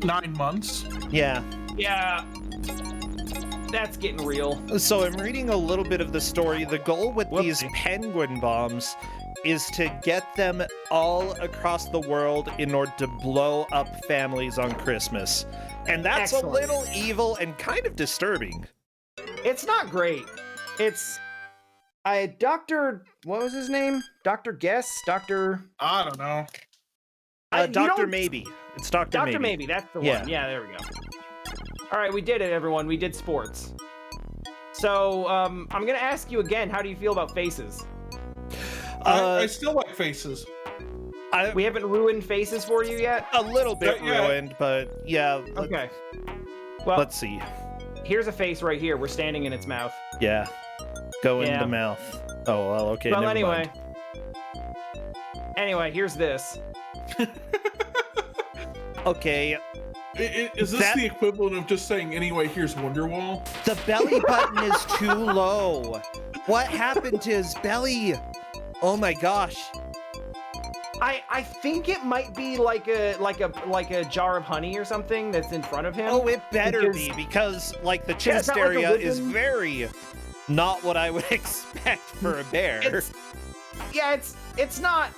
9 months. Yeah. Yeah. That's getting real. So I'm reading a little bit of the story. The goal with these penguin bombs is to get them all across the world in order to blow up families on Christmas. And that's Excellent. a little evil and kind of disturbing. It's not great. It's Dr. What was his name? Dr. Guess? Dr. I don't know. Dr. Maybe. It's Dr. Maybe. Dr. Maybe, that's the Yeah. one. Yeah, there we go. All right, we did it, everyone. We did sports. So, I'm gonna ask you again, how do you feel about faces? I still like faces. We haven't ruined faces for you yet? A little bit Yeah. ruined, but yeah. Okay. Well, Let's see. Here's a face right here. We're standing in its mouth. Yeah. Go in Yeah. the mouth. Oh, well, okay. Well, never anyway. mind. Here's this. Okay. Is this the equivalent of just saying, anyway, here's Wonderwall? The belly button is too low. What happened to his belly? Oh my gosh. I think it might be like a jar of honey or something that's in front of him. Oh, it better be, because like the chest got, like, a area is ribbon. very not what I would expect for a bear. It's not.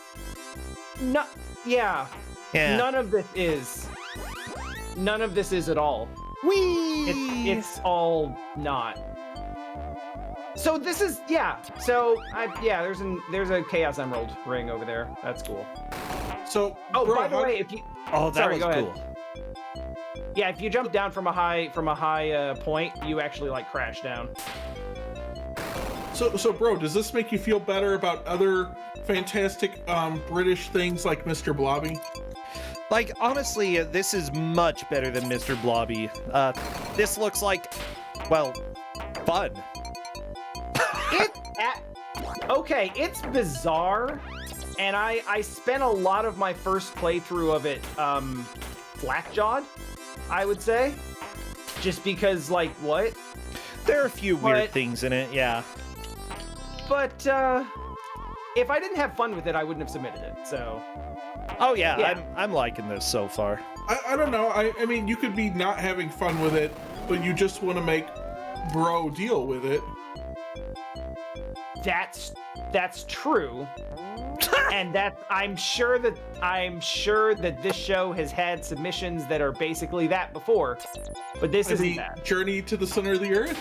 Yeah. Yeah. None of this is. None of this is at all. It's all not. So this is So there's a Chaos Emerald ring over there. That's cool. So bro, by the way, if you that was go cool. ahead. Yeah, if you jump down from a high point, you actually like crash down. So bro, does this make you feel better about other fantastic British things like Mr. Blobby? Like, honestly, this is much better than Mr. Blobby. This looks like, well, fun. Okay, it's bizarre, and I spent a lot of my first playthrough of it flat-jawed, I would say. Just because, like, what? There are a few weird things in it, yeah. But, if I didn't have fun with it, I wouldn't have submitted it, so... Oh yeah. I'm liking this so far. I don't know. I mean, you could be not having fun with it, but you just want to make bro deal with it. That's true. And I'm sure that this show has had submissions that are basically that before. But this isn't that. Journey to the Center of the Earth?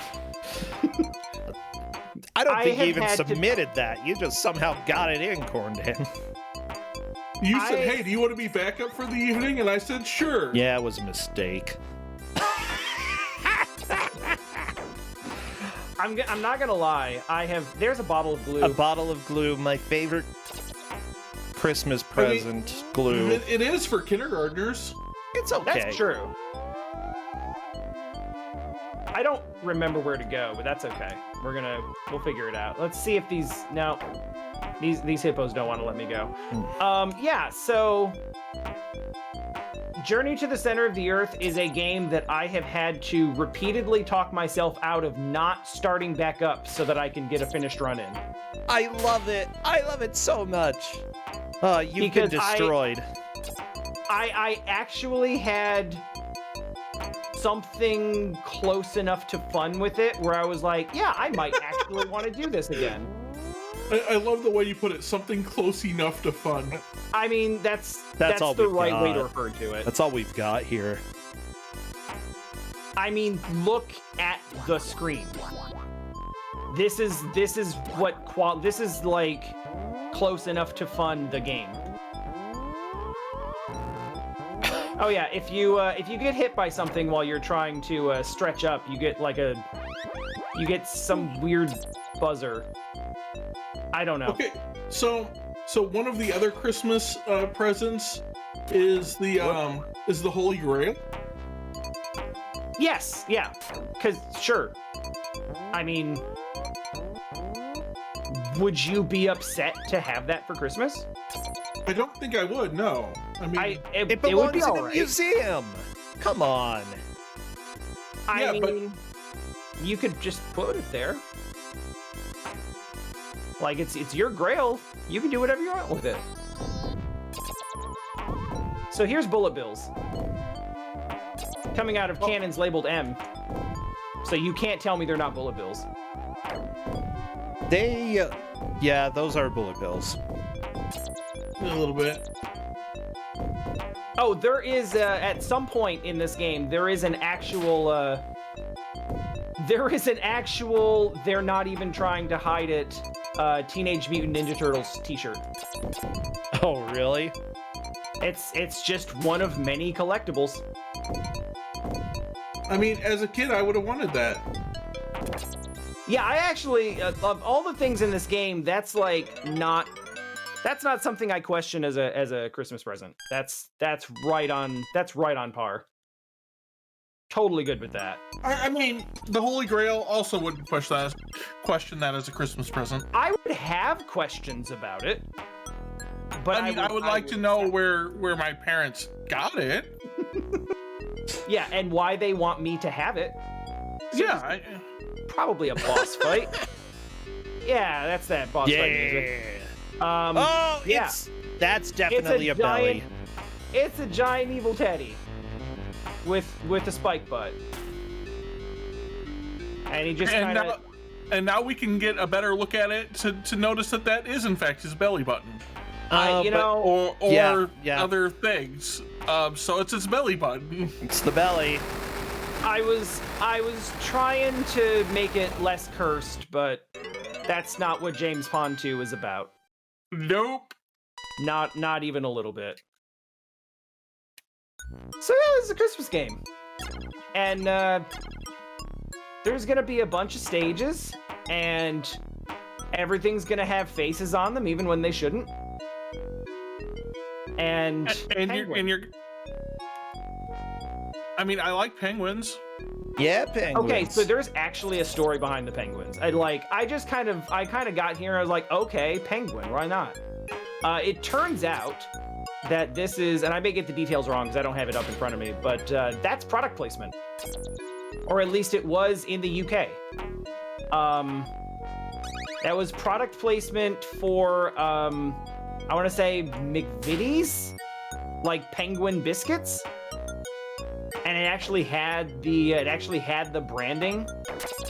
I don't think you even submitted that. You just somehow got it in, Corndan. You said, hey, do you want to be backup for the evening? And I said, sure. Yeah, it was a mistake. I'm not gonna lie. There's a bottle of glue. A bottle of glue, my favorite Christmas present. Glue. It is for kindergartners. It's okay. That's true. I don't remember where to go, but that's okay. We'll figure it out. Let's see if these hippos don't want to let me go. So Journey to the Center of the Earth is a game that I have had to repeatedly talk myself out of not starting back up so that I can get a finished run in. I love it. I love it so much. You've been destroyed. I actually had something close enough to fun with it where I was like, yeah, I might actually want to do this again. I love the way you put it. Something close enough to fun. I mean, that's all the we've right way to got. refer to it. That's all we've got here. I mean, look at the screen. This is what this is like close enough to fun the game. Oh yeah, if you get hit by something while you're trying to stretch up, you get some weird buzzer. I don't know. Okay, so one of the other Christmas presents is the Holy Grail. Yes, yeah, cause sure. I mean, would you be upset to have that for Christmas? I don't think I would. No, I mean, it belongs would be in all a right. museum. Come on. I mean, you could just put it there. Like it's your Grail. You can do whatever you want with it. So here's bullet bills coming out of cannons labeled M. So you can't tell me they're not bullet bills. Yeah, those are bullet bills. A little bit. Oh, there is at some point in this game there is an actual they're not even trying to hide it Teenage Mutant Ninja Turtles t-shirt. Oh, really? It's just one of many collectibles. I mean, as a kid, I would have wanted that. Yeah, I actually of all the things in this game, that's not something I question as a Christmas present. That's right on par. Totally good with that. I mean, the Holy Grail also wouldn't question that as a Christmas present. I would have questions about it, but I would like to know where my parents got it. Yeah, and why they want me to have it. Yeah, probably a boss fight. Yeah, that's that boss fight music. Yeah, that's definitely a belly. It's a giant evil teddy with a spike butt, and he just kind of. And now we can get a better look at it to notice that is in fact his belly button. Or other things. So it's his belly button. It's the belly. I was trying to make it less cursed, but that's not what James Pond 2 is about. Nope. Not even a little bit. So yeah, this is a Christmas game. And there's gonna be a bunch of stages, and everything's gonna have faces on them, even when they shouldn't. And you're I mean, I like penguins. Yeah, penguins. Okay, so there's actually a story behind the penguins. I kind of got here and I was like, okay, penguin, why not? It turns out that this is, and I may get the details wrong because I don't have it up in front of me, but that's product placement. Or at least it was in the UK. That was product placement for, I want to say McVitie's, like penguin biscuits. And it actually had the branding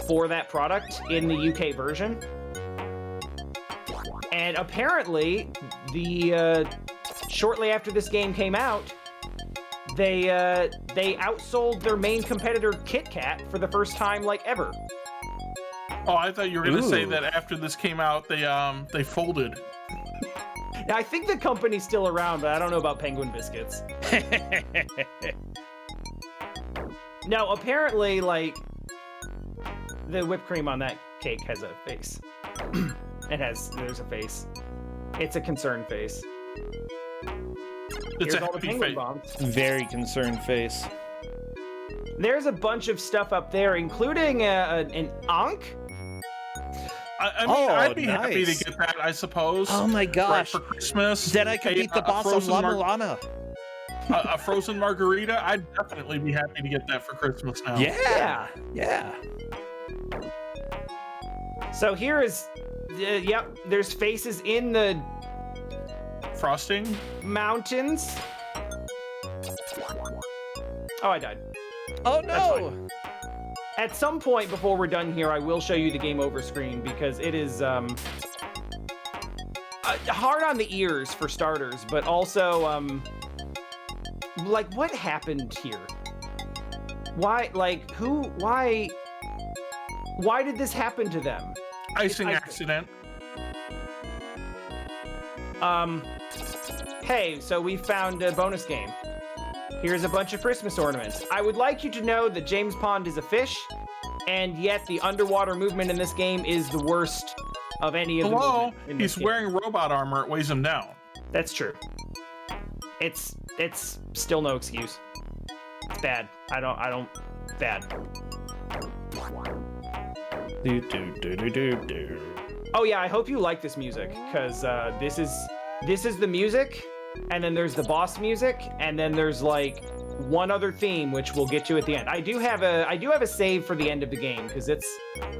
for that product in the UK version. And apparently, shortly after this game came out, they outsold their main competitor Kit Kat for the first time ever. Oh, I thought you were gonna say that after this came out, they folded. Now I think the company's still around, but I don't know about Penguin biscuits. No, apparently, the whipped cream on that cake has a face. There's a face. It's a concerned face. It's Here's a all the happy penguin face. bombs. Very concerned face. There's a bunch of stuff up there, including an Ankh. I mean, I'd be happy to get that, I suppose. Oh my gosh. Right, for Christmas. Then I could beat the boss on Lama Lana. A frozen margarita, I'd definitely be happy to get that for Christmas now. Yeah. So here is, yep, there's faces in the frosting mountains. Oh, I died. Oh no! At some point before we're done here, I will show you the game over screen because it is hard on the ears for starters, but also, like, what happened here? Why, like, why did this happen to them? Icing accident. Hey, so we found a bonus game. Here's a bunch of Christmas ornaments. I would like you to know that James Pond is a fish, and yet the underwater movement in this game is the worst of any of the movement in this He's game. wearing robot armor. It weighs him down. That's true. It's still no excuse. It's bad. I don't. Bad. Oh yeah, I hope you like this music, because this is the music, and then there's the boss music, and then there's like one other theme which we'll get to at the end. I do have a save for the end of the game because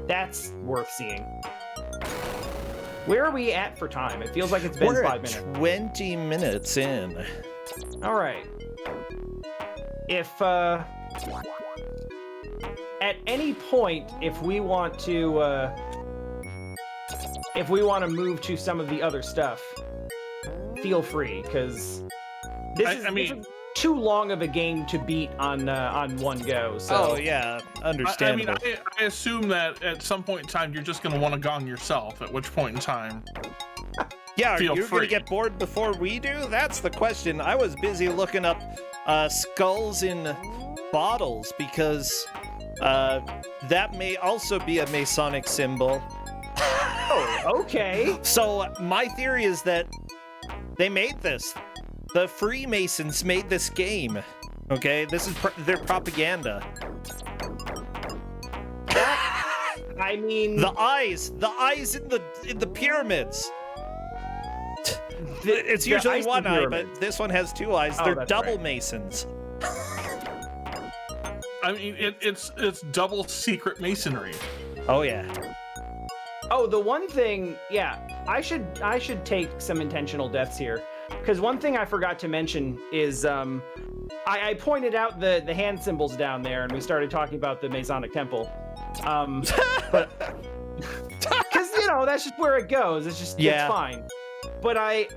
that's worth seeing. Where are we at for time? It feels like it's been 5 minutes. 20 minutes in. All right. If at any point, if we want to move to some of the other stuff, feel free, because this is too long of a game to beat on one go. So. Oh yeah, understandable. I assume that at some point in time you're just going to want to gong yourself. At which point in time, yeah, are you free. going to get bored before we do? That's the question. I was busy looking up skulls in bottles because that may also be a Masonic symbol. Oh, okay. So my theory is that they made this. The Freemasons made this game. Okay, this is their propaganda. I mean, the eyes in the pyramids. It's usually one eye, but this one has two eyes. Oh, They're double right. Masons. I mean, it's double secret masonry. Oh yeah. Oh, the one thing, yeah, I should take some intentional deaths here, because one thing I forgot to mention is I pointed out the hand symbols down there, and we started talking about the Masonic Temple, but because that's just where it goes. It's just it's fine. But I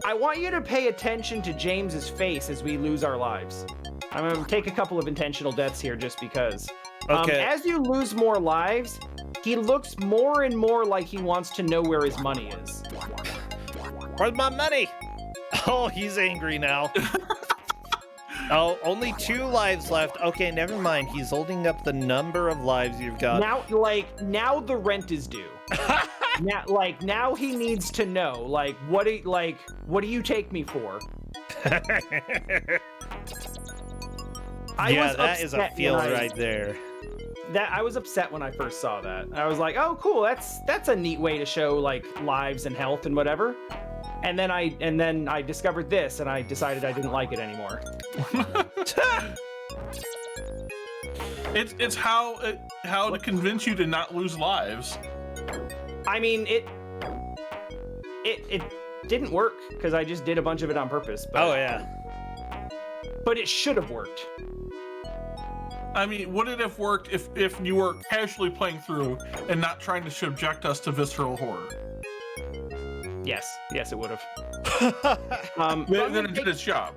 want you to pay attention to James's face as we lose our lives. I'm gonna take a couple of intentional deaths here just because. Okay. As you lose more lives, he looks more and more like he wants to know where his money is. Where's my money? Oh, he's angry now. Oh, only 2 lives left. Okay, never mind. He's holding up the number of lives you've got. Now the rent is due. now he needs to know, what do you take me for? That is a feel right there. I was upset when I first saw that. I was like, oh cool, that's a neat way to show lives and health and whatever. And then I discovered this, and I decided I didn't like it anymore. It's how to convince you to not lose lives. I mean, it didn't work because I just did a bunch of it on purpose. But, oh yeah. But it should have worked. I mean, would it have worked if you were casually playing through and not trying to subject us to visceral horror? Yes, it would have. Then it did its job.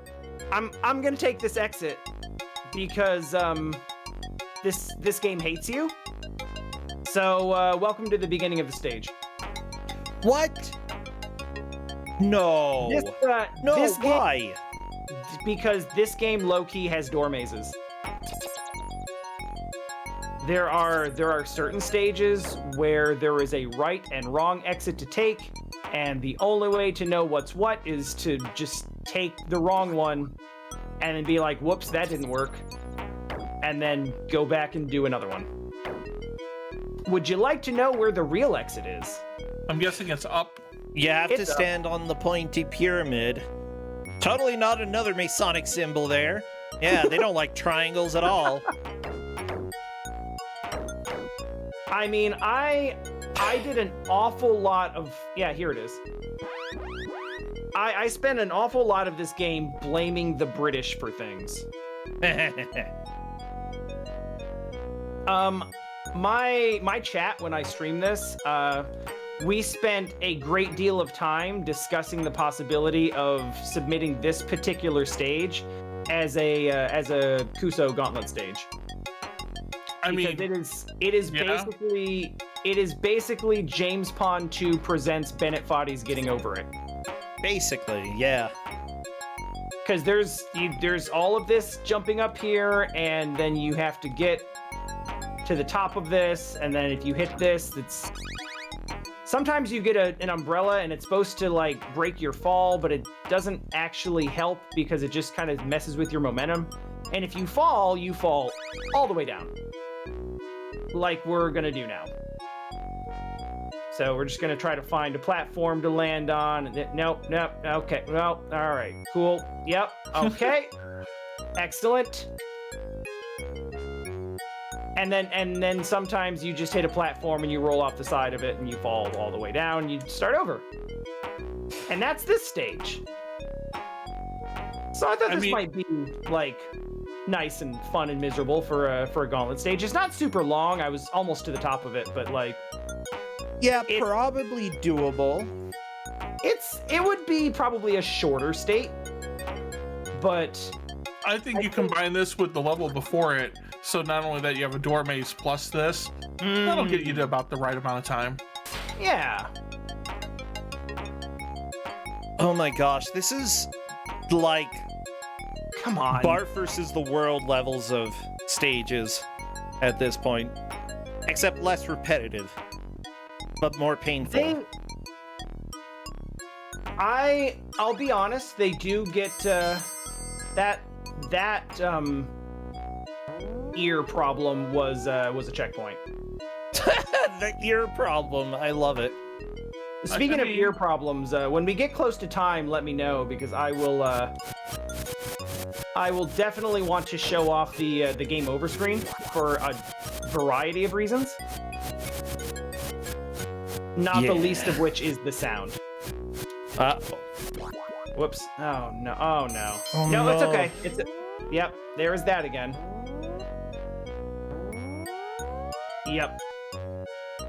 I'm gonna take this exit because this game hates you. So welcome to the beginning of the stage. What? No. Why? Because this game low-key has door mazes. There are certain stages where there is a right and wrong exit to take, and the only way to know what's what is to just take the wrong one and then be like, whoops, that didn't work, and then go back and do another one. Would you like to know where the real exit is? I'm guessing it's up. You have to stand on the pointy pyramid. Totally not another Masonic symbol there. Yeah, they don't like triangles at all. I mean, I did an awful lot of... Yeah, here it is. I spent an awful lot of this game blaming the British for things. My chat when I stream this, we spent a great deal of time discussing the possibility of submitting this particular stage as a Kuso Gauntlet stage. I mean, it is basically James Pond 2 presents Bennett Foddy's Getting Over It. Basically, yeah. Because there's all of this jumping up here, and then you have to get to the top of this, and then if you hit this, it's sometimes you get an umbrella and it's supposed to like break your fall, but it doesn't actually help because it just kind of messes with your momentum. And if you fall all the way down, like we're gonna do now. So we're just gonna try to find a platform to land on. Nope, okay, well, all right, cool, yep, okay, excellent. And then sometimes you just hit a platform and you roll off the side of it and you fall all the way down and you start over. And that's this stage. So I thought this might be like nice and fun and miserable for a gauntlet stage. It's not super long. I was almost to the top of it, but like, yeah, probably doable. It would be probably a shorter state, but I think you combine this with the level before it. So not only that you have a door maze plus this, that'll get you to about the right amount of time. Yeah. Oh my gosh, this is like, come on, Bart versus the World levels of stages at this point, except less repetitive, but more painful. I'll be honest, they do get that ear problem was a checkpoint. The ear problem, I love it. Speaking of ear problems, when we get close to time, let me know because I will definitely want to show off the game over screen for a variety of reasons. Not the least of which is the sound. Whoops. Oh no. Oh no. Oh, no, it's okay. Yep, there is that again. Yep.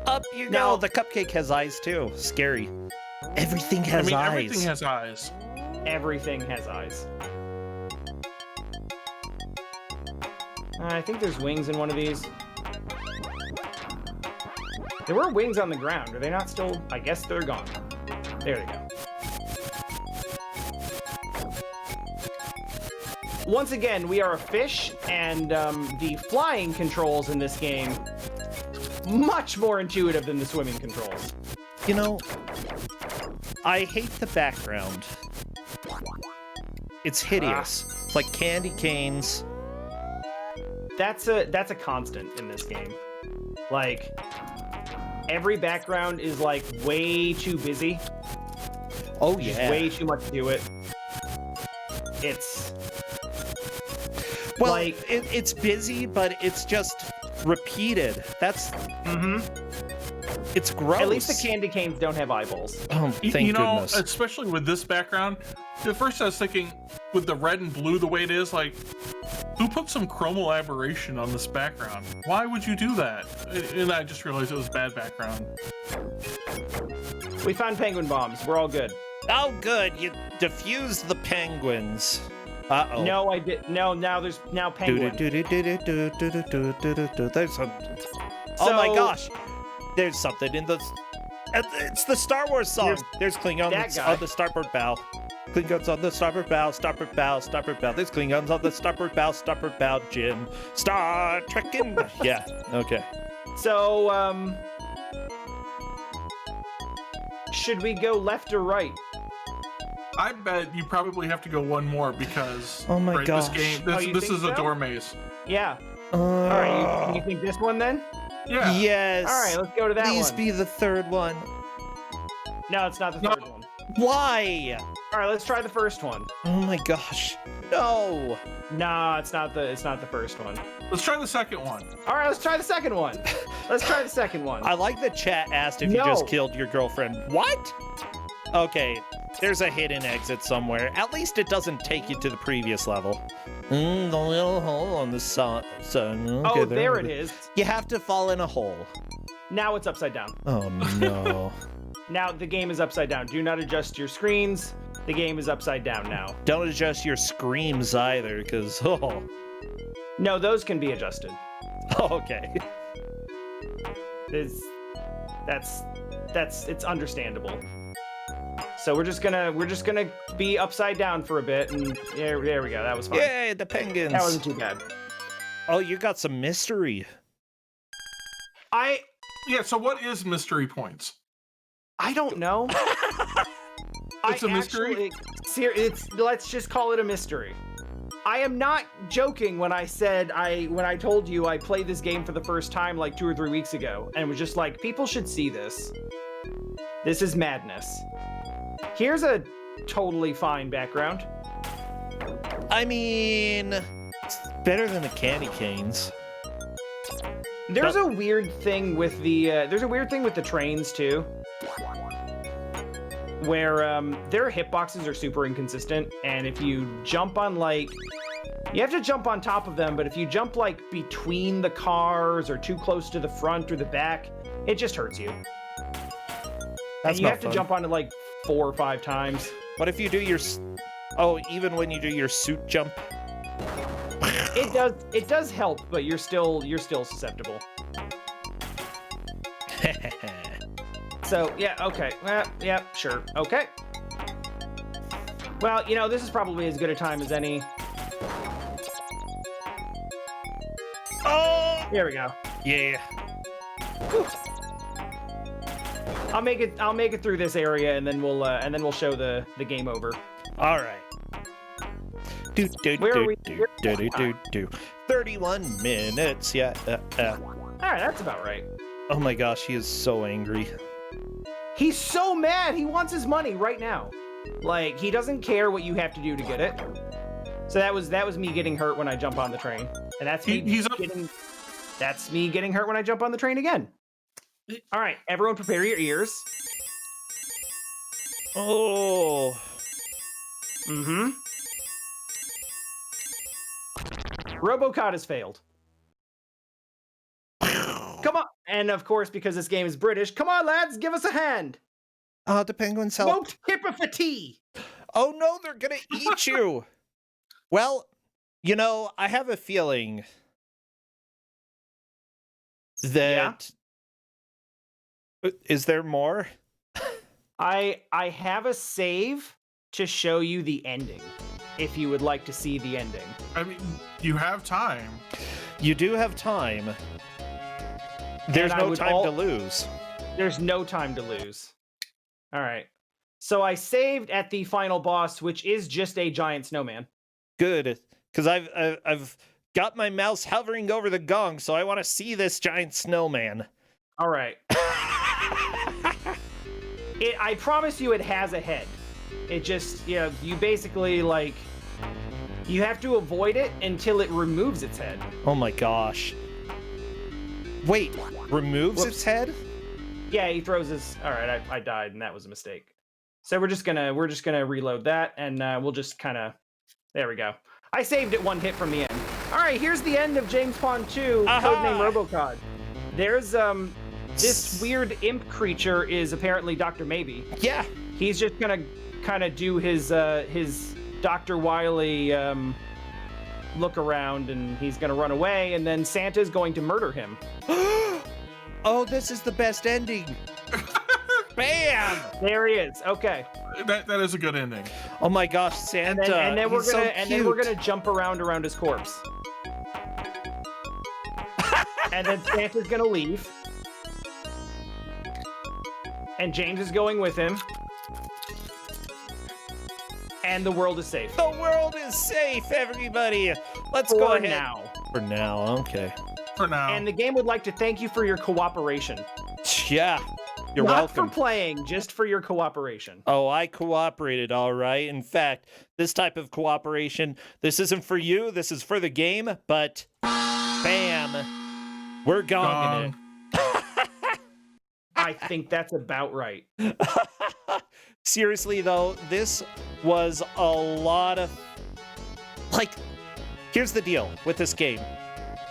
Up you go. The cupcake has eyes too. Scary. Everything has eyes. Everything has eyes. Everything has eyes. I think there's wings in one of these. There were wings on the ground. Are they not still? I guess they're gone. There they go. Once again, we are a fish, and the flying controls in this game much more intuitive than the swimming controls. You know, I hate the background. It's hideous. It's like candy canes. That's a constant in this game. Like, every background is like way too busy. Oh Just yeah. way too much to it. It's well, like it's busy, but it's just repeated. That's It's gross. At least the candy canes don't have eyeballs. Oh, thank goodness. Especially with this background. At first I was thinking, with the red and blue the way it is, like, who put some chromal aberration on this background? Why would you do that? And I just realized it was bad background. We found penguin bombs. We're all good. Oh, good. You diffused the penguins. Uh-oh. No, I did. No, there's penguin. There's some... Oh my gosh. There's something in the... It's the Star Wars song. There's Klingons on the starboard bow. Klingons on the starboard bow, starboard bow, starboard bow. There's Klingons on the starboard bow, Jim. Star Trekking. Yeah, okay. So, should we go left or right? I bet you probably have to go one more because oh my gosh. This is a door maze. Yeah. All right, you think this one then? Yeah. Yes. All right, let's go to that one. Please be the third one. No, it's not the third one. Why? All right, let's try the first one. Oh my gosh. No. No, it's not the first one. Let's try the second one. All right, let's try the second one. Let's try the second one. I like the chat asked if you just killed your girlfriend. What? Okay, there's a hidden exit somewhere. At least it doesn't take you to the previous level. The little hole on the sun. Okay, there it is. You have to fall in a hole. Now it's upside down. Oh no. Now the game is upside down. Do not adjust your screens. The game is upside down now. Don't adjust your screams either, because oh. No, those can be adjusted. Okay. It's understandable. So we're just gonna be upside down for a bit, and there we go. That was fine. Yay, the penguins. That wasn't too bad. Oh, you got some mystery. Yeah, so what is mystery points? I don't know. It's a mystery? Let's just call it a mystery. I am not joking when I said when I told you I played this game for the first time like 2 or 3 weeks ago, and was just like, people should see this. This is madness. Here's a totally fine background. I mean, it's better than the candy canes. There's a weird thing with the trains too, where their hitboxes are super inconsistent, and if you jump on you have to jump on top of them, but if you jump like between the cars or too close to the front or the back, it just hurts you. And you have to jump on it like 4 or 5 times. What if you do your... Oh, even when you do your suit jump? It does help, but you're still susceptible. So, yeah, okay. Well, yeah, sure. Okay. Well, this is probably as good a time as any. Oh! There we go. Yeah. Whew. I'll make it through this area, and then we'll show the game over. All right. Where are we? 31 minutes. Yeah. All right, that's about right. Oh my gosh, he is so angry. He's so mad. He wants his money right now. Like, he doesn't care what you have to do to get it. So that was me getting hurt when I jump on the train, and that's me getting hurt when I jump on the train again. All right, everyone, prepare your ears. Oh. Mm-hmm. Robocod has failed. Come on. And of course, because this game is British, come on, lads, give us a hand. The penguins help. Smoked hippo for tea. Oh no, they're gonna eat you. Well, I have a feeling that... Yeah? Is there more? I have a save to show you the ending, if you would like to see the ending. I mean, you have time. You do have time. There's no time to lose. There's no time to lose. All right. So I saved at the final boss, which is just a giant snowman. Good, because I've got my mouse hovering over the gong, so I want to see this giant snowman. All right. I promise you, it has a head. It just, you basically you have to avoid it until it removes its head. Oh my gosh. Wait, removes its head? Yeah, he throws his. All right, I died, and that was a mistake. So we're just gonna reload that, and we'll just kind of. There we go. I saved it 1 hit from the end. All right, here's the end of James Pond 2, Codename Robocod. There's this weird imp creature is apparently Dr. Maybe. Yeah. He's just gonna kind of do his Dr. Wily look around, and he's gonna run away, and then Santa's going to murder him. Oh, this is the best ending. Bam! There he is. Okay. That is a good ending. Oh my gosh, Santa! And then we're gonna jump around his corpse. And then Santa's gonna leave. And James is going with him. And the world is safe. The world is safe, everybody. Let's go ahead. Now. For now, okay. For now. And the game would like to thank you for your cooperation. Yeah, you're welcome. Not for playing, just for your cooperation. Oh, I cooperated, all right. In fact, this type of cooperation, this isn't for you, this is for the game, but bam, we're gonging it. I think that's about right. Seriously, though, this was a lot of... here's the deal with this game.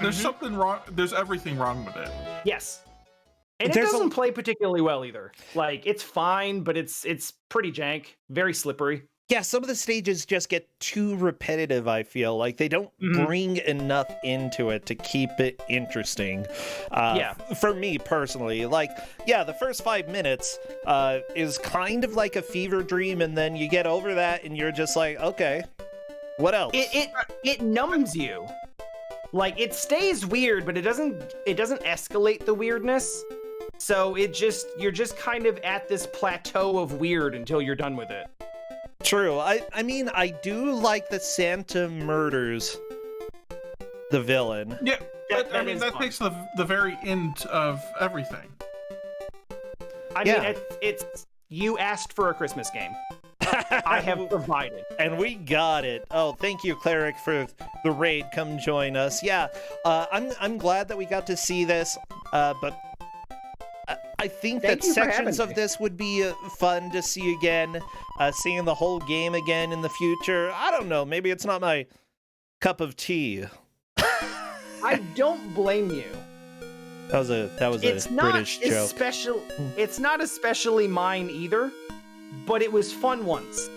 There's something wrong. There's everything wrong with it. Yes. And it doesn't play particularly well either. Like, it's fine, but it's pretty jank, very slippery. Yeah, some of the stages just get too repetitive, I feel. Like, they don't bring enough into it to keep it interesting. For me, personally. Like, yeah, the first 5 minutes is kind of like a fever dream, and then you get over that, and you're just like, okay, what else? It numbs you. Like, it stays weird, but it doesn't escalate the weirdness. So you're just kind of at this plateau of weird until you're done with it. True. I mean, I do like that Santa murders the villain. Yeah, but, I mean, that takes the very end of everything. I mean, it's you asked for a Christmas game. I have provided. And we got it. Oh, thank you, Cleric, for the raid. Come join us. Yeah, I'm glad that we got to see this, but I think that sections of this would be fun to see again. Seeing the whole game again in the future. I don't know. Maybe it's not my cup of tea. I don't blame you. That was a British joke. It's not especially mine either, but it was fun once.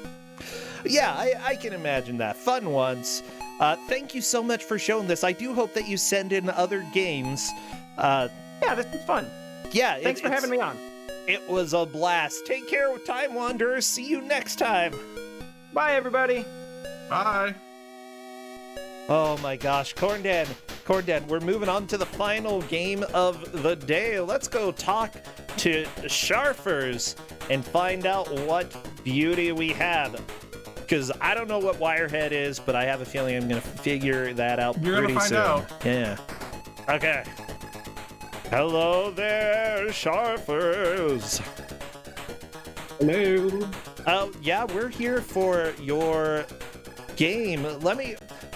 Yeah, I can imagine that. Fun once. Thank you so much for showing this. I do hope that you send in other games. Yeah, this was fun. Yeah, thanks for having me on. It was a blast. Take care, Time Wanderers. See you next time. Bye, everybody. Bye. Oh my gosh, Corndan, we're moving on to the final game of the day. Let's go talk to Sharfers and find out what beauty we have. Because I don't know what Wirehead is, but I have a feeling I'm going to figure that out pretty soon. You're going to find out. Yeah. Okay. Hello there, Sharfers. Hello. Yeah, we're here for your game.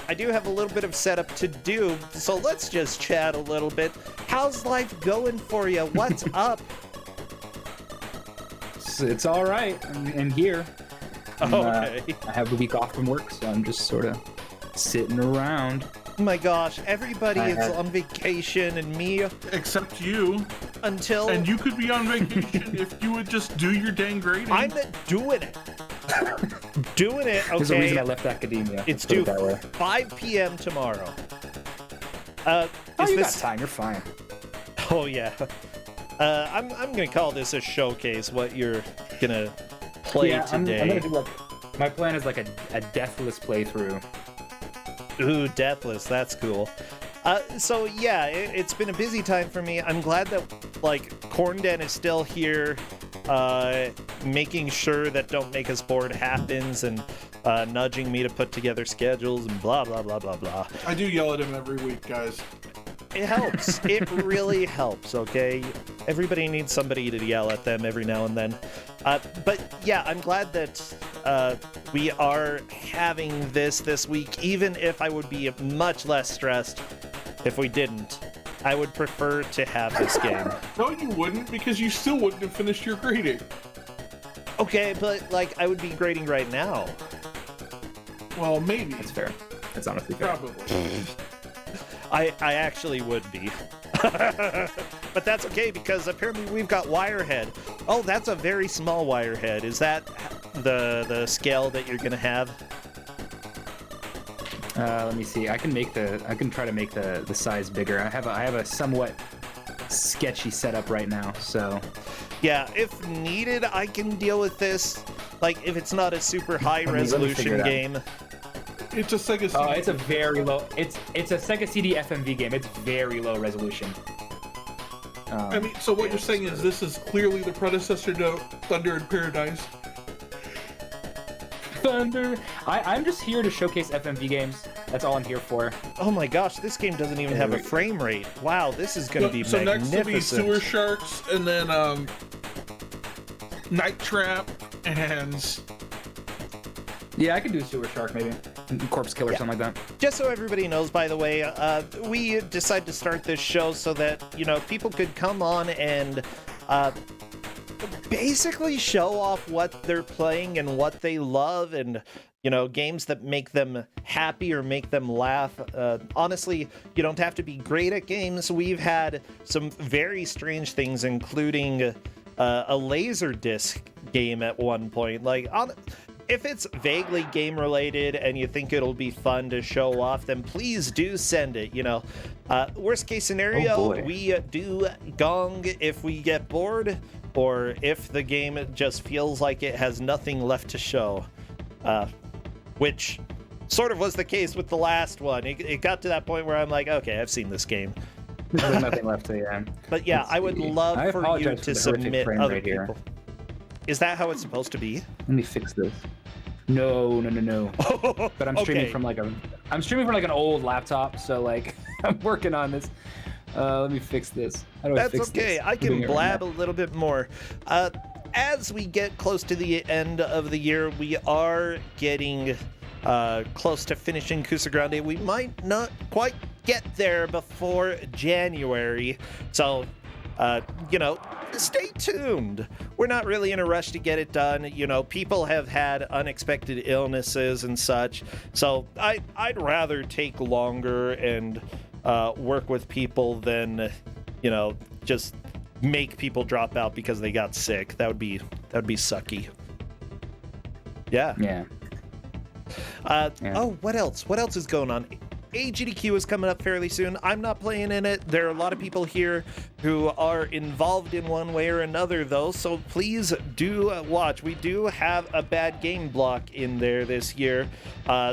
I do have a little bit of setup to do, so let's just chat a little bit. How's life going for you? What's up? It's all right. I'm here. Okay. I have the week off from work, so I'm just sort of sitting around. Oh my gosh, everybody is on vacation and me. Except you. And you could be on vacation if you would just do your dang grading. I'm doing it. Doing it, okay. There's a reason I left academia. It's due 5 p.m. tomorrow. You got time, you're fine. Oh yeah. I'm gonna call this a showcase, what you're gonna play today. I'm gonna do my plan is like a deathless playthrough. Ooh, deathless, that's cool. So yeah, it's been a busy time for me. I'm glad that Corndan is still here, making sure that Don't Make Us Bored happens and nudging me to put together schedules and blah blah blah blah blah. I do yell at him every week, guys. It helps. It really helps, okay? Everybody needs somebody to yell at them every now and then. But yeah, I'm glad that we are having this week, even if I would be much less stressed if we didn't. I would prefer to have this game. No, you wouldn't, because you still wouldn't have finished your grading. Okay, but I would be grading right now. Well, maybe. That's fair. That's honestly fair. Probably. I actually would be. But that's okay, because apparently we've got Wirehead. Oh, that's a very small Wirehead. Is that the scale that you're gonna have? Let me see. I can try to make the size bigger. I have a somewhat sketchy setup right now, so. Yeah, if needed, I can deal with this. If it's not a super high resolution game. It's a Sega CD. Oh, it's a very low. It's a Sega CD FMV game. It's very low resolution. I mean, so what you're saying is this is clearly the predecessor to Thunder in Paradise. Thunder. I'm just here to showcase FMV games. That's all I'm here for. Oh my gosh, this game doesn't even have a frame rate. Wow, this is going to be magnificent. So next to be Sewer Sharks, and then Night Trap, and... Yeah, I could do Sewer Shark maybe. Corpse Killer, something like that. Just so everybody knows, by the way, we decided to start this show so that, people could come on and basically show off what they're playing and what they love and, games that make them happy or make them laugh. Honestly, you don't have to be great at games. We've had some very strange things, including a laser disc game at one point. If it's vaguely game related and you think it'll be fun to show off, then please do send it. Worst case scenario, we do gong if we get bored, or if the game just feels like it has nothing left to show, which sort of was the case with the last one. It got to that point where I'm like, okay, I've seen this game. There's nothing left to, yeah. But yeah, I would love for you to submit other people. Is that how it's supposed to be? Let me fix this. No. But I'm streaming from I'm streaming from an old laptop, so I'm working on this. Let me fix this. How do I fix this? I can blab a little bit more. As we get close to the end of the year, we are getting close to finishing Kusa Grande. We might not quite get there before January, so stay tuned. We're not really in a rush to get it done. People have had unexpected illnesses and such, so I'd rather take longer and work with people than just make people drop out because they got sick. That would be sucky. Yeah. Oh, what else is going on? AGDQ is coming up fairly soon. I'm not playing in it. There are a lot of people here who are involved in one way or another, though, so please do watch. We do have a bad game block in there this year.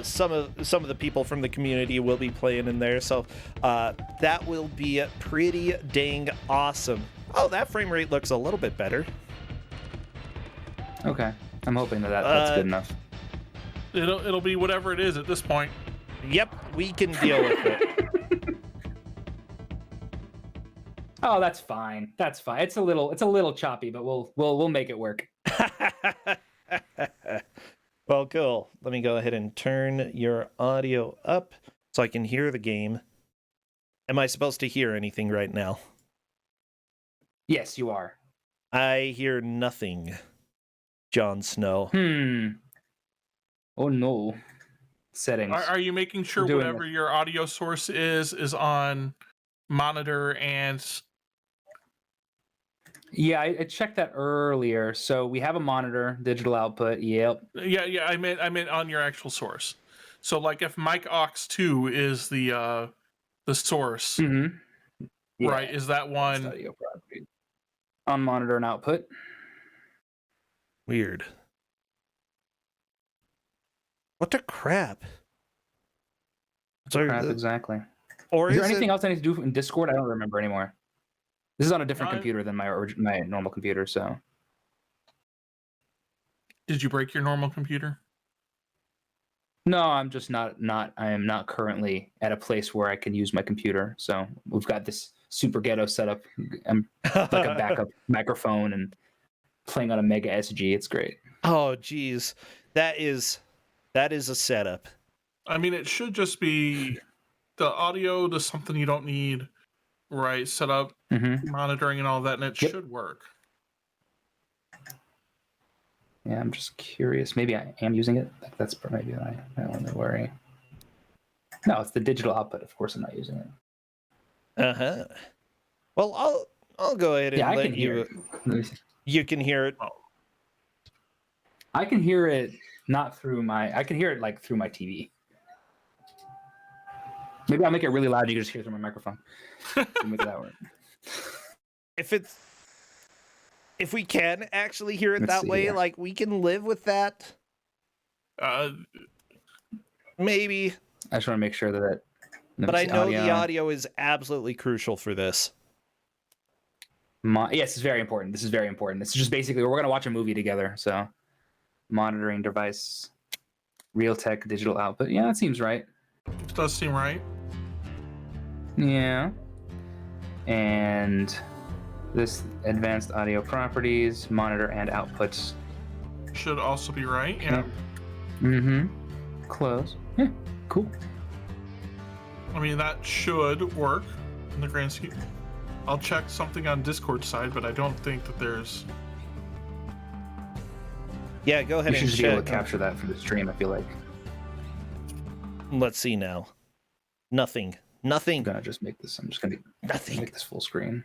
Some of the people from the community will be playing in there, so that will be pretty dang awesome. Oh, that frame rate looks a little bit better. Okay, I'm hoping that's good enough. It'll be whatever it is at this point. Yep, we can deal with it. Oh, that's fine. That's fine. It's a little choppy, but we'll make it work. Well, cool. Let me go ahead and turn your audio up so I can hear the game. Am I supposed to hear anything right now? Yes, you are. I hear nothing, Jon Snow. Oh no. Settings. Are you making sure whatever your audio source is on monitor and? Yeah, I checked that earlier. So we have a monitor, digital output. Yep. Yeah. I meant on your actual source. So if mic aux 2 is the source, right? Is that one on monitor and output? Weird. What the crap? Exactly. Or is there anything else I need to do in Discord? I don't remember anymore. This is on a different computer than my normal computer, so. Did you break your normal computer? No, I'm just not. I am not currently at a place where I can use my computer. So we've got this super ghetto setup. I'm like a backup microphone and playing on a Mega SG. It's great. Oh, geez, that is a setup. I mean, it should just be the audio to something you don't need, right? Set up monitoring and all that, and it should work. Yeah, I'm just curious. Maybe I am using it. That's maybe I don't really worry. No, it's the digital output. Of course, I'm not using it. Well, I'll go ahead and let you. You can hear it. I can hear it not through my. I can hear it through my TV. Maybe I'll make it really loud. You can just hear it through my microphone. Make that work. If we can actually hear it that way, we can live with that. Maybe. I just want to make sure that. But I know the audio is absolutely crucial for this. Yes, it's very important. This is very important. This is just basically we're going to watch a movie together. So, monitoring device, Realtek digital output. Yeah, that seems right. It does seem right. Yeah. And this advanced audio properties, monitor and outputs. Should also be right, yeah. Close. Yeah, cool. I mean, that should work in the grand scheme. I'll check something on Discord side, but I don't think that there's... Yeah, go ahead and check. You should be able to capture that for the stream, I feel like. Let's see now. Nothing. I'm gonna just make this. I'm just gonna Nothing. make this full screen.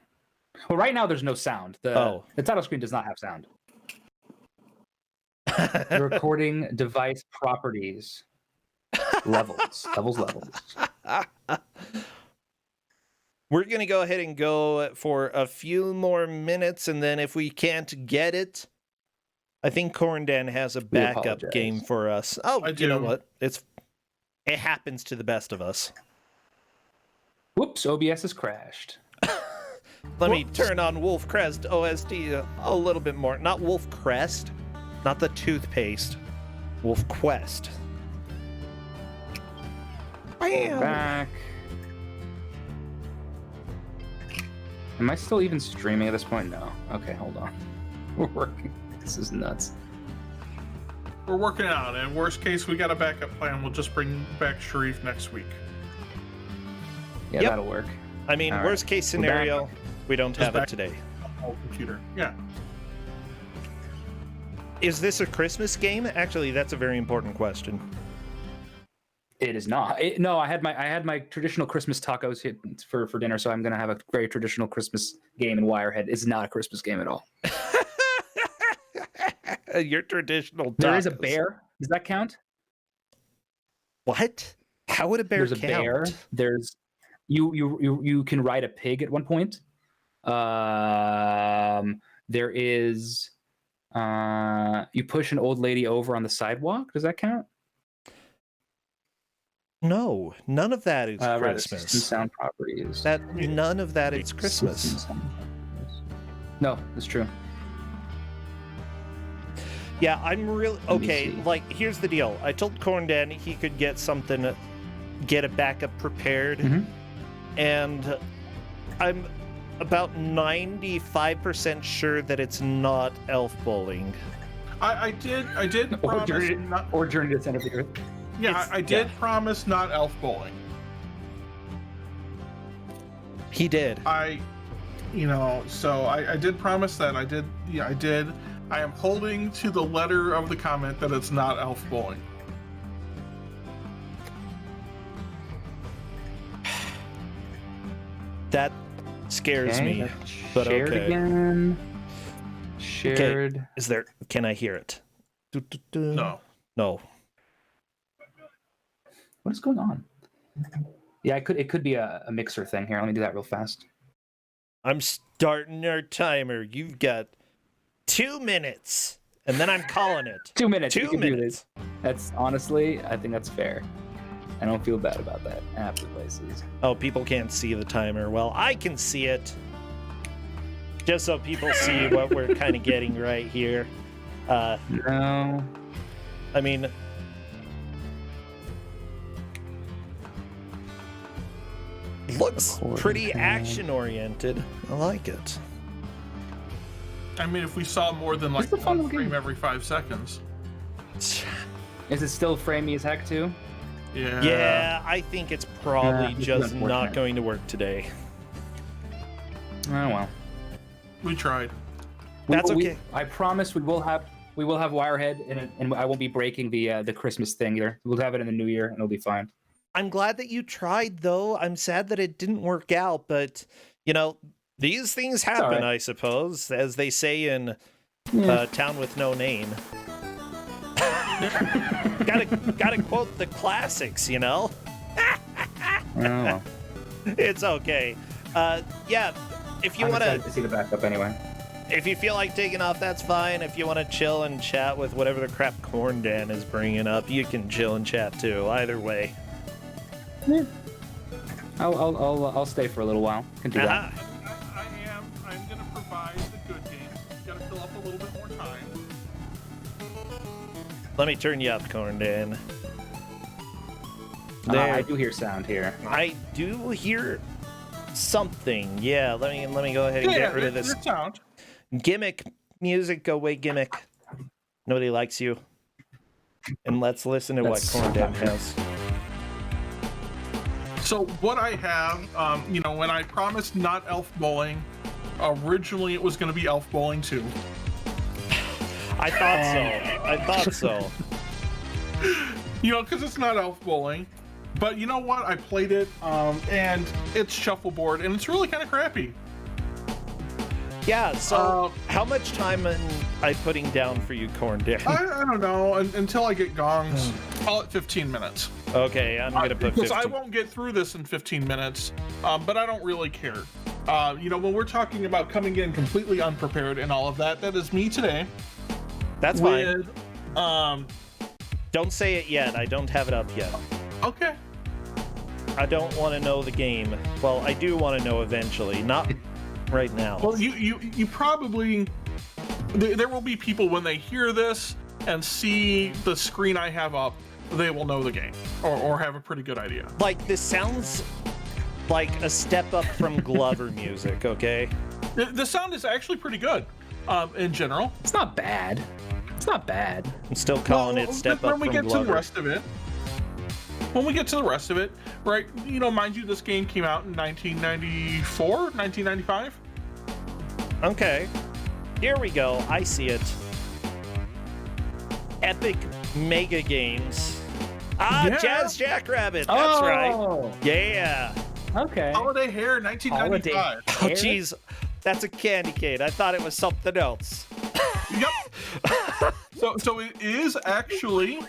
Well, right now there's no sound. The title screen does not have sound. Recording device properties. Levels. We're going to go ahead and go for a few more minutes, and then if we can't get it, I think Corndan has a backup game for us. Oh, you know what? It happens to the best of us. Whoops, OBS has crashed. Let me turn on Wolf Crest OSD a little bit more. Not Wolf Crest, not the toothpaste. Wolf Quest. Bam! Back. Am I still even streaming at this point? No. Okay, hold on. We're working. This is nuts. We're working on it. In worst case, we got a backup plan. We'll just bring back Sharif next week. Yeah, that'll work. I mean, All worst case scenario, we don't have it today. Computer. Yeah. Is this a Christmas game? Actually, that's a very important question. It is not. No, I had my traditional Christmas tacos for dinner, so I'm gonna have a very traditional Christmas game in Wirehead. It's not a Christmas game at all. Your traditional tacos. There is a bear. Does that count? What? How would a bear count? There's a bear. There's you can ride a pig at one point. There is you push an old lady over on the sidewalk. Does that count? No, none of that is Christmas. Sound properties. None of that is Christmas. No, that's true. Yeah, I'm really okay. Like, here's the deal. I told Corndan he could get something, get a backup prepared, and I'm about 95% sure that it's not elf bowling. I did promise or Journey to the Center of the Earth. Yeah, I did promise not elf bowling. He did. I did promise that. I did. I am holding to the letter of the comment that it's not elf bowling. That scares me, but shared okay. Again. Shared. Okay. Is there? Can I hear it? No. No. What is going on? Yeah, it could be a mixer thing here. Let me do that real fast. I'm starting our timer. You've got 2 minutes, and then I'm calling it. 2 minutes. 2 minutes. That's honestly, I think that's fair. I don't feel bad about that. After places. Oh, people can't see the timer. Well, I can see it. Just so people see what we're kind of getting right here. No. I mean, looks pretty action-oriented. I like it. I mean, if we saw more than like one frame every 5 seconds. Is it still framey as heck too? Yeah. Yeah, I think it's probably just not going to work today. Oh well. We tried. That's okay. I promise we will have Wirehead, and I won't be breaking the Christmas thing either. We'll have it in the new year, and it'll be fine. I'm glad that you tried, though. I'm sad that it didn't work out, but you know, these things happen, I suppose, as they say in Town with No Name. gotta quote the classics, you know. Oh. It's okay. Yeah, if you want to see the backup anyway. If you feel like taking off, that's fine. If you want to chill and chat with whatever the crap Corndan is bringing up, you can chill and chat too. Either way. Yeah. I'll stay for a little while. Can do that. I'm gonna provide the good games. You gotta fill up a little bit more time. Let me turn you up, Corndan. I do hear sound here. I do hear something. Yeah, let me go ahead and get rid of this sound. Gimmick music. Go away, gimmick. Nobody likes you. And let's listen to what Corndan has. So what I have, when I promised not elf bowling, originally it was going to be elf bowling 2. I thought so. You know, because it's not elf bowling. But you know what? I played it, and it's shuffleboard, and it's really kind of crappy. Yeah, so how much time am I putting down for you, Corndan? I don't know, until I get gongs. Call it 15 minutes. Okay, I'm going to put 15. Because I won't get through this in 15 minutes, but I don't really care. You know, when we're talking about coming in completely unprepared and all of that, that is me today. That's fine. Don't say it yet. I don't have it up yet. Okay. I don't want to know the game. Well, I do want to know eventually, not right now. Well, you probably... There will be people when they hear this and see the screen I have up, they will know the game or have a pretty good idea. Like, this sounds like a step up from Glover music, okay? The sound is actually pretty good in general. It's not bad. It's not bad. I'm still calling it step up from Glover. When we get to the rest of it, right, you know, mind you, this game came out in 1994, 1995. Okay. Here we go. I see it. Epic Mega Games. Yeah. Jazz Jackrabbit. That's right. Yeah. Okay. Holiday Hair, 1995. Oh, jeez. That's a candy cane. I thought it was something else. Yep. So it is actually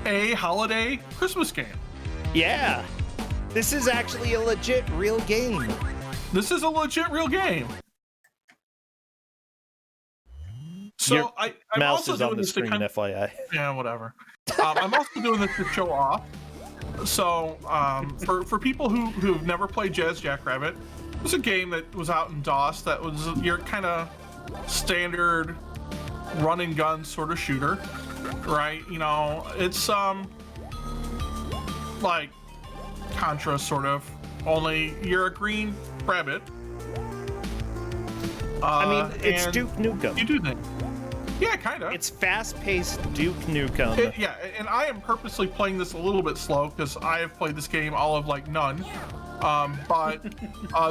a holiday Christmas game. Yeah. This is actually a legit real game. This is a legit real game. So Your I'm mouse also is doing on the this screen, FYI. Yeah, whatever. I'm also doing this to show off. So for people who've never played Jazz Jackrabbit, it was a game that was out in DOS that was your kind of standard run and gun sort of shooter, right? You know, it's like Contra sort of, only you're a green rabbit. I mean, it's Duke Nukem. You do that. Yeah, kind of. It's fast-paced Duke Nukem. Yeah, and I am purposely playing this a little bit slow because I have played this game all of like none. But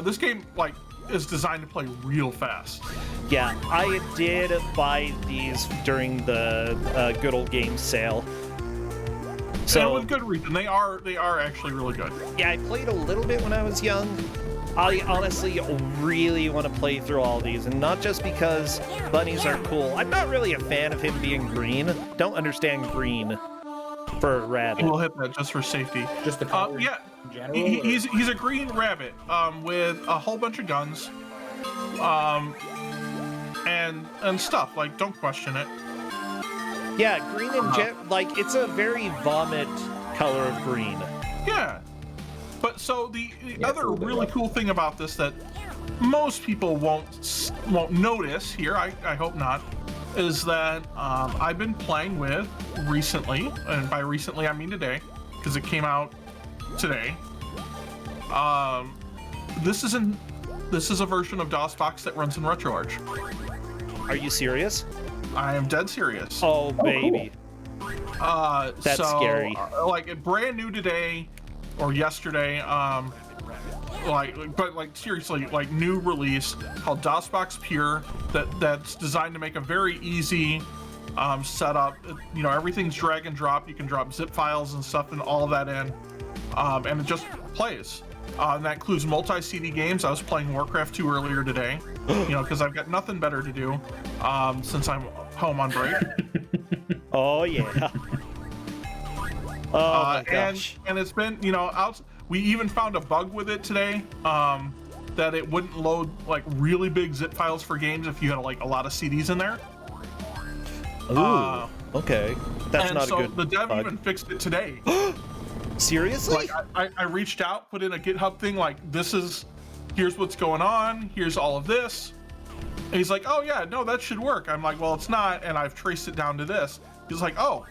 this game like is designed to play real fast. Yeah, I did buy these during the Good Old Games sale. So with good reason. They are actually really good. Yeah, I played a little bit when I was young. I honestly really want to play through all these, and not just because bunnies are cool. I'm not really a fan of him being green. Don't understand green for a rabbit. We'll hit that just for safety. Just the color. Yeah, in general, he's a green rabbit with a whole bunch of guns, and stuff. Like, don't question it. Yeah, green and like it's a very vomit color of green. Yeah. But so the other really cool thing about this that most people won't notice here, I hope not, is that I've been playing with recently, and by recently I mean today, because it came out today. This is a version of DOSBox that runs in RetroArch. Are you serious? I am dead serious. Oh baby. Cool. That's scary. Like brand new today. Or yesterday, but seriously, like new release called DOSBox Pure that's designed to make a very easy setup. You know, everything's drag and drop. You can drop zip files and stuff and all of that in, and it just plays. And that includes multi-CD games. I was playing Warcraft 2 earlier today, you know, because I've got nothing better to do since I'm home on break. Oh yeah. Oh my gosh. And it's been, you know, we even found a bug with it today that it wouldn't load like really big zip files for games if you had like a lot of CDs in there. Ooh, okay. That's not a good the dev bug. even fixed it today. Seriously? Like I reached out, put in a GitHub thing like, here's what's going on, here's all of this. And he's like, oh yeah, no, that should work. I'm like, well, it's not, and I've traced it down to this. He's like, oh,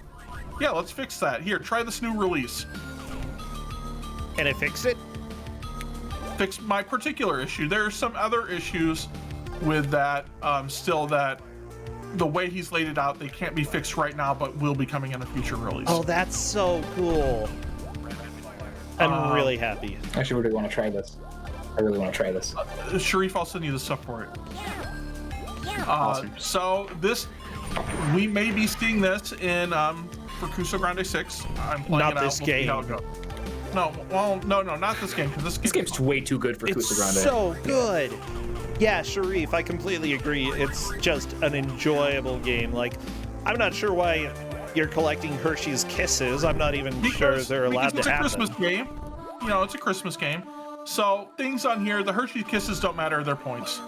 yeah, let's fix that. Here, try this new release. And it fixed it? Fixed my particular issue. There are some other issues with that still that the way he's laid it out, they can't be fixed right now, but will be coming in a future release. Oh, that's so cool. I'm really happy. Actually, I really want to try this. Sharif, I'll send you the stuff for it. Awesome. So we may be seeing this in for Cuso Grande 6. I'm playing Not it out. this We'll see game. how it goes. No, well, no, not this game. Because This game's way too good for It's Cuso Grande. so good. Yeah, Sharif, I completely agree. It's just an enjoyable game. Like, I'm not sure why you're collecting Hershey's Kisses. I'm not even sure they're allowed because to it's a have Christmas them. game. You know, it's a Christmas game. So things on here, the Hershey's Kisses don't matter, they're points,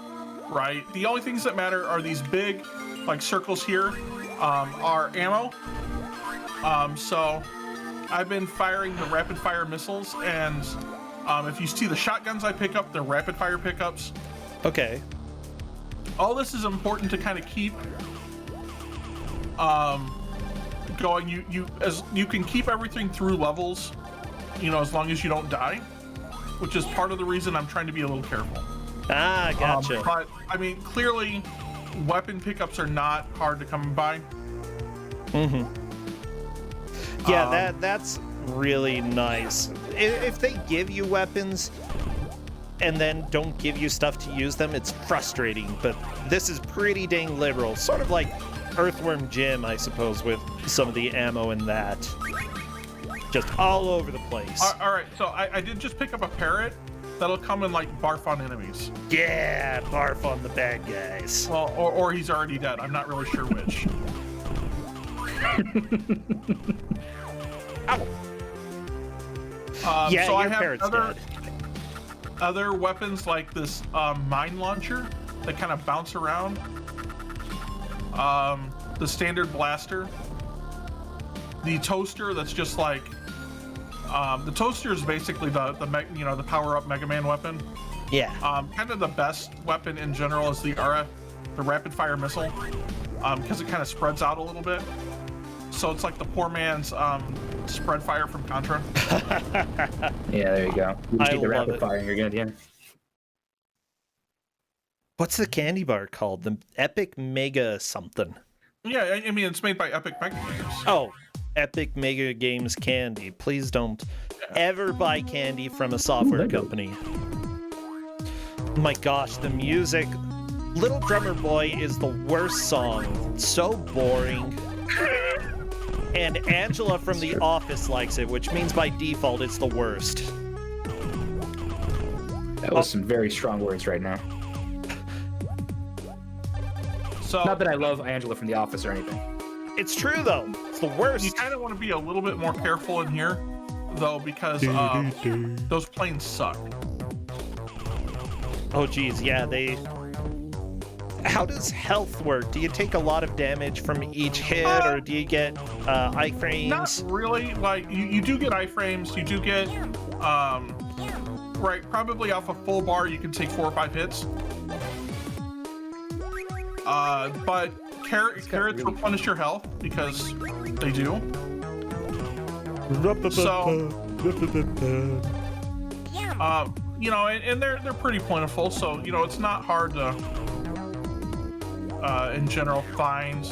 right? The only things that matter are these big, like, circles here, are ammo. So I've been firing the rapid fire missiles, and if you see the shotguns I pick up, they're rapid fire pickups. Okay. All this is important to kind of keep going. You can keep everything through levels, you know, as long as you don't die, which is part of the reason I'm trying to be a little careful. Ah, gotcha. But I mean, clearly, weapon pickups are not hard to come by. Mm-hmm. Yeah, that's really nice. If they give you weapons and then don't give you stuff to use them, it's frustrating, but this is pretty dang liberal. Sort of like Earthworm Jim, I suppose, with some of the ammo and that. Just all over the place. All right, so I did just pick up a parrot that'll come and, like, barf on enemies. Yeah, barf on the bad guys. Well, or he's already dead. I'm not really sure which. Ow. Yeah, so I your have parrot's dead. other weapons like this mine launcher that kind of bounce around. The standard blaster. The toaster that's just like the toaster is basically the power up Mega Man weapon. Yeah. Kind of the best weapon in general is the rapid fire missile, because it kind of spreads out a little bit. So it's like the poor man's spread fire from Contra. Yeah, there you go. You I just take the love rapid it. fire and you're good, yeah. What's the candy bar called? The Epic Mega something. Yeah, I mean, it's made by Epic Mega Games. Oh, Epic Mega Games candy. Please don't ever buy candy from a software company. Oh my gosh, the music. Little Drummer Boy is the worst song. So boring. And Angela from The Office likes it, which means by default it's the worst. That was some very strong words right now. So, not that I love Angela from The Office or anything. It's true, though. It's the worst. You kind of want to be a little bit more careful in here, though, because those planes suck. Oh, geez, yeah, they... How does health work? Do you take a lot of damage from each hit, or do you get iframes? Not really. Like, you do get iframes. You do get, right, probably off a full bar, you can take 4 or 5 hits. But carrots replenish your health, because they do. So, you know, and they're pretty plentiful, so, you know, it's not hard to, in general, find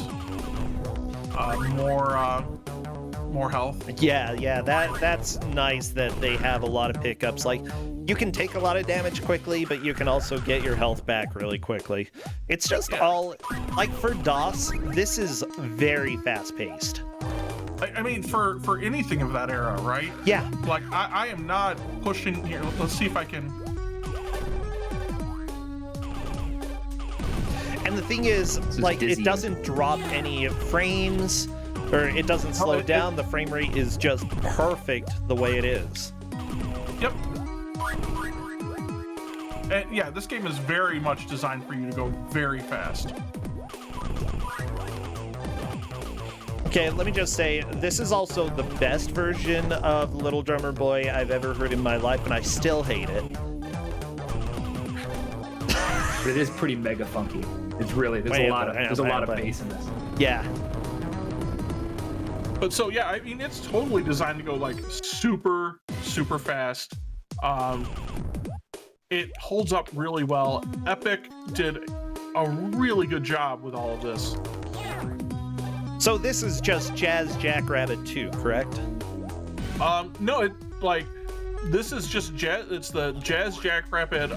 more health. Yeah, that's nice that they have a lot of pickups. Like, you can take a lot of damage quickly, but you can also get your health back really quickly. It's just all, like, for DOS, this is very fast-paced. I mean, for anything of that era, right? Yeah. Like, I am not pushing here. Let's see if I can... And the thing is, like, it doesn't drop any frames, or it doesn't slow down. The frame rate is just perfect the way it is. Yep. And yeah, this game is very much designed for you to go very fast. Okay, let me just say, this is also the best version of Little Drummer Boy I've ever heard in my life, and I still hate it. But it is pretty mega funky. It's really, there's a lot of bass in this. Yeah. But so yeah, I mean, it's totally designed to go like super, super fast. It holds up really well. Epic did a really good job with all of this. So this is just Jazz Jackrabbit 2, correct? No, this is just Jazz. It's the Jazz Jackrabbit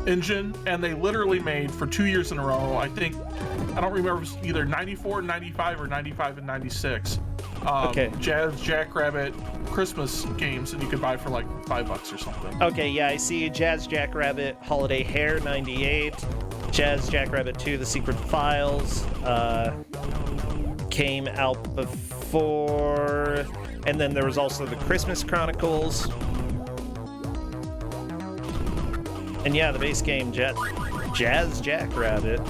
engine, and they literally made for 2 years in a row, I don't remember if it was either 94, 95, or 95 and 96. Jazz Jackrabbit Christmas games that you could buy for like $5 or something. Okay, yeah, I see Jazz Jackrabbit Holiday Hair 98, Jazz Jackrabbit 2 The Secret Files came out before, and then there was also the Christmas Chronicles. And yeah, the base game, Jazz Jackrabbit.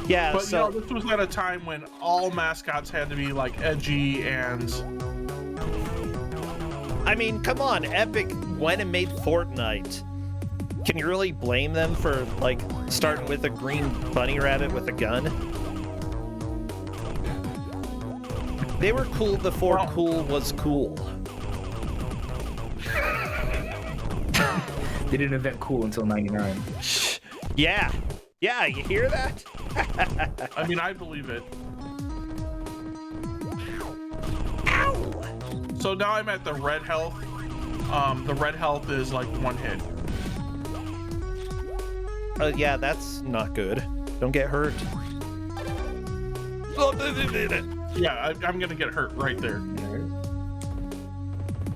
Yeah, but so this was at a time when all mascots had to be like edgy and. I mean, come on, Epic went and made Fortnite. Can you really blame them for like starting with a green bunny rabbit with a gun? They were cool before cool was cool. They didn't invent cool until '99. Yeah, you hear that? I mean, I believe it. Ow! So now I'm at the red health. The red health is like 1 hit. Yeah, that's not good. Don't get hurt. Yeah, I'm gonna get hurt right there.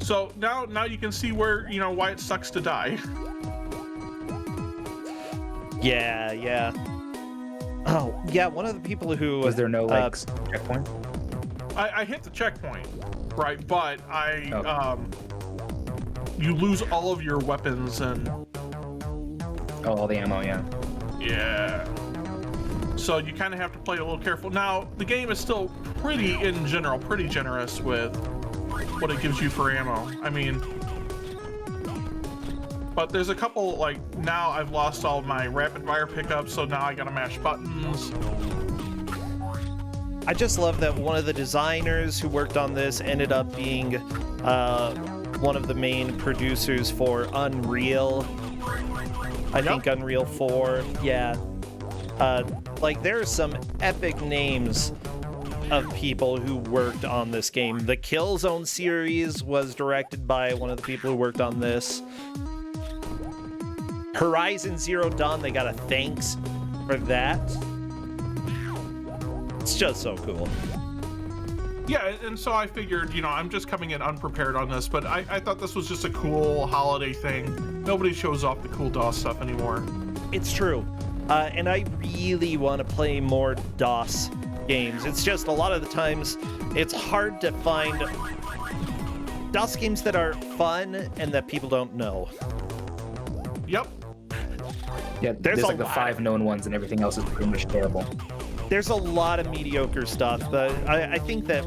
So now you can see where, why it sucks to die. Yeah. Oh, yeah, one of the people who... Was there no, checkpoint? I hit the checkpoint, right? But you lose all of your weapons and... Oh, all the ammo, yeah. Yeah. So you kind of have to play a little careful. Now, the game is still pretty generous with what it gives you for ammo. I mean... But there's a couple, like, now I've lost all my rapid fire pickups, so now I gotta mash buttons. I just love that one of the designers who worked on this ended up being one of the main producers for Unreal. I think Unreal 4, yeah. Like, there are some epic names of people who worked on this game. The Killzone series was directed by one of the people who worked on this. Horizon Zero Dawn, they got a thanks for that. It's just so cool. Yeah, and so I figured, I'm just coming in unprepared on this, but I thought this was just a cool holiday thing. Nobody shows off the cool DOS stuff anymore. It's true. And I really want to play more DOS games. It's just a lot of the times it's hard to find DOS games that are fun and that people don't know. Yep. Yeah, there's like the 5 known ones and everything else is pretty much terrible. There's a lot of mediocre stuff, but I think that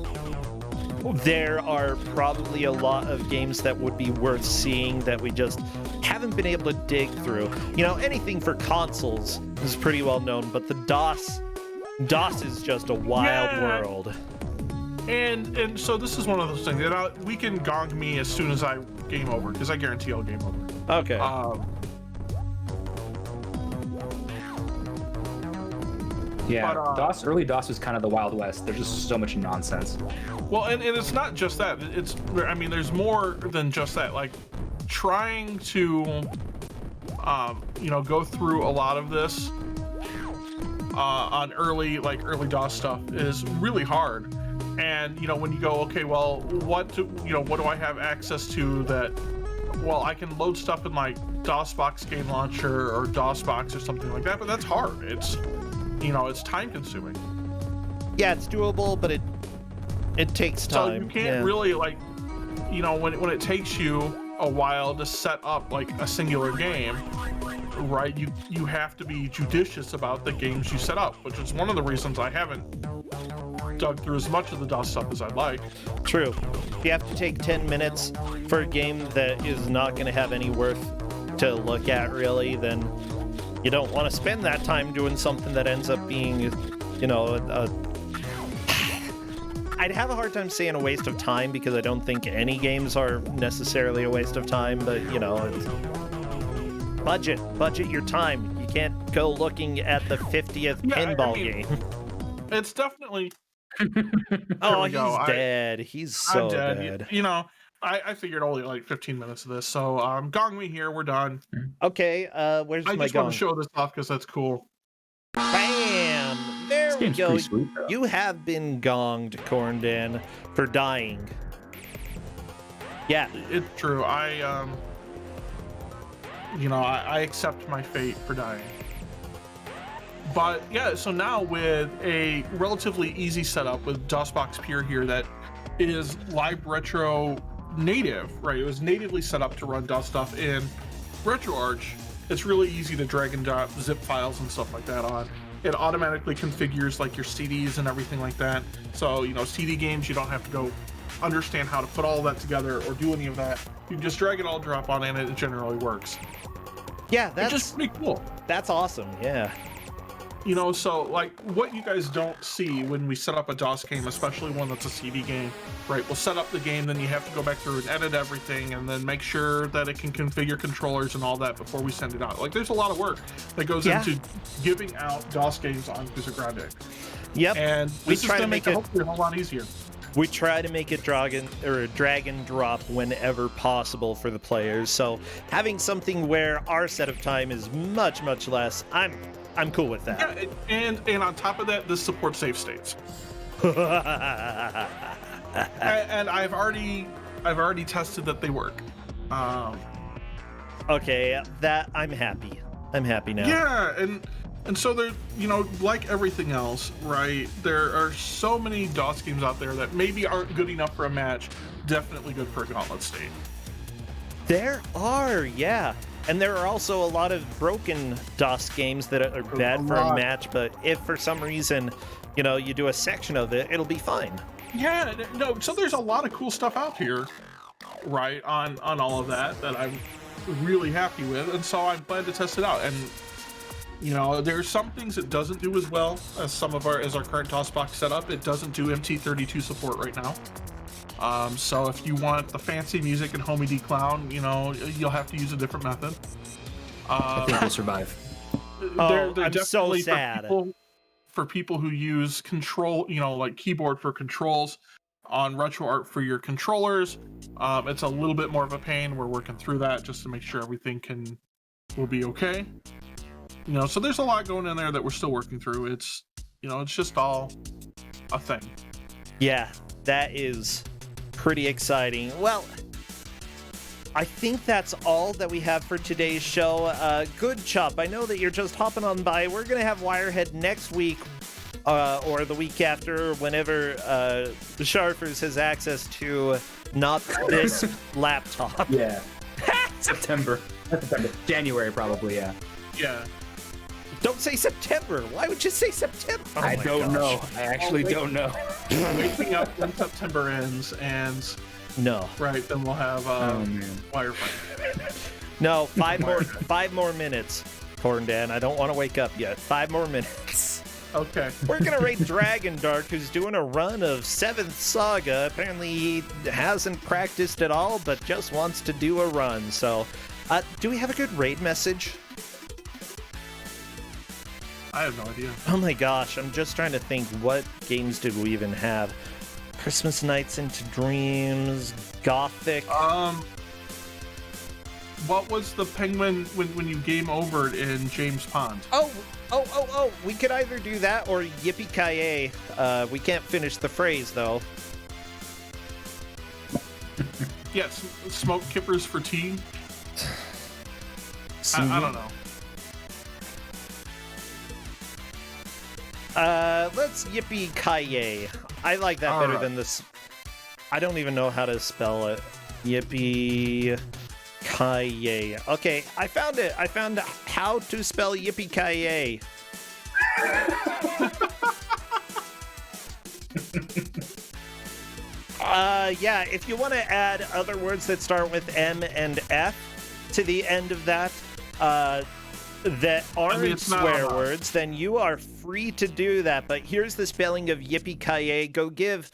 there are probably a lot of games that would be worth seeing that we just haven't been able to dig through. Anything for consoles is pretty well known, but the DOS is just a wild world. And so this is one of those things that we can gong me as soon as I game over, because I guarantee I'll game over. Okay. Yeah, but, early DOS was kind of the Wild West. There's just so much nonsense. Well, and it's not just that. There's more than just that. Like, trying to, go through a lot of this on early DOS stuff is really hard. And, when you go, okay, well, what do I have access to that? Well, I can load stuff in like DOSBox Game Launcher or DOSBox or something like that, but that's hard. It's time consuming. Yeah, it's doable, but it takes time. So you can't really when it takes you a while to set up like a singular game, right? You have to be judicious about the games you set up, which is one of the reasons I haven't dug through as much of the DOS stuff as I'd like. True. If you have to take 10 minutes for a game that is not going to have any worth to look at, really, then you don't want to spend that time doing something that ends up being, I'd have a hard time saying a waste of time, because I don't think any games are necessarily a waste of time, but, it's budget your time. You can't go looking at the 50th pinball game. It's definitely... Oh, he's dead. He's so dead. I figured only like 15 minutes of this. So gong me here. We're done. Okay, where's I my just gong? want to show this off because that's cool. Bam! There we game's go. pretty sweet, though. You have been gonged, Corndan, for dying. Yeah. It's true. I accept my fate for dying. But yeah, so now with a relatively easy setup with DOSBox Pure here that is Live Retro native, right? It was natively set up to run DOS stuff in RetroArch. It's really easy to drag and drop zip files and stuff like that on. It automatically configures like your CDs and everything like that. So, CD games, you don't have to go understand how to put all that together or do any of that. You can just drag it all, drop on, and it generally works. Yeah, that's just pretty cool. That's awesome. Yeah. So like what you guys don't see when we set up a DOS game, especially one that's a CD game, right? We'll set up the game, then you have to go back through and edit everything and then make sure that it can configure controllers and all that before we send it out. Like there's a lot of work that goes into giving out DOS games on Fyzzu Grande. Yep. And we this is try going to to make make it it hopefully a whole lot easier. We try to make it drag and drop whenever possible for the players. So having something where our setup time is much less, I'm cool with that. Yeah, and on top of that, this supports save states. and I've already tested that they work. Okay, that I'm happy. I'm happy now. Yeah, and so there, like everything else, right? There are so many DOS games out there that maybe aren't good enough for a match, definitely good for a gauntlet state. There are, yeah. And there are also a lot of broken DOS games that are bad for a match, but if for some reason, you do a section of it, it'll be fine. Yeah, no, so there's a lot of cool stuff out here, right, on all of that I'm really happy with, and so I'm glad to test it out. And there's some things it doesn't do as well as our current DOSBox setup. It doesn't do MT32 support right now. So if you want the fancy music and Homie D Clown, you'll have to use a different method. I think we'll survive. They're I'm so definitely sad. For people who use control, like keyboard for controls on RetroArch for your controllers. It's a little bit more of a pain. We're working through that just to make sure everything will be okay. So there's a lot going in there that we're still working through. It's just all a thing. Yeah, that is pretty exciting. Well, I think that's all that we have for today's show. Good Chop, I know that you're just hopping on by. We're going to have Wirehead next week or the week after, whenever Sharfers has access to not this laptop. Yeah. September. January, probably, yeah. Yeah. Don't say September. Why would you say September? Oh I don't know. I actually don't know. Waking up when September ends, and no. Right, then we'll have Wirefight. No, five more minutes, Corndan. I don't want to wake up yet. 5 more minutes. Okay. We're gonna raid Dragon Dark, who's doing a run of 7th Saga. Apparently he hasn't practiced at all, but just wants to do a run. So, do we have a good raid message? I have no idea. Oh my gosh, I'm just trying to think, what games did we even have? Christmas Nights into Dreams, Gothic. What was the penguin when you game overed in James Pond? Oh, we could either do that or Yippee-Ki-Yay. We can't finish the phrase, though. Yes, smoke kippers for tea. I don't know. Let's Yippee-Ki-Yay. I like that better than this. I don't even know how to spell it. Yippee-Ki-Yay. Okay, I found it. I found how to spell Yippee-Ki-Yay. Yeah, if you want to add other words that start with M and F to the end of that, that aren't swear words, then you are free to do that. But here's the spelling of Yippee-Ki-Yay. Go give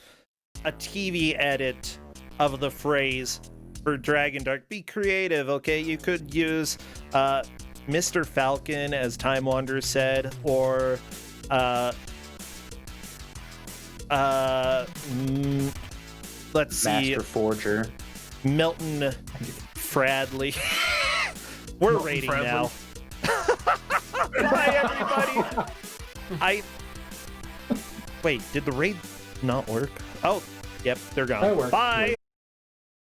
a TV edit of the phrase for Dragon Dark. Be creative, okay? You could use Mr. Falcon, as TimeWanderer said, or let's see. Master Forger. Milton Fradley. We're Milton raiding Fradley. now. Bye, everybody. Wait, did the raid not work? Oh, yep, they're gone. That worked. Bye.